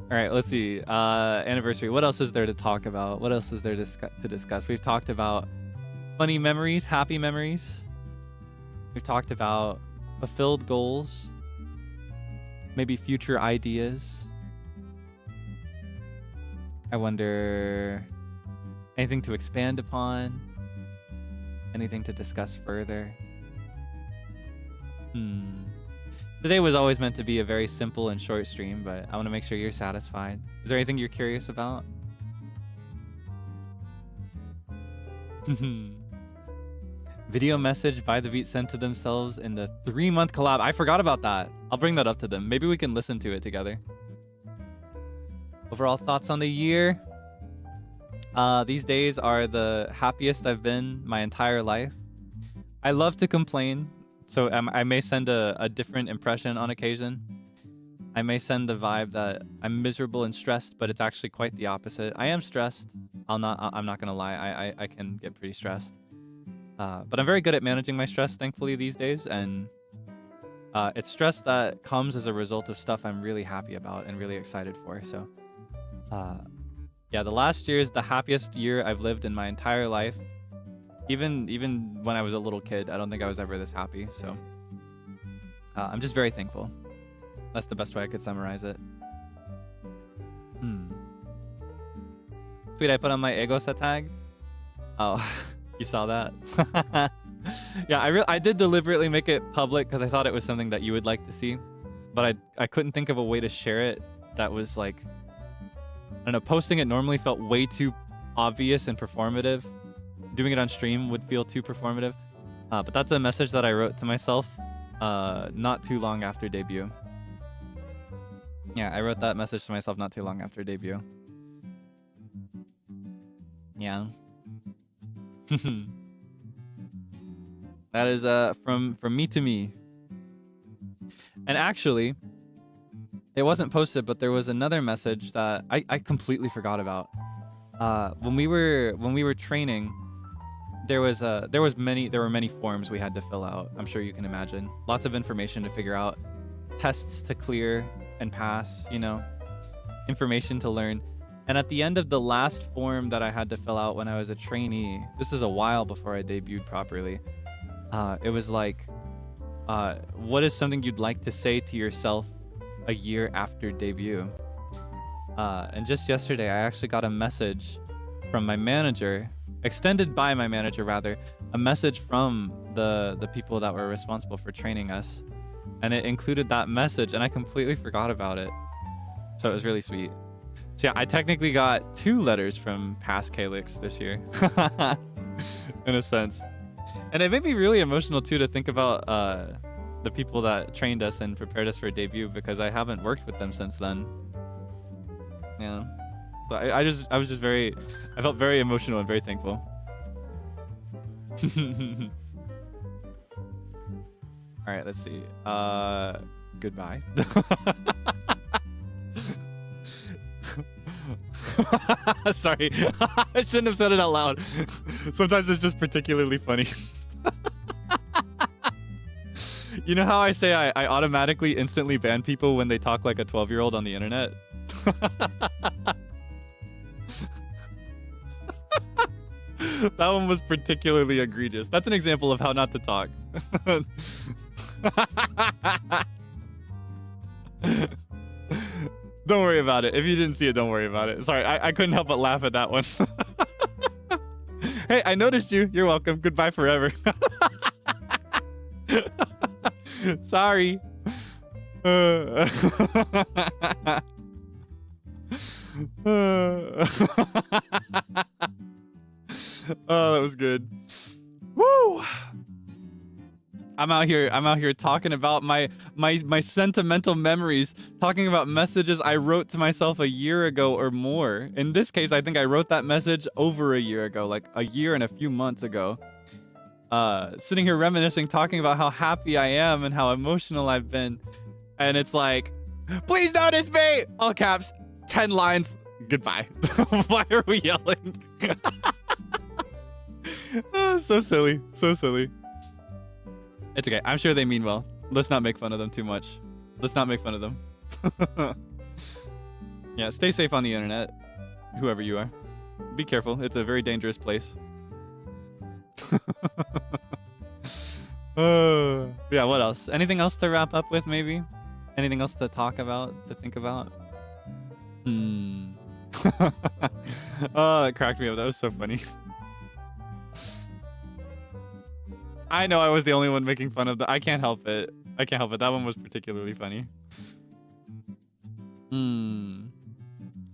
All right, let's see. Anniversary. What else is there to talk about? What else is there to discuss? We've talked about funny memories, happy memories. We've talked about fulfilled goals. Maybe future ideas. I wonder... anything to expand upon? Anything to discuss further? Today was always meant to be a very simple and short stream, but I want to make sure you're satisfied. Is there anything you're curious about? Video message by the Beat sent to themselves in the 3-month collab. I forgot about that. I'll bring that up to them. Maybe we can listen to it together. Overall thoughts on the year? These days are the happiest I've been my entire life. I love to complain, so I may send a different impression on occasion. I may send the vibe that I'm miserable and stressed, but it's actually quite the opposite. I am stressed. I'm not gonna lie. I can get pretty stressed. But I'm very good at managing my stress, thankfully, these days. And it's stress that comes as a result of stuff I'm really happy about and really excited for. So, yeah, the last year is the happiest year I've lived in my entire life. Even when I was a little kid, I don't think I was ever this happy. So, I'm just very thankful. That's the best way I could summarize it. Tweet I put on my ego set tag. Oh, you saw that? Yeah, I did deliberately make it public because I thought it was something that you would like to see, but I couldn't think of a way to share it that was like, I don't know, posting it normally felt way too obvious and performative. Doing it on stream would feel too performative. But that's a message that I wrote to myself not too long after debut. Yeah, I wrote that message to myself not too long after debut. Yeah. That is from me to me. And actually, it wasn't posted, but there was another message that I completely forgot about. When we were training, there were many forms we had to fill out. I'm sure you can imagine. Lots of information to figure out, tests to clear and pass, you know, information to learn. And at the end of the last form that I had to fill out when I was a trainee, this is a while before I debuted properly. It was like, what is something you'd like to say to yourself a year after debut? And just yesterday, I actually got a message from my manager, extended by my manager rather, a message from the people that were responsible for training us. And it included that message, and I completely forgot about it. So it was really sweet. So yeah, I technically got 2 letters from past Kaelix this year, in a sense. And it made me really emotional too to think about the people that trained us and prepared us for a debut, because I haven't worked with them since then. Yeah. So I felt very emotional and very thankful. All right, let's see. Goodbye. Sorry, I shouldn't have said it out loud. Sometimes it's just particularly funny. You know how I say I automatically instantly ban people when they talk like a 12-year-old on the internet? That one was particularly egregious. That's an example of how not to talk. Don't worry about it. If you didn't see it, don't worry about it. Sorry, I couldn't help but laugh at that one. Hey, I noticed you. You're welcome. Goodbye forever. Sorry. Oh, that was good. Woo! I'm out here talking about my sentimental memories, talking about messages I wrote to myself a year ago or more. In this case, I think I wrote that message over a year ago, like a year and a few months ago. Sitting here reminiscing, talking about how happy I am and how emotional I've been. And it's like, please notice me! All caps, 10 lines, goodbye. Why are we yelling? So silly, so silly. It's okay. I'm sure they mean well. Let's not make fun of them too much. Let's not make fun of them. Yeah, stay safe on the internet, whoever you are. Be careful. It's a very dangerous place. Yeah, what else? Anything else to wrap up with, maybe? Anything else to talk about, to think about? Oh, that cracked me up. That was so funny. I know I was the only one making fun of that. I can't help it. I can't help it. That one was particularly funny.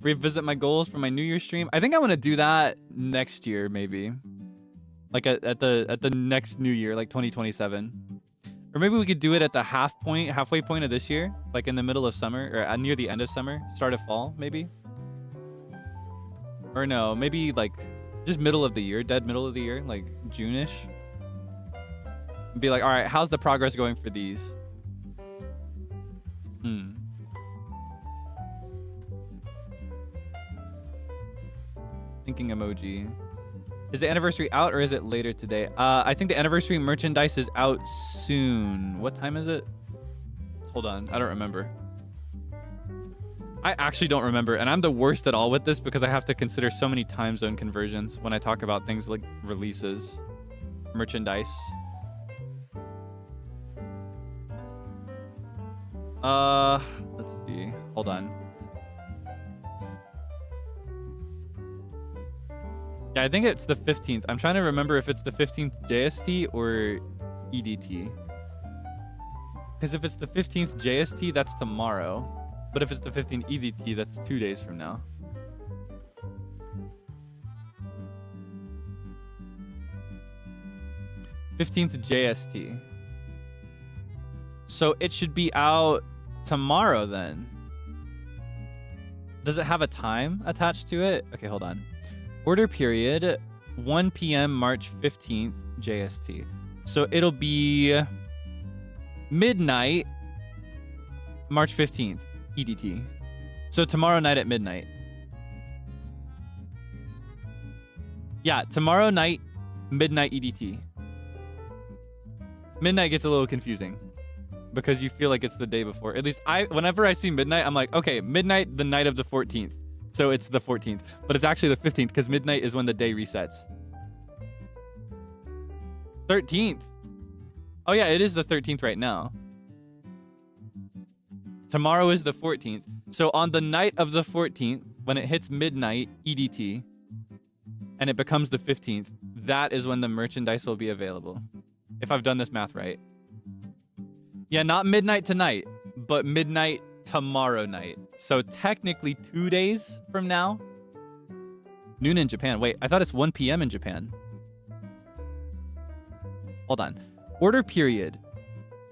Revisit my goals for my New Year stream. I think I want to do that next year, maybe. Like at the next New Year, like 2027. Or maybe we could do it at the halfway point of this year, like in the middle of summer or near the end of summer, start of fall, maybe. Or no, maybe like just middle of the year, dead middle of the year, like June-ish. Be like, all right, how's the progress going for these? Thinking emoji. Is the anniversary out or is it later today? I think the anniversary merchandise is out soon. What time is it? Hold on, I don't remember. I actually don't remember, and I'm the worst at all with this because I have to consider so many time zone conversions when I talk about things like releases, merchandise. Let's see. Hold on. Yeah, I think it's the 15th. I'm trying to remember if it's the 15th JST or EDT. Because if it's the 15th JST, that's tomorrow. But if it's the 15th EDT, that's 2 days from now. '15th JST. So it should be out tomorrow then. Does it have a time attached to it? Okay, hold on. Order period, 1 p.m. March 15th JST. So it'll be midnight, March 15th EDT. So tomorrow night at midnight. Yeah, tomorrow night, midnight EDT. Midnight gets a little confusing because you feel like it's the day before. At least whenever I see midnight, I'm like, okay, midnight, the night of the 14th. So it's the 14th, but it's actually the 15th because midnight is when the day resets. 13th. Oh yeah, it is the 13th right now. Tomorrow is the 14th. So on the night of the 14th, when it hits midnight EDT and it becomes the 15th, that is when the merchandise will be available. If I've done this math right. Yeah, not midnight tonight, but midnight tomorrow night. So technically 2 days from now. Noon in Japan. Wait, I thought it's 1 p.m. in Japan. Hold on. Order period.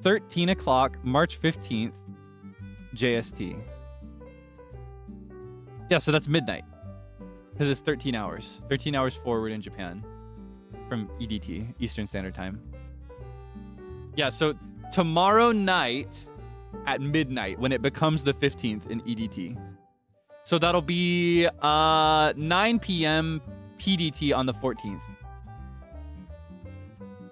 13 o'clock, March 15th, JST. Yeah, so that's midnight. Because it's 13 hours. 13 hours forward in Japan. From EDT, Eastern Standard Time. Yeah, so tomorrow night at midnight when it becomes the 15th in EDT. So that'll be 9 p.m. PDT on the 14th.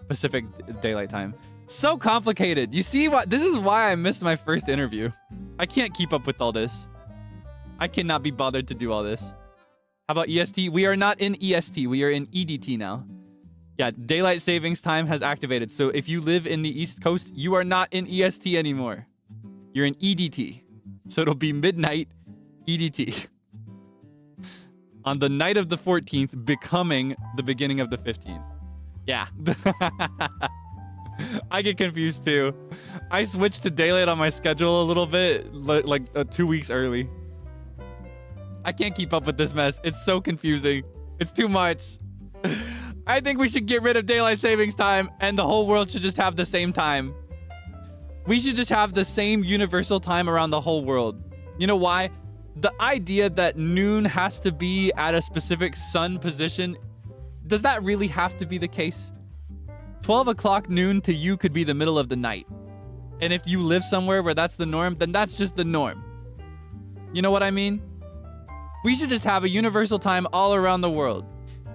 Pacific Daylight Time. So complicated. You see what? This is why I missed my first interview. I can't keep up with all this. I cannot be bothered to do all this. How about EST? We are not in EST. We are in EDT now. Yeah, daylight savings time has activated. So if you live in the East Coast, you are not in EST anymore. You're in EDT. So it'll be midnight EDT. On the night of the 14th, becoming the beginning of the 15th. Yeah. I get confused too. I switched to daylight on my schedule a little bit, like 2 weeks early. I can't keep up with this mess. It's so confusing. It's too much. I think we should get rid of daylight savings time and the whole world should just have the same time. We should just have the same universal time around the whole world. You know why? The idea that noon has to be at a specific sun position, does that really have to be the case? 12 o'clock noon to you could be the middle of the night. And if you live somewhere where that's the norm, then that's just the norm. You know what I mean? We should just have a universal time all around the world.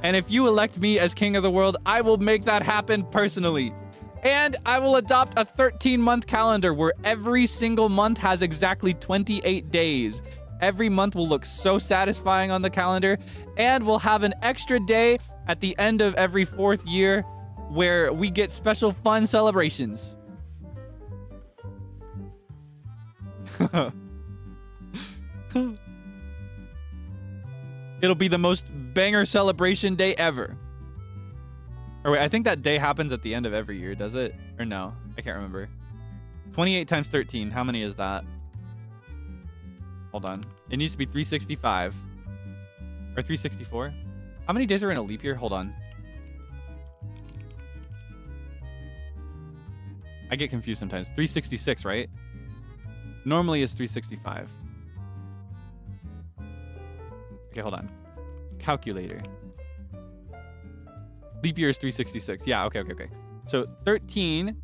And if you elect me as king of the world, I will make that happen personally. And I will adopt a 13-month calendar where every single month has exactly 28 days. Every month will look so satisfying on the calendar. And we'll have an extra day at the end of every 4th year where we get special fun celebrations. It'll be the most banger celebration day ever. Or wait, I think that day happens at the end of every year, does it? Or no? I can't remember. 28 times 13. How many is that? Hold on. It needs to be 365. Or 364. How many days are in a leap year? Hold on. I get confused sometimes. 366, right? Normally it's 365. Okay, hold on. Calculator. Leap year is 366. Yeah, okay. So 13,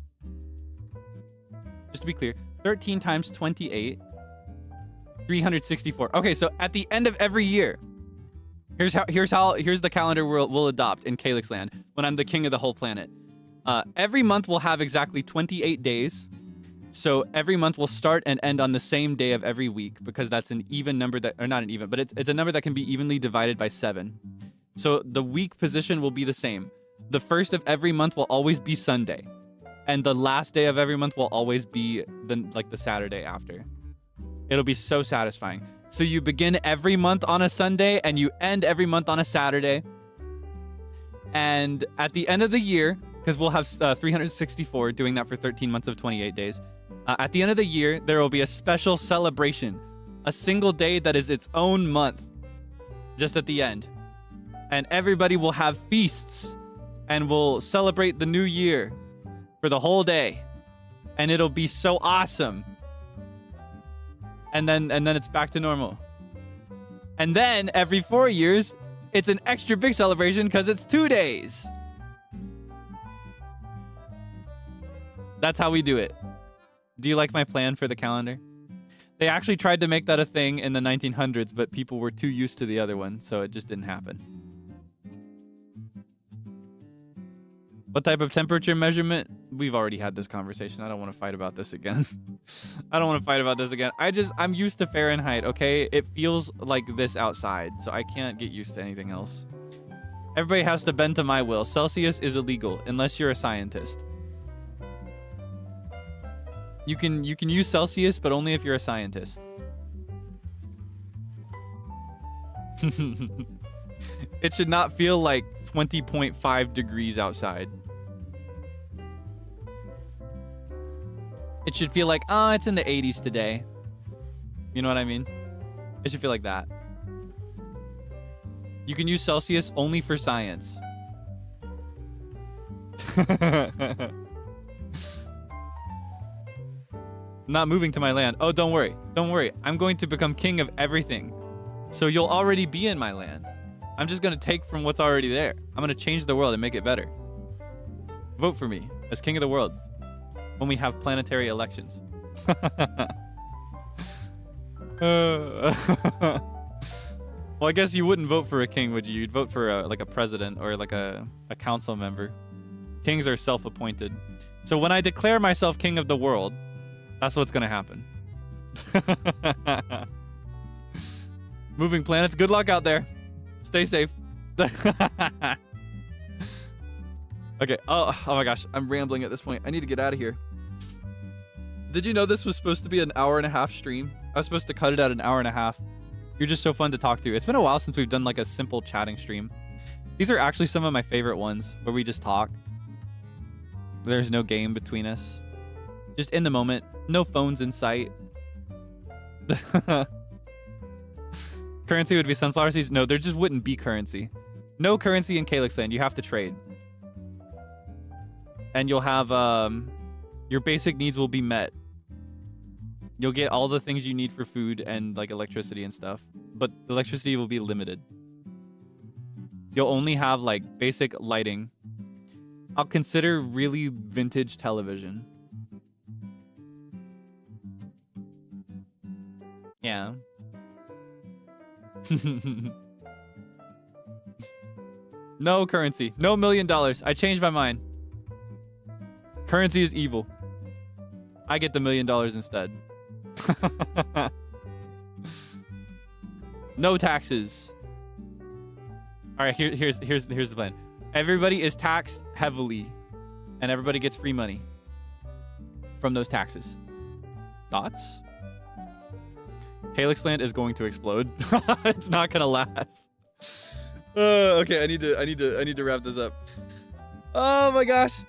just to be clear, 13 times 28, 364. Okay, so at the end of every year, here's the calendar we'll adopt in Kaelix land when I'm the king of the whole planet. Every month will have exactly 28 days. So every month will start and end on the same day of every week because that's an even number that, or not an even, but it's a number that can be evenly divided by 7. So the week position will be the same. The first of every month will always be Sunday. And the last day of every month will always be the Saturday after. It'll be so satisfying. So you begin every month on a Sunday and you end every month on a Saturday. And at the end of the year, because we'll have 364, doing that for 13 months of 28 days. At the end of the year, there will be a special celebration. A single day that is its own month. Just at the end. And everybody will have feasts. And we'll celebrate the new year. For the whole day. And it'll be so awesome. And then it's back to normal. And then every 4 years, it's an extra big celebration because it's 2 days. That's how we do it. Do you like my plan for the calendar? They actually tried to make that a thing in the 1900s, but people were too used to the other one, so it just didn't happen. What type of temperature measurement? We've already had this conversation. I don't want to fight about this again. I don't want to fight about this again. I'm used to Fahrenheit, okay? It feels like this outside, so I can't get used to anything else. Everybody has to bend to my will. Celsius is illegal unless you're a scientist. You can use Celsius, but only if you're a scientist. It should not feel like 20.5 degrees outside. It should feel like, it's in the 80s today. You know what I mean? It should feel like that. You can use Celsius only for science. Not moving to my land. Oh, don't worry. Don't worry. I'm going to become king of everything. So you'll already be in my land. I'm just going to take from what's already there. I'm going to change the world and make it better. Vote for me as king of the world when we have planetary elections. Well, I guess you wouldn't vote for a king, would you? You'd vote for like a president or like a council member. Kings are self-appointed. So when I declare myself king of the world, that's what's going to happen. Moving planets. Good luck out there. Stay safe. Okay. Oh my gosh. I'm rambling at this point. I need to get out of here. Did you know this was supposed to be an 1.5-hour stream? I was supposed to cut it at an 1.5 hours. You're just so fun to talk to. It's been a while since we've done like a simple chatting stream. These are actually some of my favorite ones where we just talk. There's no game between us. Just in the moment. No phones in sight. Currency would be sunflower seeds. No, there just wouldn't be currency. No currency in Kaelix land. You have to trade. And you'll have, your basic needs will be met. You'll get all the things you need for food and like electricity and stuff. But electricity will be limited. You'll only have like basic lighting. I'll consider really vintage television. Yeah. No currency. No $1 million. I changed my mind. Currency is evil. I get the $1 million instead. No taxes. All right, here's the plan. Everybody is taxed heavily, and everybody gets free money from those taxes. Thoughts? Kaelix land is going to explode. It's not gonna last. Okay, I need to wrap this up. Oh my gosh.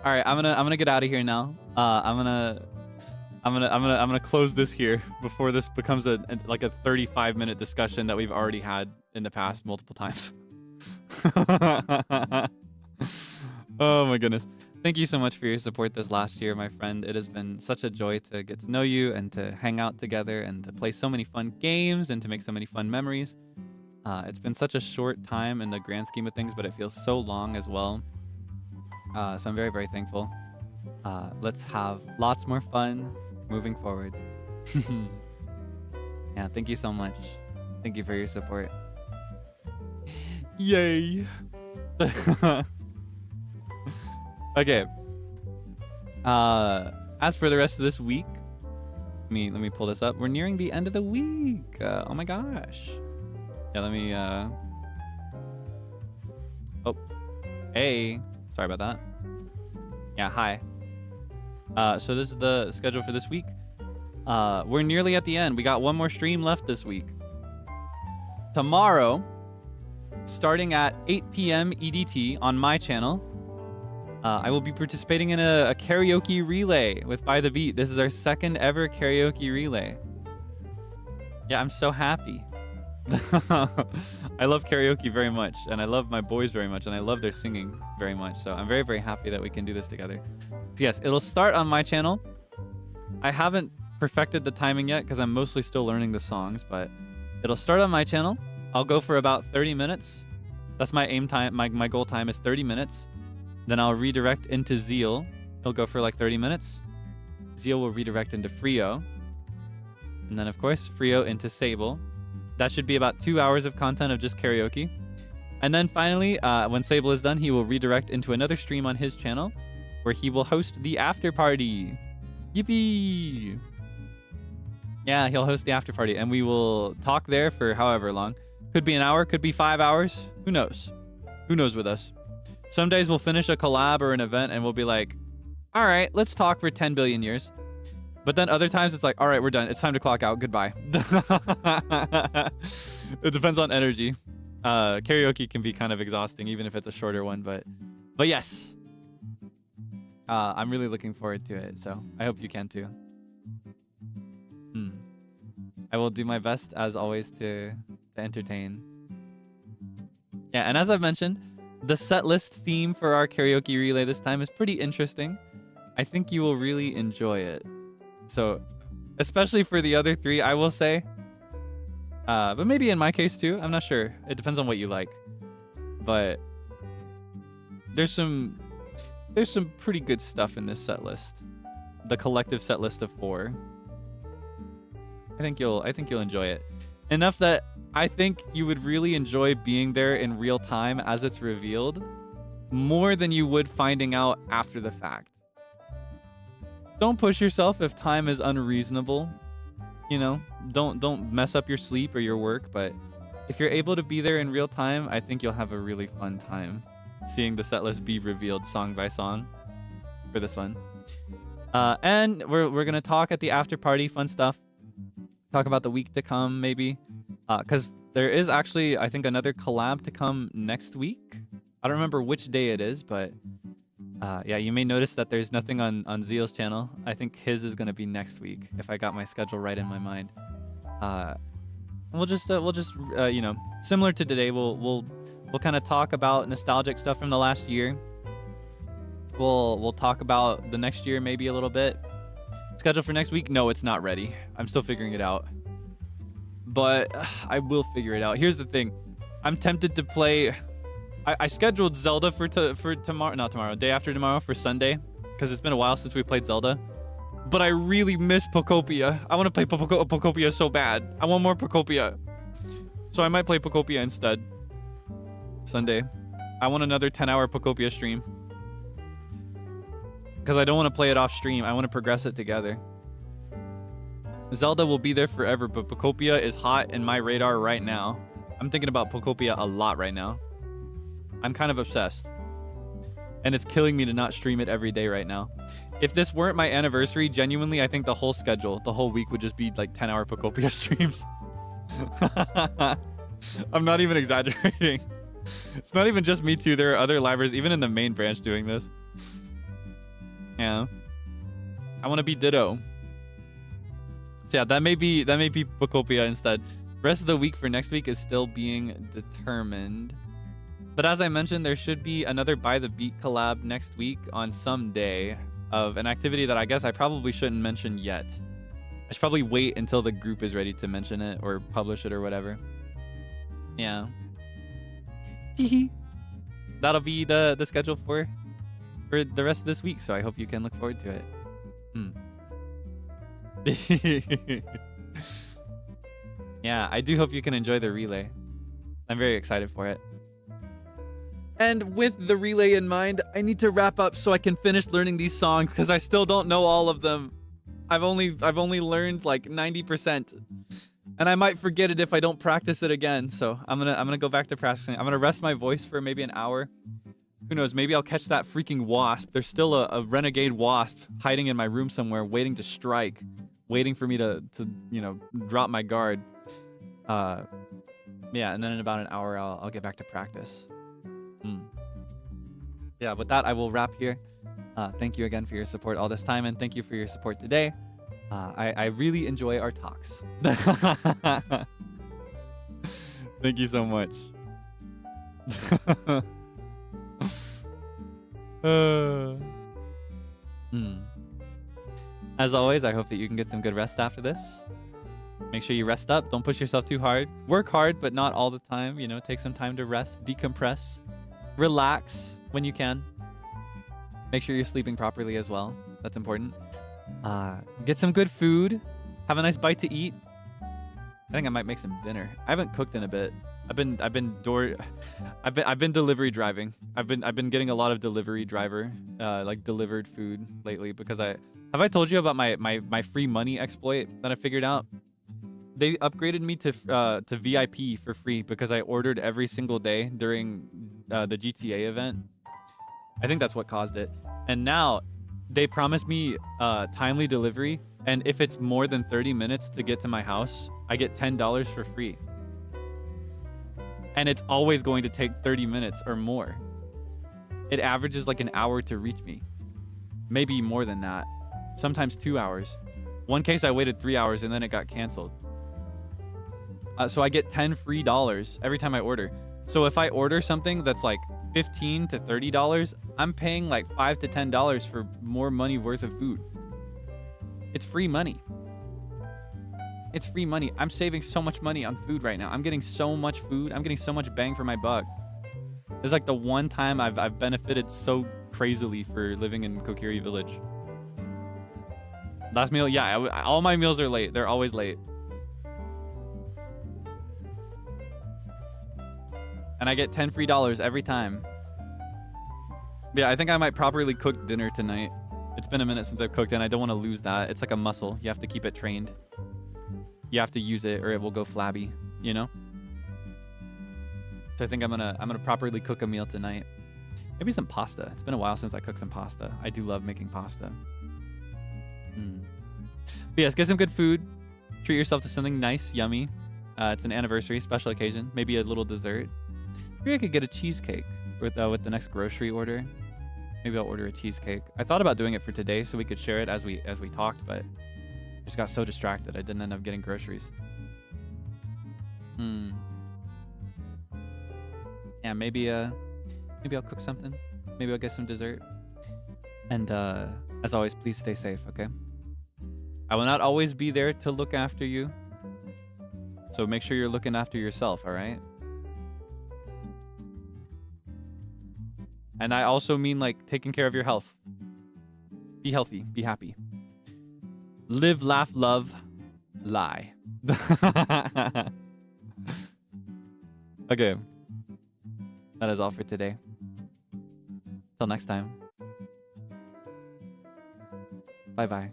All right, I'm gonna get out of here now. I'm gonna close this here before this becomes like a 35-minute discussion that we've already had in the past multiple times. Oh my goodness. Thank you so much for your support this last year, my friend. It has been such a joy to get to know you and to hang out together and to play so many fun games and to make so many fun memories. It's been such a short time in the grand scheme of things, but it feels so long as well. So I'm very, very thankful. Let's have lots more fun moving forward. Yeah, thank you so much. Thank you for your support. Yay. Okay. As for the rest of this week, let me pull this up. We're nearing the end of the week. Oh my gosh. Yeah, let me oh. Hey. Sorry about that. Yeah, hi. So this is the schedule for this week. We're nearly at the end. We got one more stream left this week. Tomorrow, starting at 8 p.m. EDT on my channel, I will be participating in a karaoke relay with By the Beat. This is our second ever karaoke relay. Yeah, I'm so happy. I love karaoke very much, and I love my boys very much, and I love their singing very much. So I'm very, very happy that we can do this together. So yes, it'll start on my channel. I haven't perfected the timing yet because I'm mostly still learning the songs, but it'll start on my channel. I'll go for about 30 minutes. That's my aim time. My goal time is 30 minutes. Then I'll redirect into Zeal. He'll go for like 30 minutes. Zeal will redirect into Frio. And then, of course, Frio into Sable. That should be about 2 hours of content of just karaoke. And then finally, when Sable is done, he will redirect into another stream on his channel where he will host the after party. Yippee! Yeah, he'll host the after party, and we will talk there for however long. Could be an hour, could be 5 hours. Who knows? Who knows with us? Some days we'll finish a collab or an event and we'll be like, all right, let's talk for 10 billion years. But then other times it's like, all right, we're done. It's time to clock out. Goodbye. It depends on energy. Karaoke can be kind of exhausting, even if it's a shorter one. But yes, I'm really looking forward to it. So I hope you can too. I will do my best, as always, to entertain. Yeah, and as I've mentioned, the set list theme for our karaoke relay this time is pretty interesting. I think you will really enjoy it. So, especially for the other three, I will say. But maybe in my case too. I'm not sure. It depends on what you like. But there's some pretty good stuff in this set list. The collective set list of 4. I think you'll enjoy it. Enough that I think you would really enjoy being there in real time as it's revealed, more than you would finding out after the fact. Don't push yourself if time is unreasonable. You know, don't mess up your sleep or your work, but if you're able to be there in real time, I think you'll have a really fun time seeing the setlist be revealed song by song for this one. And we're gonna talk at the after party, fun stuff. Talk about the week to come, maybe. Because there is actually, I think, another collab to come next week. I don't remember which day it is, but yeah, you may notice that there's nothing on Zeal's channel. I think his is gonna be next week, if I got my schedule right in my mind. We'll just you know, similar to today, we'll kind of talk about nostalgic stuff from the last year. We'll talk about the next year maybe a little bit. Schedule for next week? No, it's not ready. I'm still figuring it out. But I will figure it out. Here's the thing. I'm tempted to play... I scheduled Zelda for tomorrow... Not tomorrow. Day after tomorrow for Sunday. Because it's been a while since we played Zelda. But I really miss Pocopia. I want to play Pocopia so bad. I want more Pocopia. So I might play Pocopia instead. Sunday. I want another 10-hour Pocopia stream. Because I don't want to play it off stream. I want to progress it together. Zelda will be there forever, but Pocopia is hot in my radar right now. I'm thinking about Pocopia a lot right now. I'm kind of obsessed. And it's killing me to not stream it every day right now. If this weren't my anniversary, genuinely, I think the whole schedule, the whole week would just be like 10-hour Pocopia streams. I'm not even exaggerating. It's not even just me too. There are other livers, even in the main branch, doing this. Yeah. I want to be Ditto. So yeah, that may be Pocopia instead. Rest of the week for next week is still being determined. But as I mentioned, there should be another By the Beat collab next week on some day of an activity that I guess I probably shouldn't mention yet. I should probably wait until the group is ready to mention it or publish it or whatever. Yeah. That'll be the schedule for the rest of this week, so I hope you can look forward to it. Yeah, I do hope you can enjoy the relay. I'm very excited for it. And with the relay in mind, I need to wrap up so I can finish learning these songs because I still don't know all of them. I've only learned like 90%. And I might forget it if I don't practice it again. So I'm gonna go back to practicing. I'm gonna rest my voice for maybe an hour. Who knows? Maybe I'll catch that freaking wasp. There's still a renegade wasp hiding in my room somewhere, waiting to strike, waiting for me to you know, drop my guard. Yeah, and then in about an hour, I'll get back to practice. Yeah, with that, I will wrap here. Thank you again for your support all this time, and thank you for your support today. I really enjoy our talks. Thank you so much. As always, I hope that you can get some good rest after this. Make sure you rest up. Don't push yourself too hard. Work hard, but not all the time. You know, take some time to rest, decompress, relax when you can. Make sure you're sleeping properly as well. That's important. Get some good food. Have a nice bite to eat. I think I might make some dinner. I haven't cooked in a bit. I've been delivery driving. I've been getting a lot of delivery driver, like delivered food lately because have I told you about my free money exploit that I figured out? They upgraded me to VIP for free because I ordered every single day during the GTA event. I think that's what caused it. And now they promise me timely delivery, and if it's more than 30 minutes to get to my house, I get $10 for free. And it's always going to take 30 minutes or more. It averages like an hour to reach me. Maybe more than that. Sometimes 2 hours. One case I waited 3 hours and then it got canceled. So I get $10 free every time I order. So if I order something that's like $15 to $30, I'm paying like $5 to $10 for more money worth of food. It's free money. It's free money. I'm saving so much money on food right now. I'm getting so much food. I'm getting so much bang for my buck. It's like the one time I've benefited so crazily for living in Kokiri Village. Last meal, yeah, all my meals are late. They're always late. And I get $10 free every time. Yeah, I think I might properly cook dinner tonight. It's been a minute since I've cooked and I don't want to lose that. It's like a muscle. You have to keep it trained. You have to use it or it will go flabby, you know? So I think I'm gonna properly cook a meal tonight. Maybe some pasta. It's been a while since I cooked some pasta. I do love making pasta. But yes, get some good food. Treat yourself to something nice, yummy. It's an anniversary, special occasion. Maybe a little dessert. Maybe I could get a cheesecake with the next grocery order. Maybe I'll order a cheesecake. I thought about doing it for today so we could share it as we talked, but I just got so distracted I didn't end up getting groceries. Yeah, maybe I'll cook something. Maybe I'll get some dessert. And as always, please stay safe, okay? I will not always be there to look after you. So make sure you're looking after yourself, all right? And I also mean like taking care of your health. Be healthy, be happy. Live, laugh, love, lie. Okay. That is all for today. Till next time. Bye-bye.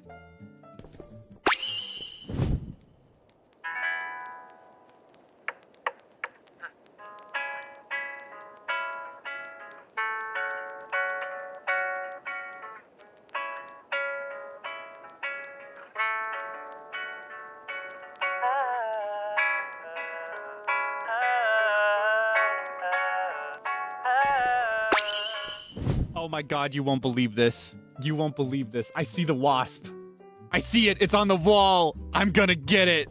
Oh my god, you won't believe this. You won't believe this. I see the wasp. I see it. It's on the wall. I'm gonna get it.